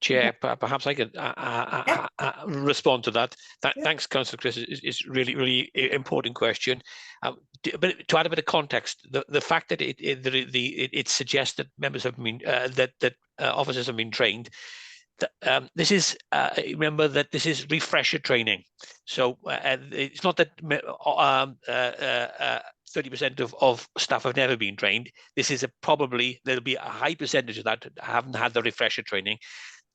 Chair, perhaps I could respond to that. Thanks, Councillor Chris. Is really important question. But to add a bit of context, the fact that it suggests that members have been that officers have been trained. This is remember that this is refresher training, so it's not that 30% of staff have never been trained. This is probably there'll be a high percentage of that haven't had the refresher training.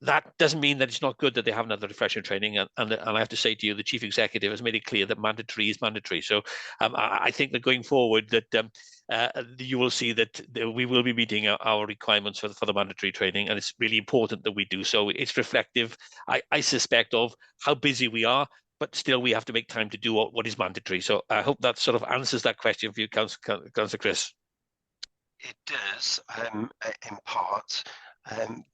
That doesn't mean that it's not good that they haven't had the refresher training, and I have to say to you, the chief executive has made it clear that mandatory is mandatory. So I think that going forward, that you will see that we will be meeting our requirements for the mandatory training, and it's really important that we do so. It's reflective, I suspect, of how busy we are, but still we have to make time to do what is mandatory. So I hope that sort of answers that question for you, Councillor Chris. It does, in part.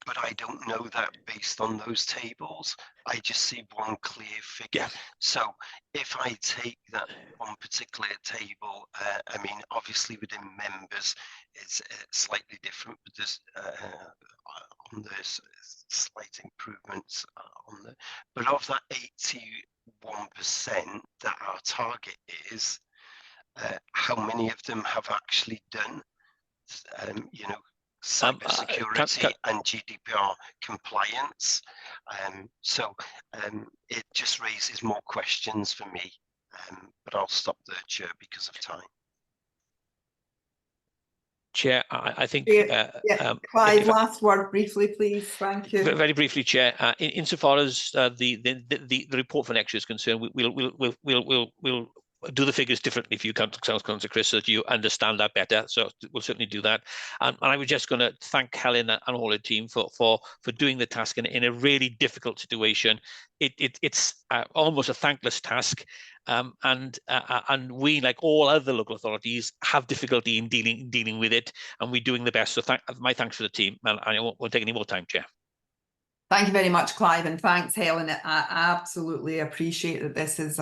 But I don't know that based on those tables. I just see one clear figure. Yeah. So if I take that one particular table, I mean, obviously within members, it's slightly different, but there's on this slight improvements on the. But of that 81% that our target is, how many of them have actually done? You know, cybersecurity and GDPR compliance. So it just raises more questions for me, but I'll stop there, Chair, because of time. Chair, I think. Clive, last word briefly, please. Thank you. Very briefly, Chair. Insofar as the report for next year is concerned, we'll do the figures differently for you, Councillor Chris, so that you understand that better. So we'll certainly do that. And I was just going to thank Helen and all her team for doing the task in a really difficult situation. It's almost a thankless task, and we, like all other local authorities, have difficulty in dealing with it, and we're doing the best. So my thanks for the team, and I won't take any more time, Chair. Thank you very much, Clive, and thanks, Helen. I absolutely appreciate that this is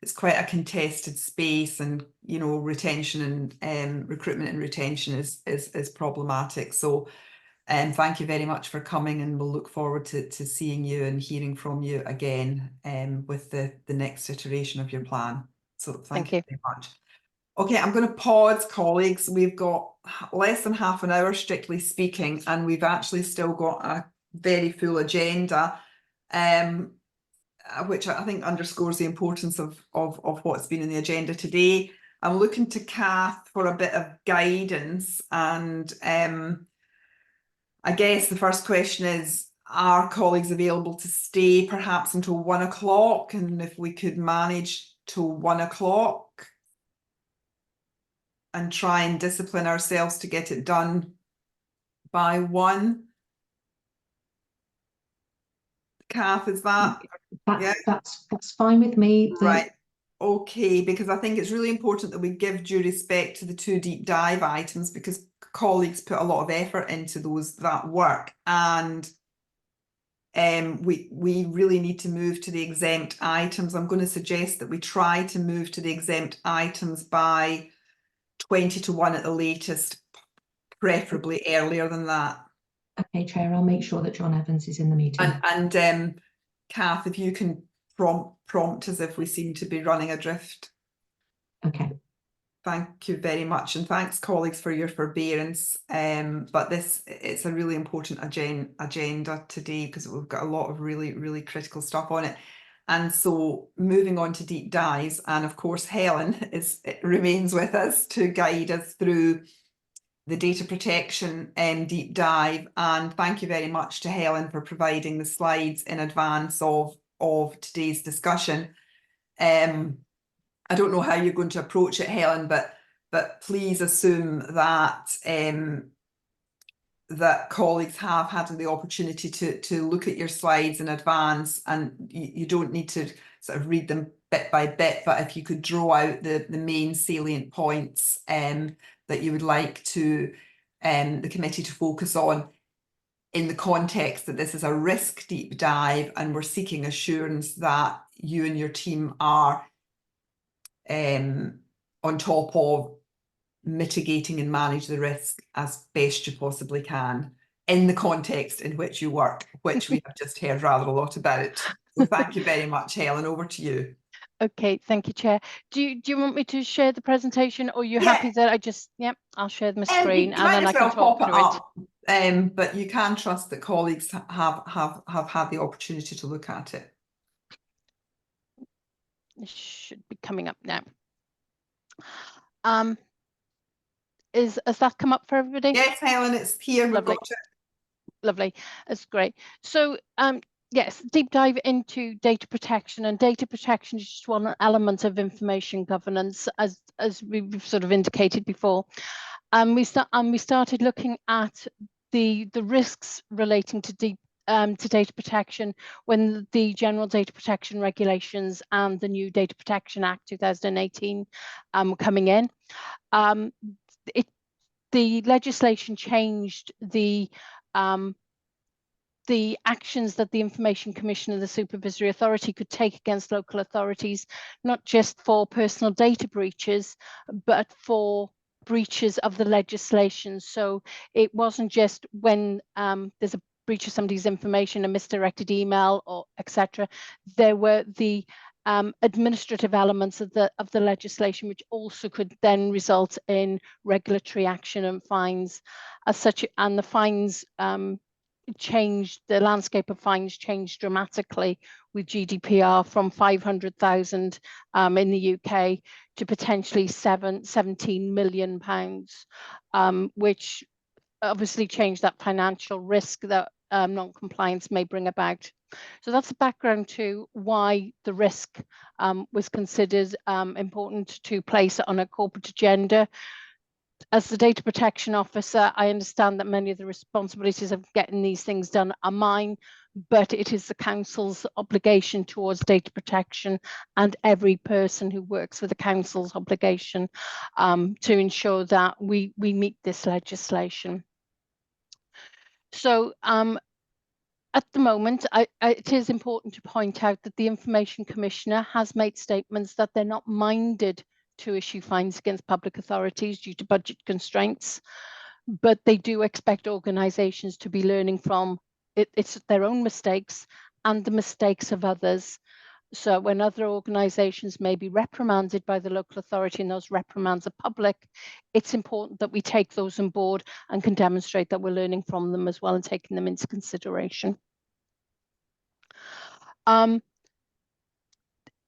it's quite a contested space, and you know, retention and recruitment and retention is problematic. So thank you very much for coming, and we'll look forward to seeing you and hearing from you again with the next iteration of your plan. So thank you very much. Okay, I'm going to pause, colleagues. We've got less than half an hour, strictly speaking, and we've actually still got a very full agenda, which I think underscores the importance of what's been in the agenda today. I'm looking to Kath for a bit of guidance, and I guess the first question is, are colleagues available to stay perhaps until 1 o'clock? And if we could manage till 1 o'clock and try and discipline ourselves to get it done by 1. Kath, is that? That's fine with me. Right. Okay, because I think it's really important that we give due respect to the 2 deep dive items, because colleagues put a lot of effort into that work, and we really need to move to the exempt items. I'm going to suggest that we try to move to the exempt items by 20 to 1 at the latest, preferably earlier than that. Okay, Chair, I'll make sure that John Evans is in the meeting. And Kath, if you can prompt us if we seem to be running adrift. Okay. Thank you very much, and thanks colleagues for your forbearance. But it's a really important agenda today because we've got a lot of really critical stuff on it. And so moving on to deep dives, and of course Helen remains with us to guide us through the data protection deep dive. And thank you very much to Helen for providing the slides in advance of today's discussion. I don't know how you're going to approach it, Helen, but please assume that that colleagues have had the opportunity to look at your slides in advance, and you don't need to sort of read them bit by bit, but if you could draw out the main salient points that you would like to the committee to focus on in the context that this is a risk deep dive and we're seeking assurance that you and your team are on top of mitigating and manage the risk as best you possibly can in the context in which you work, which we have just heard rather a lot about. So thank you very much, Helen. Over to you. Okay, thank you, Chair. Do you want me to share the presentation, or are you happy that I just, I'll share my screen and then I can talk through it. But you can trust that colleagues have had the opportunity to look at it. It should be coming up now. Has that come up for everybody? Yes, Helen, it's here. Lovely. We've got it. Lovely. That's great. So yes, deep dive into data protection, and data protection is just one element of information governance, as we've sort of indicated before. We started looking at the risks relating to data protection when the General Data Protection Regulations and the new Data Protection Act 2018 were coming in. The legislation changed the actions that the Information Commissioner, the Supervisory Authority, could take against local authorities, not just for personal data breaches, but for breaches of the legislation. So it wasn't just when there's a breach of somebody's information, a misdirected email, or etc. There were the administrative elements of the legislation, which also could then result in regulatory action and fines as such. And the fines changed, the landscape of fines changed dramatically with GDPR from 500,000 in the UK to potentially 17 million pounds, which obviously changed that financial risk that non-compliance may bring about. So that's the background to why the risk was considered important to place on a corporate agenda. As the data protection officer, I understand that many of the responsibilities of getting these things done are mine, but it is the council's obligation towards data protection, and every person who works for the council's obligation to ensure that we meet this legislation. So at the moment, it is important to point out that the Information Commissioner has made statements that they're not minded to issue fines against public authorities due to budget constraints, but they do expect organisations to be learning from it's their own mistakes and the mistakes of others. So when other organisations may be reprimanded by the local authority and those reprimands are public, it's important that we take those on board and can demonstrate that we're learning from them as well and taking them into consideration.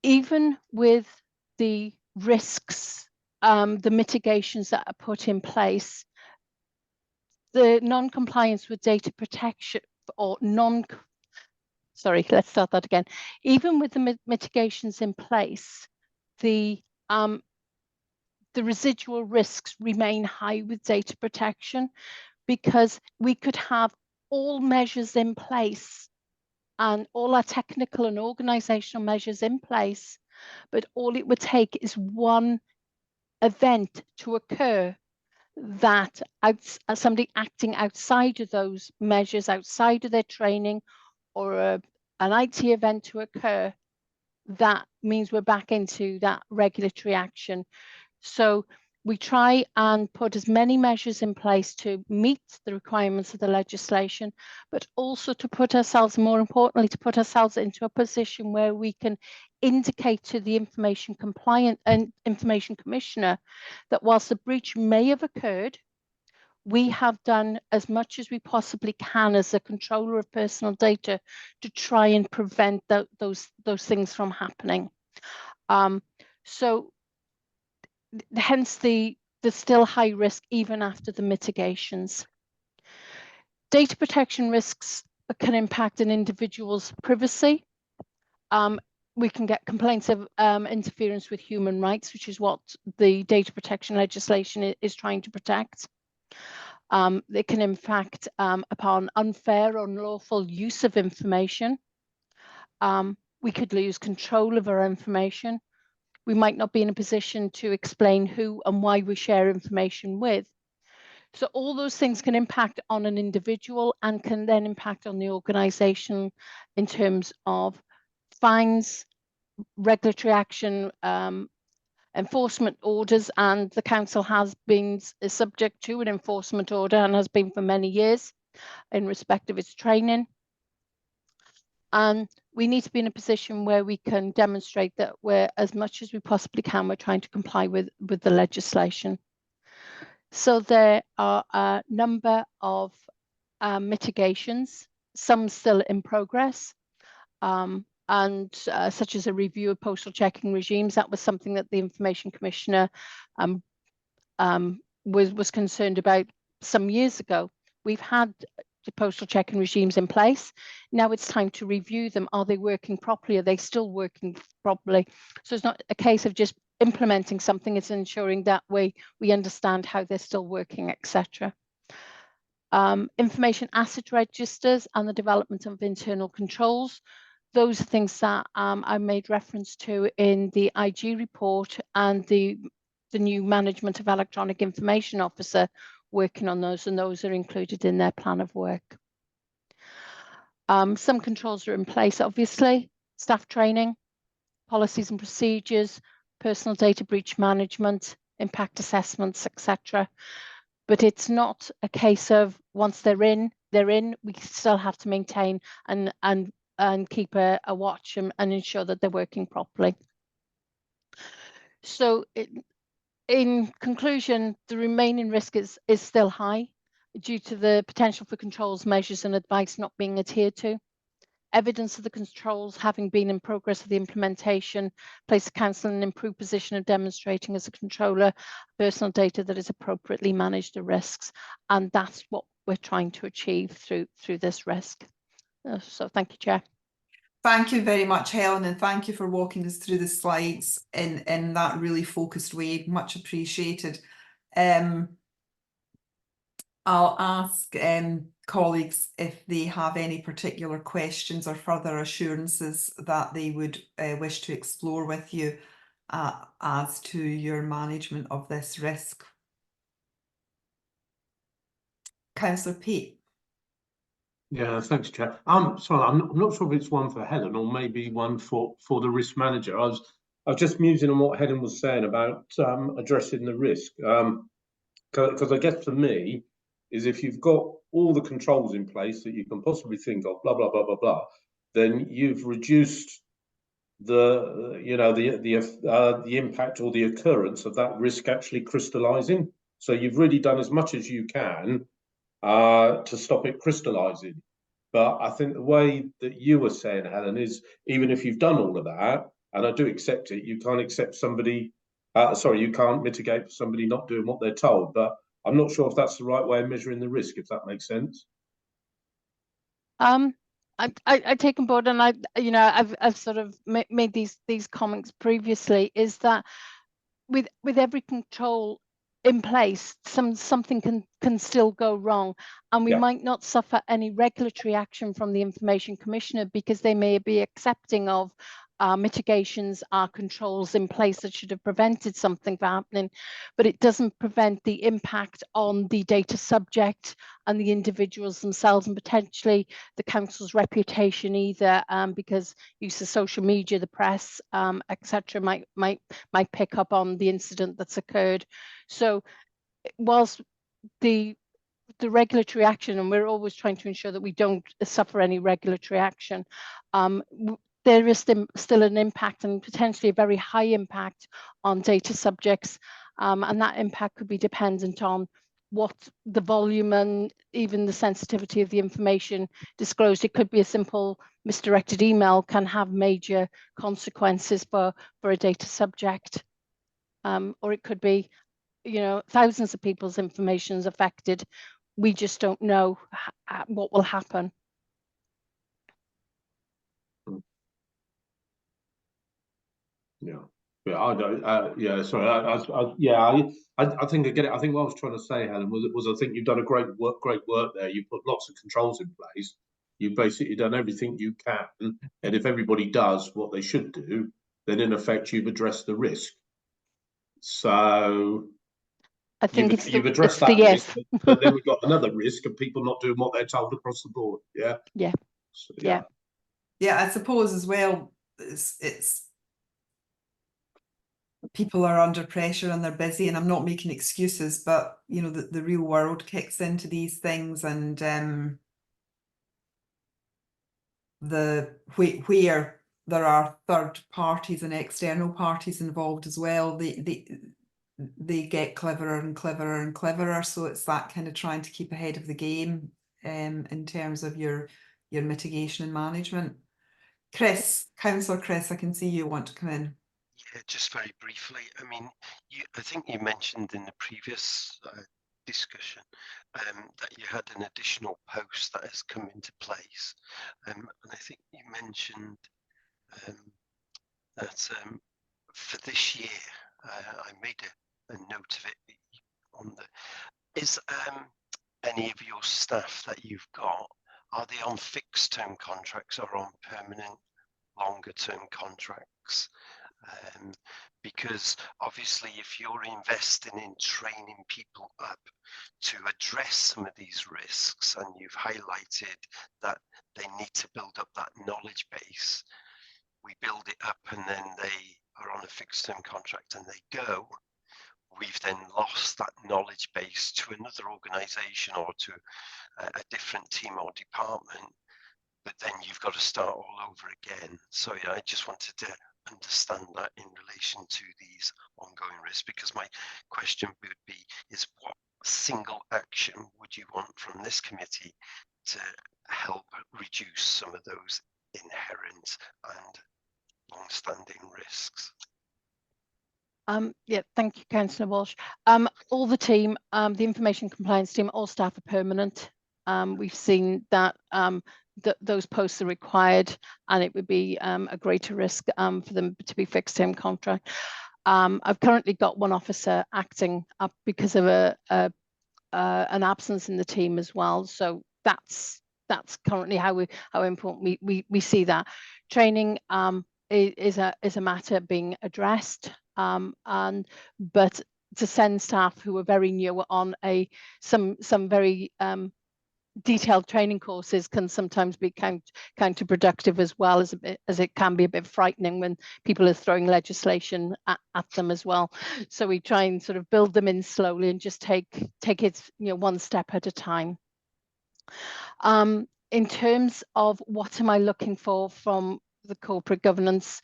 Even with the risks, the mitigations that are put in place, the non-compliance with data protection or let's start that again. Even with the mitigations in place, the residual risks remain high with data protection, because we could have all measures in place and all our technical and organizational measures in place, but all it would take is one event to occur that somebody acting outside of those measures, outside of their training, or an IT event to occur, that means we're back into that regulatory action. So we try and put as many measures in place to meet the requirements of the legislation, but also to put ourselves, more importantly, to put ourselves into a position where we can indicate to the information commissioner that whilst the breach may have occurred, we have done as much as we possibly can as a controller of personal data to try and prevent those things from happening. So hence the still high risk even after the mitigations. Data protection risks can impact an individual's privacy. We can get complaints of interference with human rights, which is what the data protection legislation is trying to protect. They can impact upon unfair or unlawful use of information. We could lose control of our information. We might not be in a position to explain who and why we share information with. So all those things can impact on an individual and can then impact on the organisation in terms of fines, regulatory action, enforcement orders, and the council has been subject to an enforcement order and has been for many years in respect of its training. And we need to be in a position where we can demonstrate that we're, as much as we possibly can, we're trying to comply with the legislation. So there are a number of mitigations, some still in progress, and such as a review of postal checking regimes. That was something that the Information Commissioner was concerned about some years ago. We've had the postal checking regimes in place. Now it's time to review them. Are they working properly? Are they still working properly? So it's not a case of just implementing something, it's ensuring that we understand how they're still working, etc. Information asset registers and the development of internal controls. Those are things that I made reference to in the IG report, and the new management of electronic information officer working on those, and those are included in their plan of work. Some controls are in place, obviously, staff training, policies and procedures, personal data breach management, impact assessments, etc. But it's not a case of once they're in, we still have to maintain and keep a watch and ensure that they're working properly. So in conclusion, the remaining risk is still high due to the potential for controls, measures and advice not being adhered to. Evidence of the controls having been in progress of the implementation place the council in an improved position of demonstrating as a controller personal data that is appropriately managed the risks, and that's what we're trying to achieve through this risk. So thank you, Chair. Thank you very much, Helen, and thank you for walking us through the slides in that really focused way. Much appreciated. I'll ask colleagues if they have any particular questions or further assurances that they would wish to explore with you as to your management of this risk. Councillor Pete. Yeah, thanks, Chair. Sorry, I'm not sure if it's one for Helen or maybe one for the risk manager. I was just musing on what Helen was saying about addressing the risk, because I guess for me is if you've got all the controls in place that you can possibly think of, blah blah blah blah blah, then you've reduced the the impact or the occurrence of that risk actually crystallising. So you've really done as much as you can to stop it crystallising. But I think the way that you were saying, Helen, is even if you've done all of that, and I do accept it, you can't accept somebody, you can't mitigate for somebody not doing what they're told. But I'm not sure if that's the right way of measuring the risk, if that makes sense. I take on board, and I've sort of made these comments previously, is that with every control in place, something can still go wrong, and we might not suffer any regulatory action from the Information Commissioner because they may be accepting of our mitigations, our controls in place that should have prevented something from happening, but it doesn't prevent the impact on the data subject and the individuals themselves, and potentially the council's reputation either, because use of social media, the press, etc., might pick up on the incident that's occurred. So whilst the regulatory action, and we're always trying to ensure that we don't suffer any regulatory action, there is still an impact, and potentially a very high impact, on data subjects, and that impact could be dependent on what the volume and even the sensitivity of the information disclosed. It could be a simple misdirected email can have major consequences for a data subject, or it could be, you know, thousands of people's information is affected. We just don't know what will happen. Yeah, I don't. Yeah, sorry. I think I get it. I think what I was trying to say, Helen, was I think you've done a great work there. You put lots of controls in place. You've basically done everything you can, and if everybody does what they should do, then in effect you've addressed the risk. So I think you've addressed that risk, but then we've got another risk of people not doing what they're told across the board. Yeah. Yeah. So, yeah. Yeah, I suppose as well, it's people are under pressure and they're busy, and I'm not making excuses, but you know, the real world kicks into these things, and where there are third parties and external parties involved as well, they get cleverer and cleverer and cleverer. So it's that kind of trying to keep ahead of the game in terms of your mitigation and management. Chris, Councillor Chris, I can see you want to come in. Yeah, just very briefly. I mean, I think you mentioned in the previous discussion that you had an additional post that has come into place, and I think you mentioned that for this year, I made a note of it on the. Is any of your staff that you've got, are they on fixed term contracts or on permanent longer term contracts? Because obviously if you're investing in training people up to address some of these risks, and you've highlighted that they need to build up that knowledge base, we build it up and then they are on a fixed term contract and they go, we've then lost that knowledge base to another organisation or to a different team or department, but then you've got to start all over again. So yeah, I just wanted to understand that in relation to these ongoing risks, because my question would be is what single action would you want from this committee to help reduce some of those inherent and long-standing risks? Yeah, thank you, Councillor Walsh. All the team, the information compliance team, all staff are permanent. We've seen that those posts are required, and it would be a greater risk for them to be fixed term contract. I've currently got one officer acting up because of an absence in the team as well. So that's currently how important we see that. Training is a matter being addressed, but to send staff who are very new on some very detailed training courses can sometimes be counterproductive, as well as it can be a bit frightening when people are throwing legislation at them as well. So we try and sort of build them in slowly and just take it, you know, one step at a time. In terms of what am I looking for from the corporate governance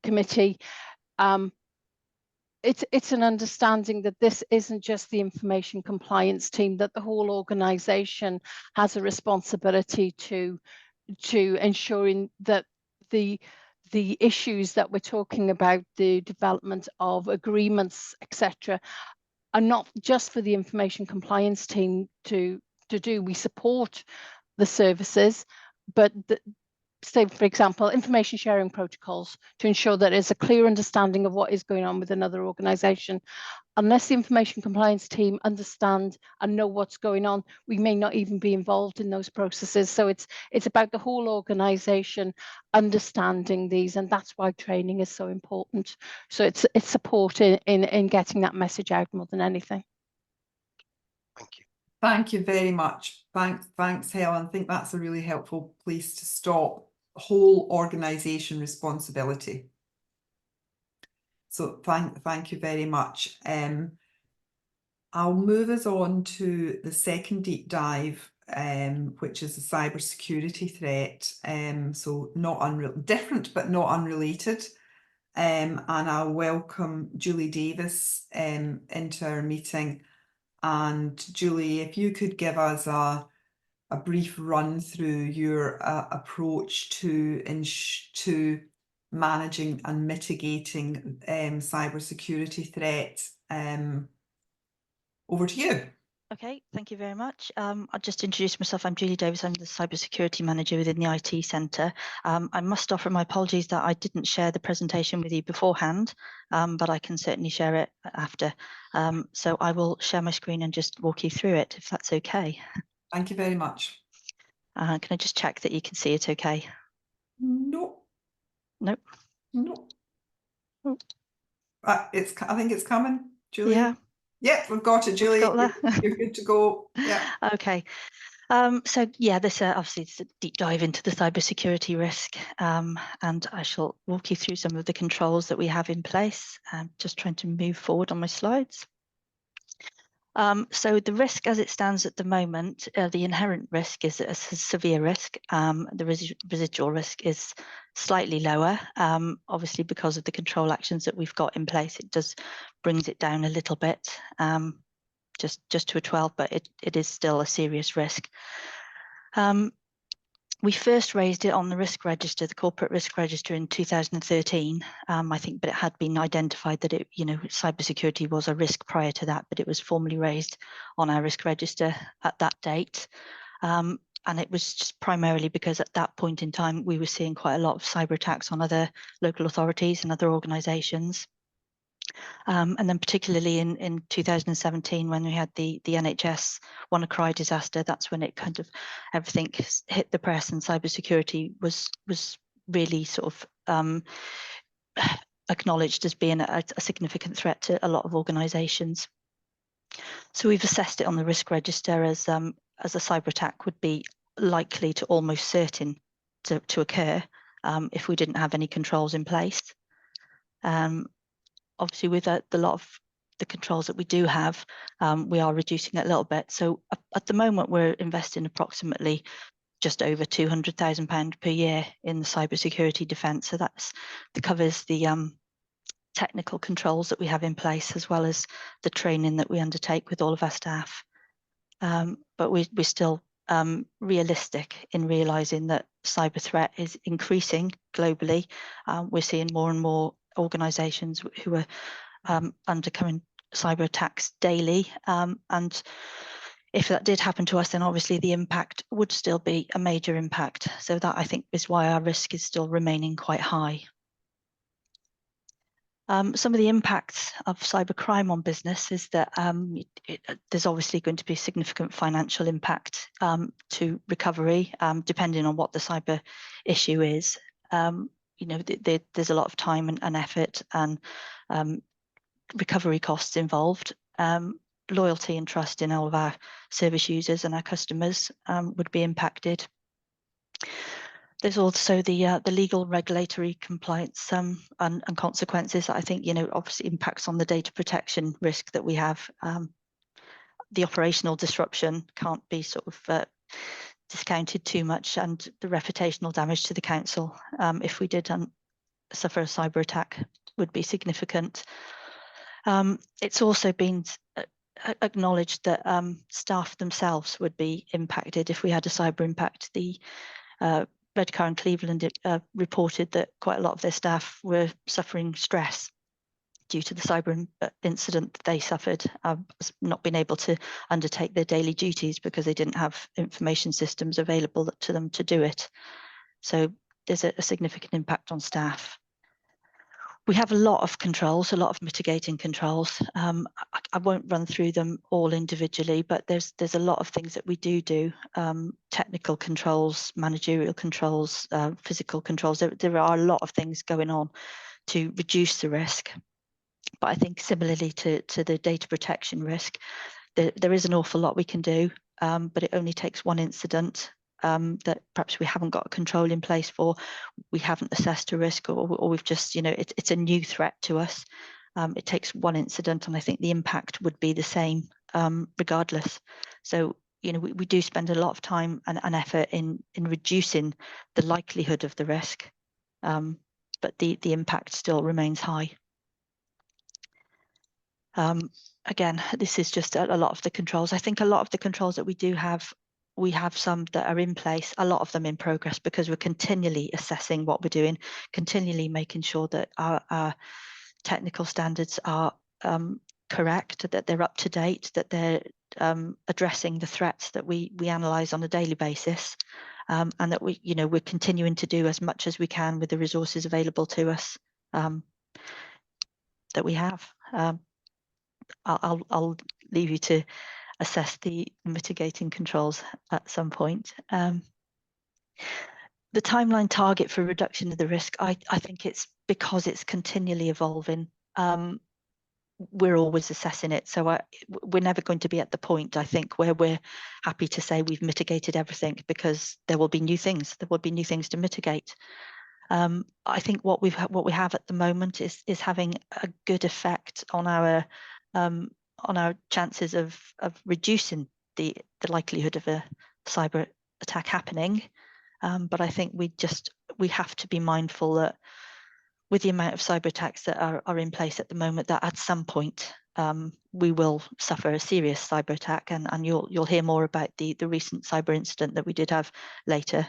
committee, it's an understanding that this isn't just the information compliance team, that the whole organisation has a responsibility to ensuring that the issues that we're talking about, the development of agreements, etc., are not just for the information compliance team to do. We support the services, but say, for example, information sharing protocols to ensure that there's a clear understanding of what is going on with another organisation. Unless the information compliance team understand and know what's going on, we may not even be involved in those processes. So it's about the whole organisation understanding these, and that's why training is so important. So it's support in getting that message out more than anything. Thank you. Thank you very much. Thanks, Helen. I think that's a really helpful place to stop. Whole organisation responsibility. So thank you very much. I'll move us on to the second deep dive, which is the cybersecurity threat. So different but not unrelated. And I'll welcome Julie Davis into our meeting. And Julie, if you could give us a brief run through your approach to managing and mitigating cybersecurity threats. Over to you. Okay, thank you very much. I'll just introduce myself. I'm Julie Davis. I'm the Cybersecurity Manager within the IT Centre. I must offer my apologies that I didn't share the presentation with you beforehand, but I can certainly share it after. So I will share my screen and just walk you through it, if that's okay. Thank you very much. Can I just check that you can see it okay? No. Nope. No. Oh. I think it's coming, Julie. Yeah. Yep, we've got it, Julie. You're good to go. Yeah. Okay. So yeah, this obviously is a deep dive into the cybersecurity risk, and I shall walk you through some of the controls that we have in place. I'm just trying to move forward on my slides. So the risk as it stands at the moment, the inherent risk is a severe risk. The residual risk is slightly lower. Obviously, because of the control actions that we've got in place, it brings it down a little bit, just to a 12, but it is still a serious risk. We first raised it on the risk register, the corporate risk register, in 2013, I think, but it had been identified that cybersecurity was a risk prior to that, but it was formally raised on our risk register at that date. And it was just primarily because at that point in time, we were seeing quite a lot of cyber attacks on other local authorities and other organisations. And then particularly in 2017, when we had the NHS WannaCry disaster, that's when it kind of everything hit the press, and cybersecurity was really sort of acknowledged as being a significant threat to a lot of organisations. So we've assessed it on the risk register as a cyber attack would be likely to almost certain to occur if we didn't have any controls in place. Obviously, with a lot of the controls that we do have, we are reducing it a little bit. So at the moment, we're investing approximately just over £200,000 per year in the cybersecurity defence. So that covers the technical controls that we have in place, as well as the training that we undertake with all of our staff. But we're still realistic in realising that cyber threat is increasing globally. We're seeing more and more organisations who are undergoing cyber attacks daily, and if that did happen to us, then obviously the impact would still be a major impact. So that, I think, is why our risk is still remaining quite high. Some of the impacts of cybercrime on business is that there's obviously going to be significant financial impact to recovery, depending on what the cyber issue is. There's a lot of time and effort and recovery costs involved. Loyalty and trust in all of our service users and our customers would be impacted. There's also the legal regulatory compliance and consequences that I think, obviously impacts on the data protection risk that we have. The operational disruption can't be sort of discounted too much, and the reputational damage to the council, if we did suffer a cyber attack, would be significant. It's also been acknowledged that staff themselves would be impacted if we had a cyber impact. The Redcar and Cleveland reported that quite a lot of their staff were suffering stress due to the cyber incident that they suffered, not being able to undertake their daily duties because they didn't have information systems available to them to do it. So there's a significant impact on staff. We have a lot of controls, a lot of mitigating controls. I won't run through them all individually, but there's a lot of things that we do. Technical controls, managerial controls, physical controls. There are a lot of things going on to reduce the risk. But I think similarly to the data protection risk, there is an awful lot we can do, but it only takes one incident that perhaps we haven't got a control in place for, we haven't assessed a risk, or we've just, it's a new threat to us. It takes one incident, and I think the impact would be the same regardless. So, we do spend a lot of time and effort in reducing the likelihood of the risk, but the impact still remains high. Again, this is just a lot of the controls. I think a lot of the controls that we do have, we have some that are in place, a lot of them in progress, because we're continually assessing what we're doing, continually making sure that our technical standards are correct, that they're up to date, that they're addressing the threats that we analyse on a daily basis, and that we're continuing to do as much as we can with the resources available to us that we have. I'll leave you to assess the mitigating controls at some point. The timeline target for reduction of the risk, I think it's because it's continually evolving. We're always assessing it, so we're never going to be at the point, I think, where we're happy to say we've mitigated everything, because there will be new things. There will be new things to mitigate. I think what we have at the moment is having a good effect on our chances of reducing the likelihood of a cyber attack happening. But I think we have to be mindful that with the amount of cyber attacks that are in place at the moment, that at some point we will suffer a serious cyber attack, and you'll hear more about the recent cyber incident that we did have later.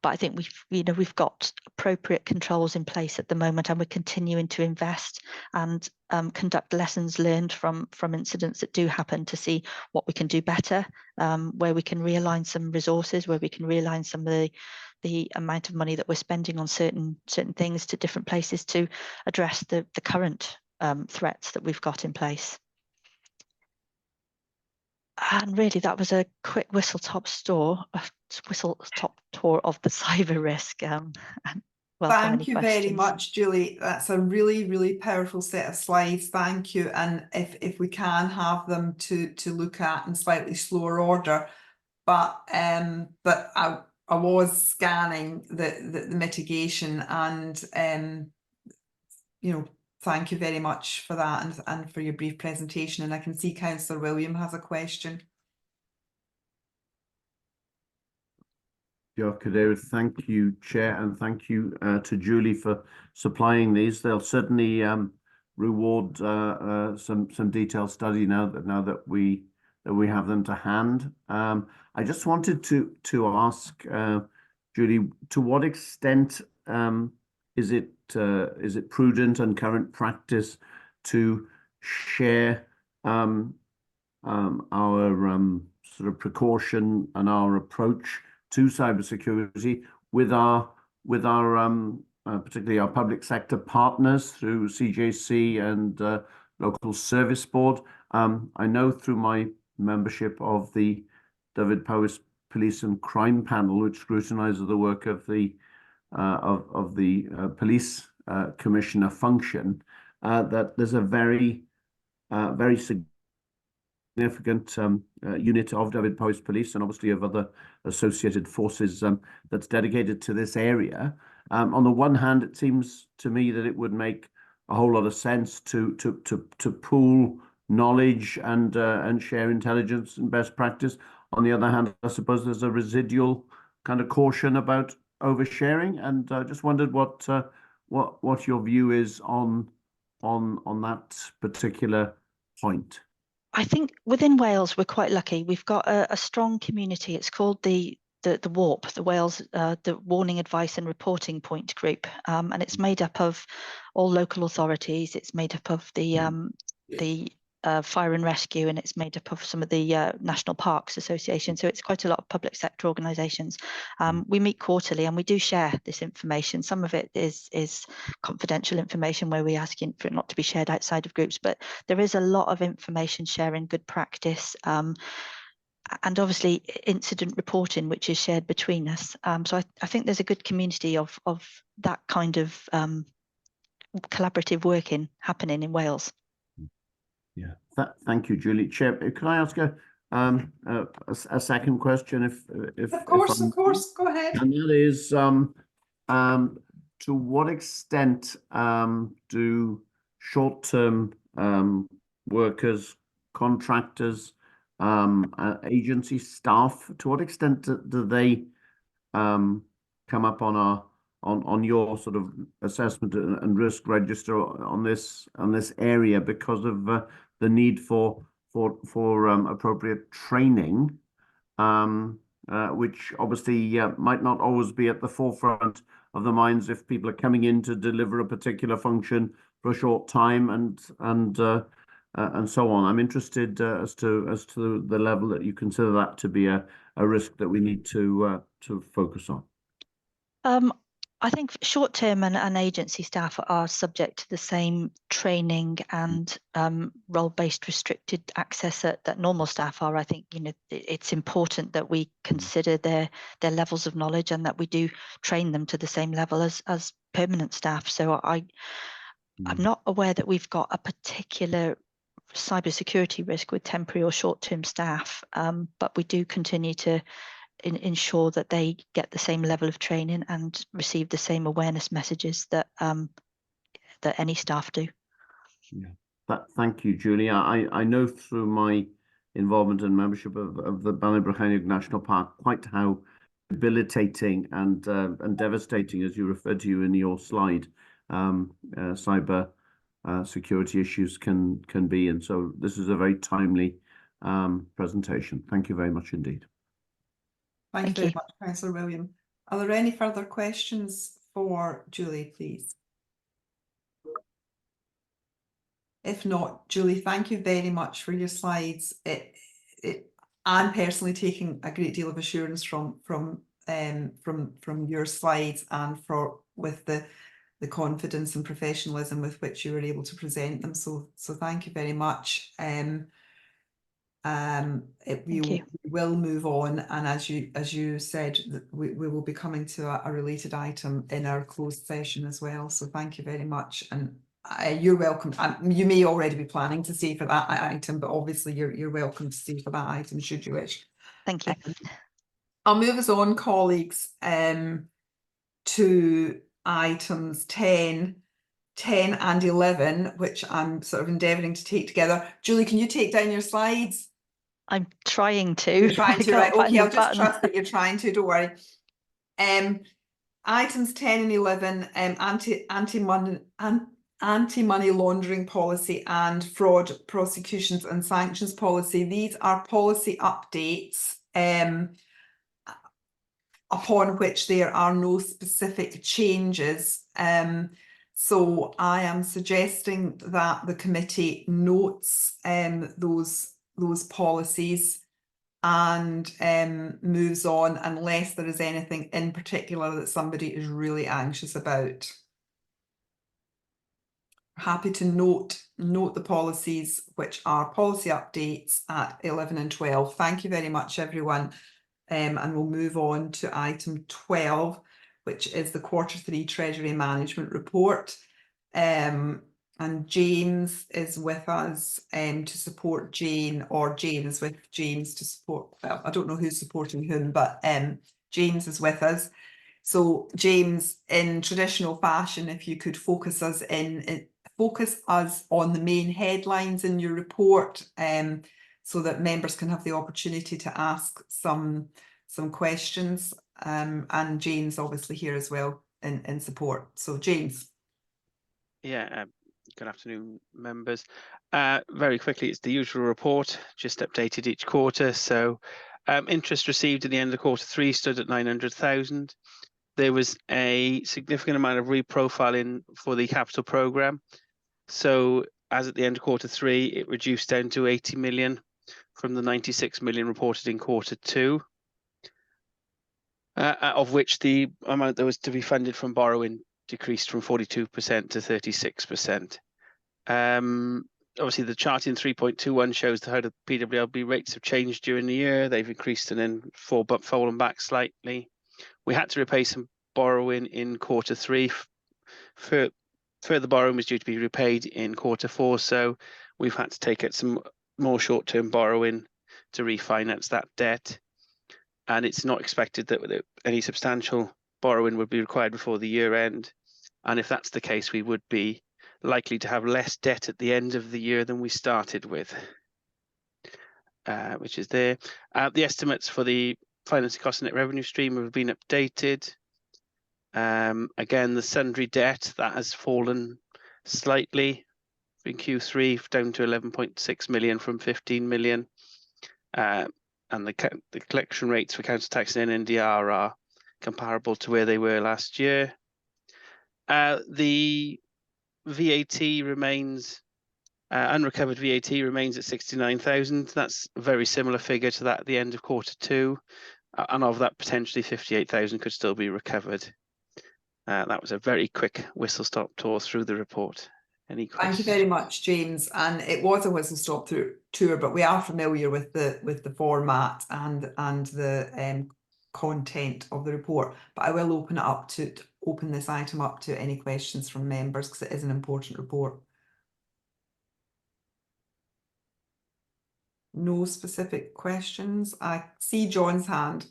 But I think we've got appropriate controls in place at the moment, and we're continuing to invest and conduct lessons learned from incidents that do happen, to see what we can do better, where we can realign some resources, where we can realign some of the amount of money that we're spending on certain things to different places to address the current threats that we've got in place. And really, that was a quick whistle-top tour of the cyber risk. Thank you very much, Julie. That's a really, really powerful set of slides. Thank you. And if we can have them to look at in slightly slower order, but I was scanning the mitigation, and thank you very much for that, and for your brief presentation. And I can see Councillor William has a question. Thank you, Chair, and thank you to Julie for supplying these. They'll certainly reward some detailed study now that we have them to hand. I just wanted to ask Julie, to what extent is it prudent and current practice to share our sort of precaution and our approach to cybersecurity with our particularly our public sector partners through CJC and local service board? I know through my membership of the Dyfed Powys Police and Crime Panel, which scrutinises the work of the police commissioner function, that there's a very significant unit of Dyfed Powys Police, and obviously of other associated forces, that's dedicated to this area. On the one hand, it seems to me that it would make a whole lot of sense to pool knowledge and share intelligence and best practice. On the other hand, I suppose there's a residual kind of caution about oversharing, and I just wondered what your view is on that particular point. I think within Wales, we're quite lucky. We've got a strong community. It's called the WARP, the Wales the Warning, Advice and Reporting Point Group, and it's made up of all local authorities. It's made up of the fire and rescue, and it's made up of some of the National Parks Association. So it's quite a lot of public sector organisations. We meet quarterly and we do share this information. Some of it is confidential information where we're asking for it not to be shared outside of groups, but there is a lot of information sharing, good practice, and obviously incident reporting, which is shared between us. So I think there's a good community of that kind of collaborative working happening in Wales. Yeah, thank you, Julie. Chair, could I ask a second question, if of course, go ahead. And that is, to what extent do short-term workers, contractors, agency staff, to what extent do they come up on your sort of assessment and risk register on this area because of the need for appropriate training, which obviously might not always be at the forefront of the minds if people are coming in to deliver a particular function for a short time and so on. I'm interested as to the level that you consider that to be a risk that we need to focus on. I think short-term and agency staff are subject to the same training and role-based restricted access that normal staff are. I think, you know, it's important that we consider their levels of knowledge and that we do train them to the same level as permanent staff. So I'm not aware that we've got a particular cybersecurity risk with temporary or short-term staff, but we do continue to ensure that they get the same level of training and receive the same awareness messages that that any staff do. Yeah, thank you, Julie. I know through my involvement and membership of the Bannybrycheiniog National Park quite how debilitating and devastating, as you referred to in your slide, cyber security issues can be, and so this is a very timely presentation. Thank you very much indeed. Thank you very much, Councillor William. Are there any further questions for Julie, please? If not, Julie, thank you very much for your slides. I'm personally taking a great deal of assurance from your slides and with the confidence and professionalism with which you were able to present them. So thank you very much. We will move on, and as you said, we will be coming to a related item in our closed session as well. So thank you very much, and you're welcome. You may already be planning to stay for that item, but obviously you're welcome to stay for that item should you wish. Thank you. I'll move us on, colleagues, to items 10 and 11, which I'm sort of endeavouring to take together. Julie, can you take down your slides? I'm trying to. You're trying to, right? Okay, I'll just trust that you're trying to. Don't worry. Items 10 and 11, anti-money laundering policy and fraud prosecutions and sanctions policy. These are policy updates upon which there are no specific changes. So I am suggesting that the committee notes those policies and moves on unless there is anything in particular that somebody is really anxious about. Happy to note the policies, which are policy updates at 11 and 12. Thank you very much, everyone. And we'll move on to item 12, which is the Q3 Treasury Management Report. And James is with us to support Jane, or Jane is with James to support, well, I don't know who's supporting whom, but James is with us. So James, in traditional fashion, if you could focus us on the main headlines in your report, so that members can have the opportunity to ask some questions. And James obviously here as well in support. So James. Yeah, good afternoon, members. Very quickly, it's the usual report, just updated each quarter. So interest received at the end of Q3 stood at 900,000. There was a significant amount of reprofiling for the capital programme. So as at the end of Q3, it reduced down to 80 million from the 96 million reported in Q2, of which the amount that was to be funded from borrowing decreased from 42% to 36%. Obviously, the chart in 3.21 shows how the PWLB rates have changed during the year. They've increased and then fallen back slightly. We had to repay some borrowing in Q3. Further borrowing was due to be repaid in Q4, so we've had to take out some more short-term borrowing to refinance that debt. And it's not expected that any substantial borrowing would be required before the year end. And if that's the case, we would be likely to have less debt at the end of the year than we started with, which is there. The estimates for the financing cost and net revenue stream have been updated. Again, the sundry debt, that has fallen slightly in Q3 down to 11.6 million from 15 million. And the collection rates for council tax and NNDR are comparable to where they were last year. The VAT remains, unrecovered VAT remains at 69,000. That's a very similar figure to that at the end of Q2. And of that, potentially 58,000 could still be recovered. That was a very quick whistle-stop tour through the report. Any questions? Thank you very much, James. And it was a whistle-stop tour, but we are familiar with the format and the content of the report. But I will open this item up to any questions from members, because it is an important report. No specific questions. I see John's hand.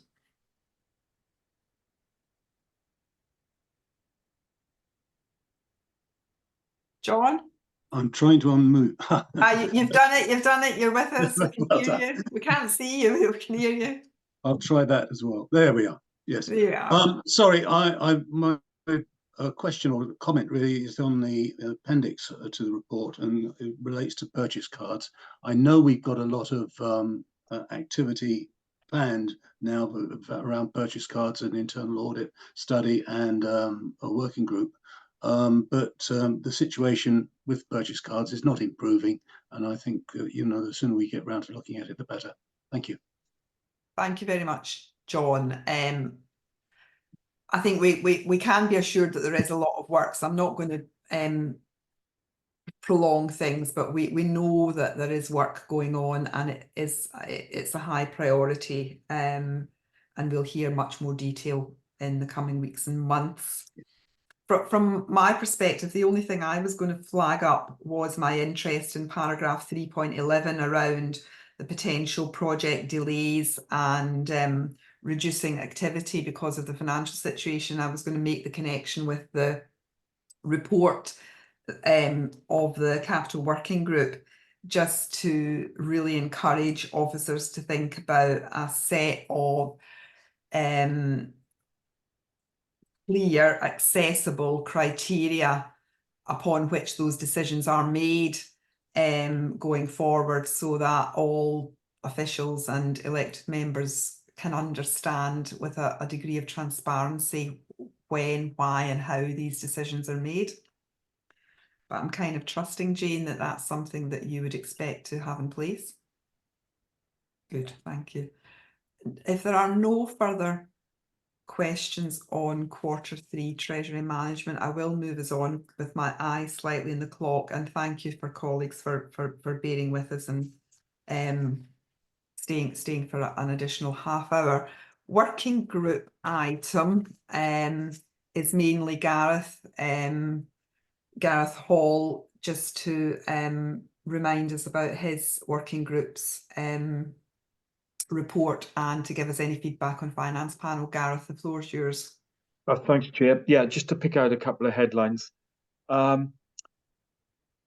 John? I'm trying to unmute. You've done it. You've done it. You're with us. We can Well hear done. you. We can't see you. We can hear you. I'll try that as well. There we are. Yes. There you are. Sorry, my question or comment really is on the appendix to the report, and it relates to purchase cards. I know we've got a lot of activity planned now around purchase cards, an internal audit study, and a working group. But the situation with purchase cards is not improving, and I think the sooner we get round to looking at it, the better. Thank you. Thank you very much, John. I think we can be assured that there is a lot of work, so I'm not going to prolong things, but we know that there is work going on, and it's a high priority, and we'll hear much more detail in the coming weeks and months. From my perspective, the only thing I was going to flag up was my interest in paragraph 3.11 around the potential project delays and reducing activity because of the financial situation. I was going to make the connection with the report of the Capital Working Group, just to really encourage officers to think about a set of clear, accessible criteria upon which those decisions are made going forward, so that all officials and elected members can understand with a degree of transparency when, why and how these decisions are made. But I'm kind of trusting, Jane, that that's something that you would expect to have in place. Good, thank you. If there are no further questions on Q3 Treasury Management, I will move us on with my eye slightly in the clock, and thank you for colleagues for bearing with us and staying for an additional half hour. Working group item is mainly Gareth Hall, just to remind us about his working group's report and to give us any feedback on finance panel. Gareth, the floor is yours. Thanks, Chair. Yeah, just to pick out a couple of headlines.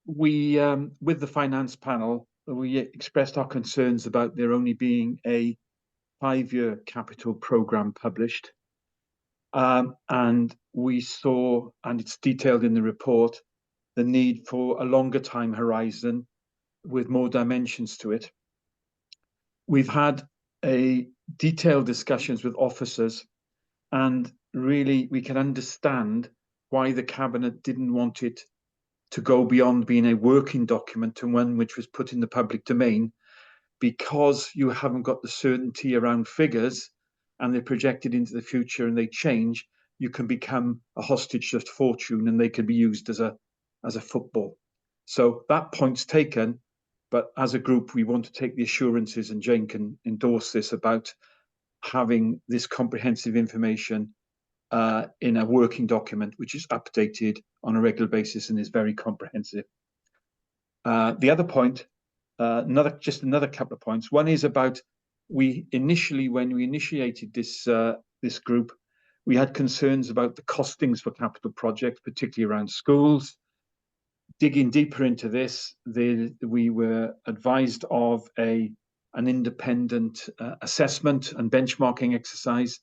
We, with the finance panel, we expressed our concerns about there only being a 5-year capital programme published. And we saw, and it's detailed in the report, the need for a longer time horizon with more dimensions to it. We've had detailed discussions with officers, and really we can understand why the Cabinet didn't want it to go beyond being a working document to one which was put in the public domain, because you haven't got the certainty around figures and they're projected into the future and they change, you can become a hostage to fortune and they can be used as a football. So that point's taken, but as a group, we want to take the assurances, and Jane can endorse this, about having this comprehensive information in a working document, which is updated on a regular basis and is very comprehensive. The other point, another couple of points. One is about, when we initiated this group, we had concerns about the costings for capital projects, particularly around schools. Digging deeper into this, we were advised of an independent assessment and benchmarking exercise,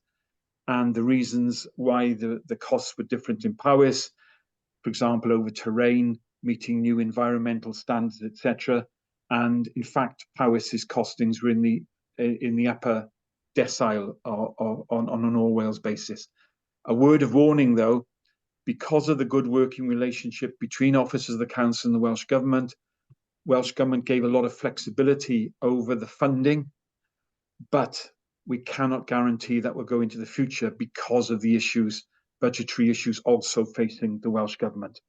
and the reasons why the costs were different in Powys, for example, over terrain, meeting new environmental standards, etc. And in fact, Powys's costings were in the upper decile on an all Wales basis. A word of warning, though, because of the good working relationship between officers of the council and the Welsh Government gave a lot of flexibility over the funding, but we cannot guarantee that will go into the future because of the issues, budgetary issues also facing the Welsh Government.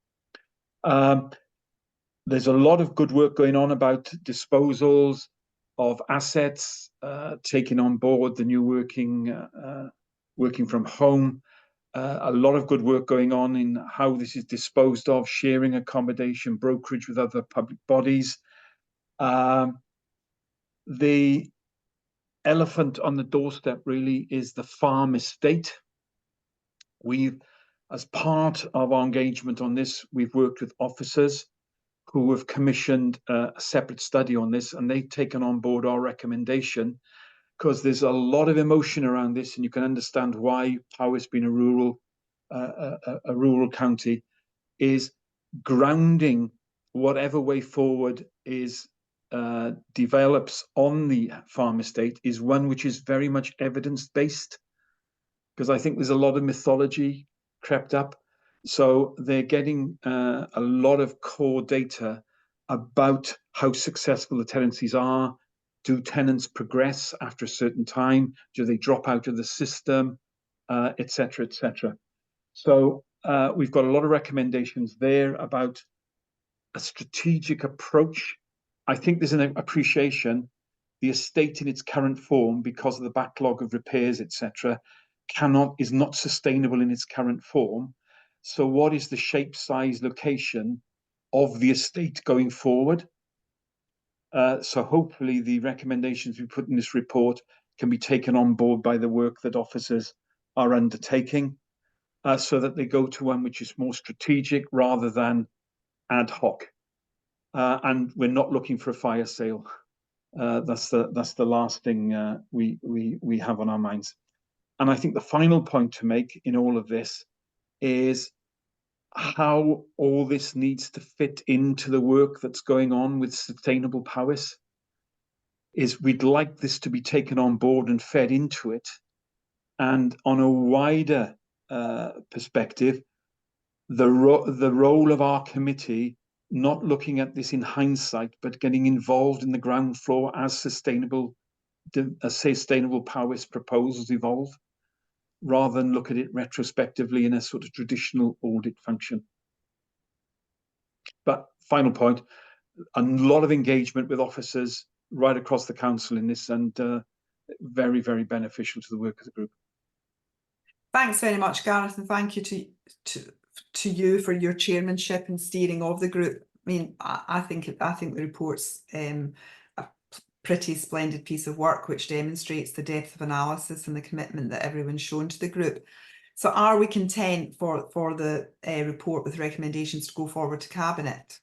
There's a lot of good work going on about disposals of assets, taking on board the new working from home. A lot of good work going on in how this is disposed of, sharing accommodation, brokerage with other public bodies. The elephant on the doorstep really is the farm estate. As part of our engagement on this, we've worked with officers who have commissioned a separate study on this, and they've taken on board our recommendation, because there's a lot of emotion around this, and you can understand why Powys, being a rural county, is grounding whatever way forward is develops on the farm estate is one which is very much evidence-based, because I think there's a lot of mythology crept up. So they're getting a lot of core data about how successful the tenancies are. Do tenants progress after a certain time? Do they drop out of the system, et cetera, et cetera? So we've got a lot of recommendations there about a strategic approach. I think there's an appreciation the estate in its current form, because of the backlog of repairs, et cetera, is not sustainable in its current form. So what is the shape, size, location of the estate going forward? So hopefully the recommendations we put in this report can be taken on board by the work that officers are undertaking, so that they go to one which is more strategic rather than ad hoc. And we're not looking for a fire sale. That's the last thing we have on our minds. And I think the final point to make in all of this is how all this needs to fit into the work that's going on with Sustainable Powys. Is we'd like this to be taken on board and fed into it, and on a wider perspective, the role of our committee, not looking at this in hindsight, but getting involved in the ground floor as Sustainable Powys proposals evolve, rather than look at it retrospectively in a sort of traditional audit function. But final point, a lot of engagement with officers right across the council in this, and very, very beneficial to the work of the group. Thanks very much, Gareth, and thank you to you for your chairmanship and steering of the group. I mean, I think the report's a pretty splendid piece of work, which demonstrates the depth of analysis and the commitment that everyone's shown to the group. So are we content for the report with recommendations to go forward to Cabinet?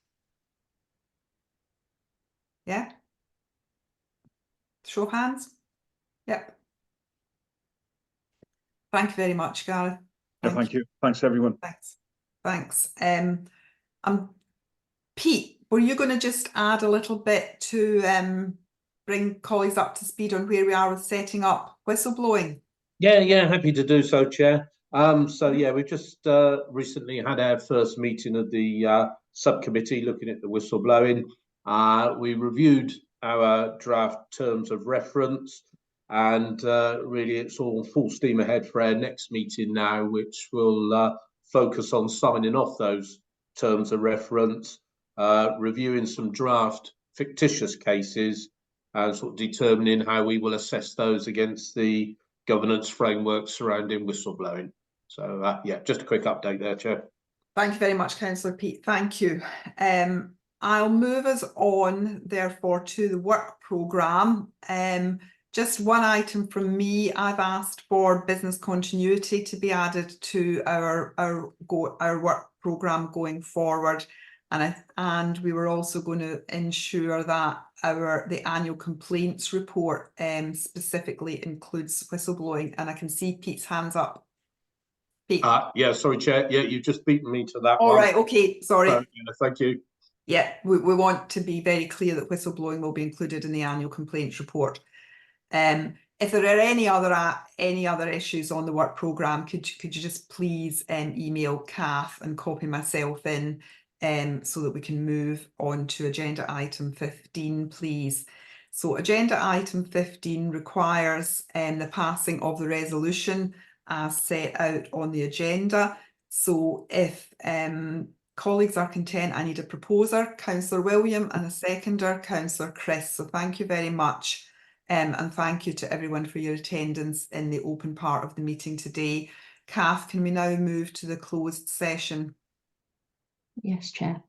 Yeah? Show of hands? Yep. Thank you very much, Gareth. Thank you. Thanks, everyone. Thanks. Pete, were you going to just add a little bit to bring colleagues up to speed on where we are with setting up whistleblowing? Yeah, happy to do so, Chair. So yeah, we've just recently had our first meeting of the subcommittee looking at the whistleblowing. We reviewed our draft terms of reference, and really it's all full steam ahead for our next meeting now, which will focus on signing off those terms of reference, reviewing some draft fictitious cases, and sort of determining how we will assess those against the governance framework surrounding whistleblowing. So yeah, just a quick update there, Chair. Thank you very much, Councillor Peat. Thank you. I'll move us on, therefore, to the work programme. Just one item from me. I've asked for business continuity to be added to our work programme going forward, and we were also going to ensure that the annual complaints report specifically includes whistleblowing. And I can see Pete's hands up. Pete. Yeah, sorry, Chair. Yeah, you've just beaten me to that one. All right, okay, sorry. Yeah, thank you. Yeah, we want to be very clear that whistleblowing will be included in the annual complaints report. If there are any other issues on the work programme, could you just please email Kath and copy myself in, so that we can move on to agenda item 15, please. So agenda item 15 requires the passing of the resolution as set out on the agenda. So if colleagues are content, I need a proposer, Councillor William, and a seconder, Councillor Chris. So thank you very much. And thank you to everyone for your attendance in the open part of the meeting today. Kath, can we now move to the closed session? Yes, Chair.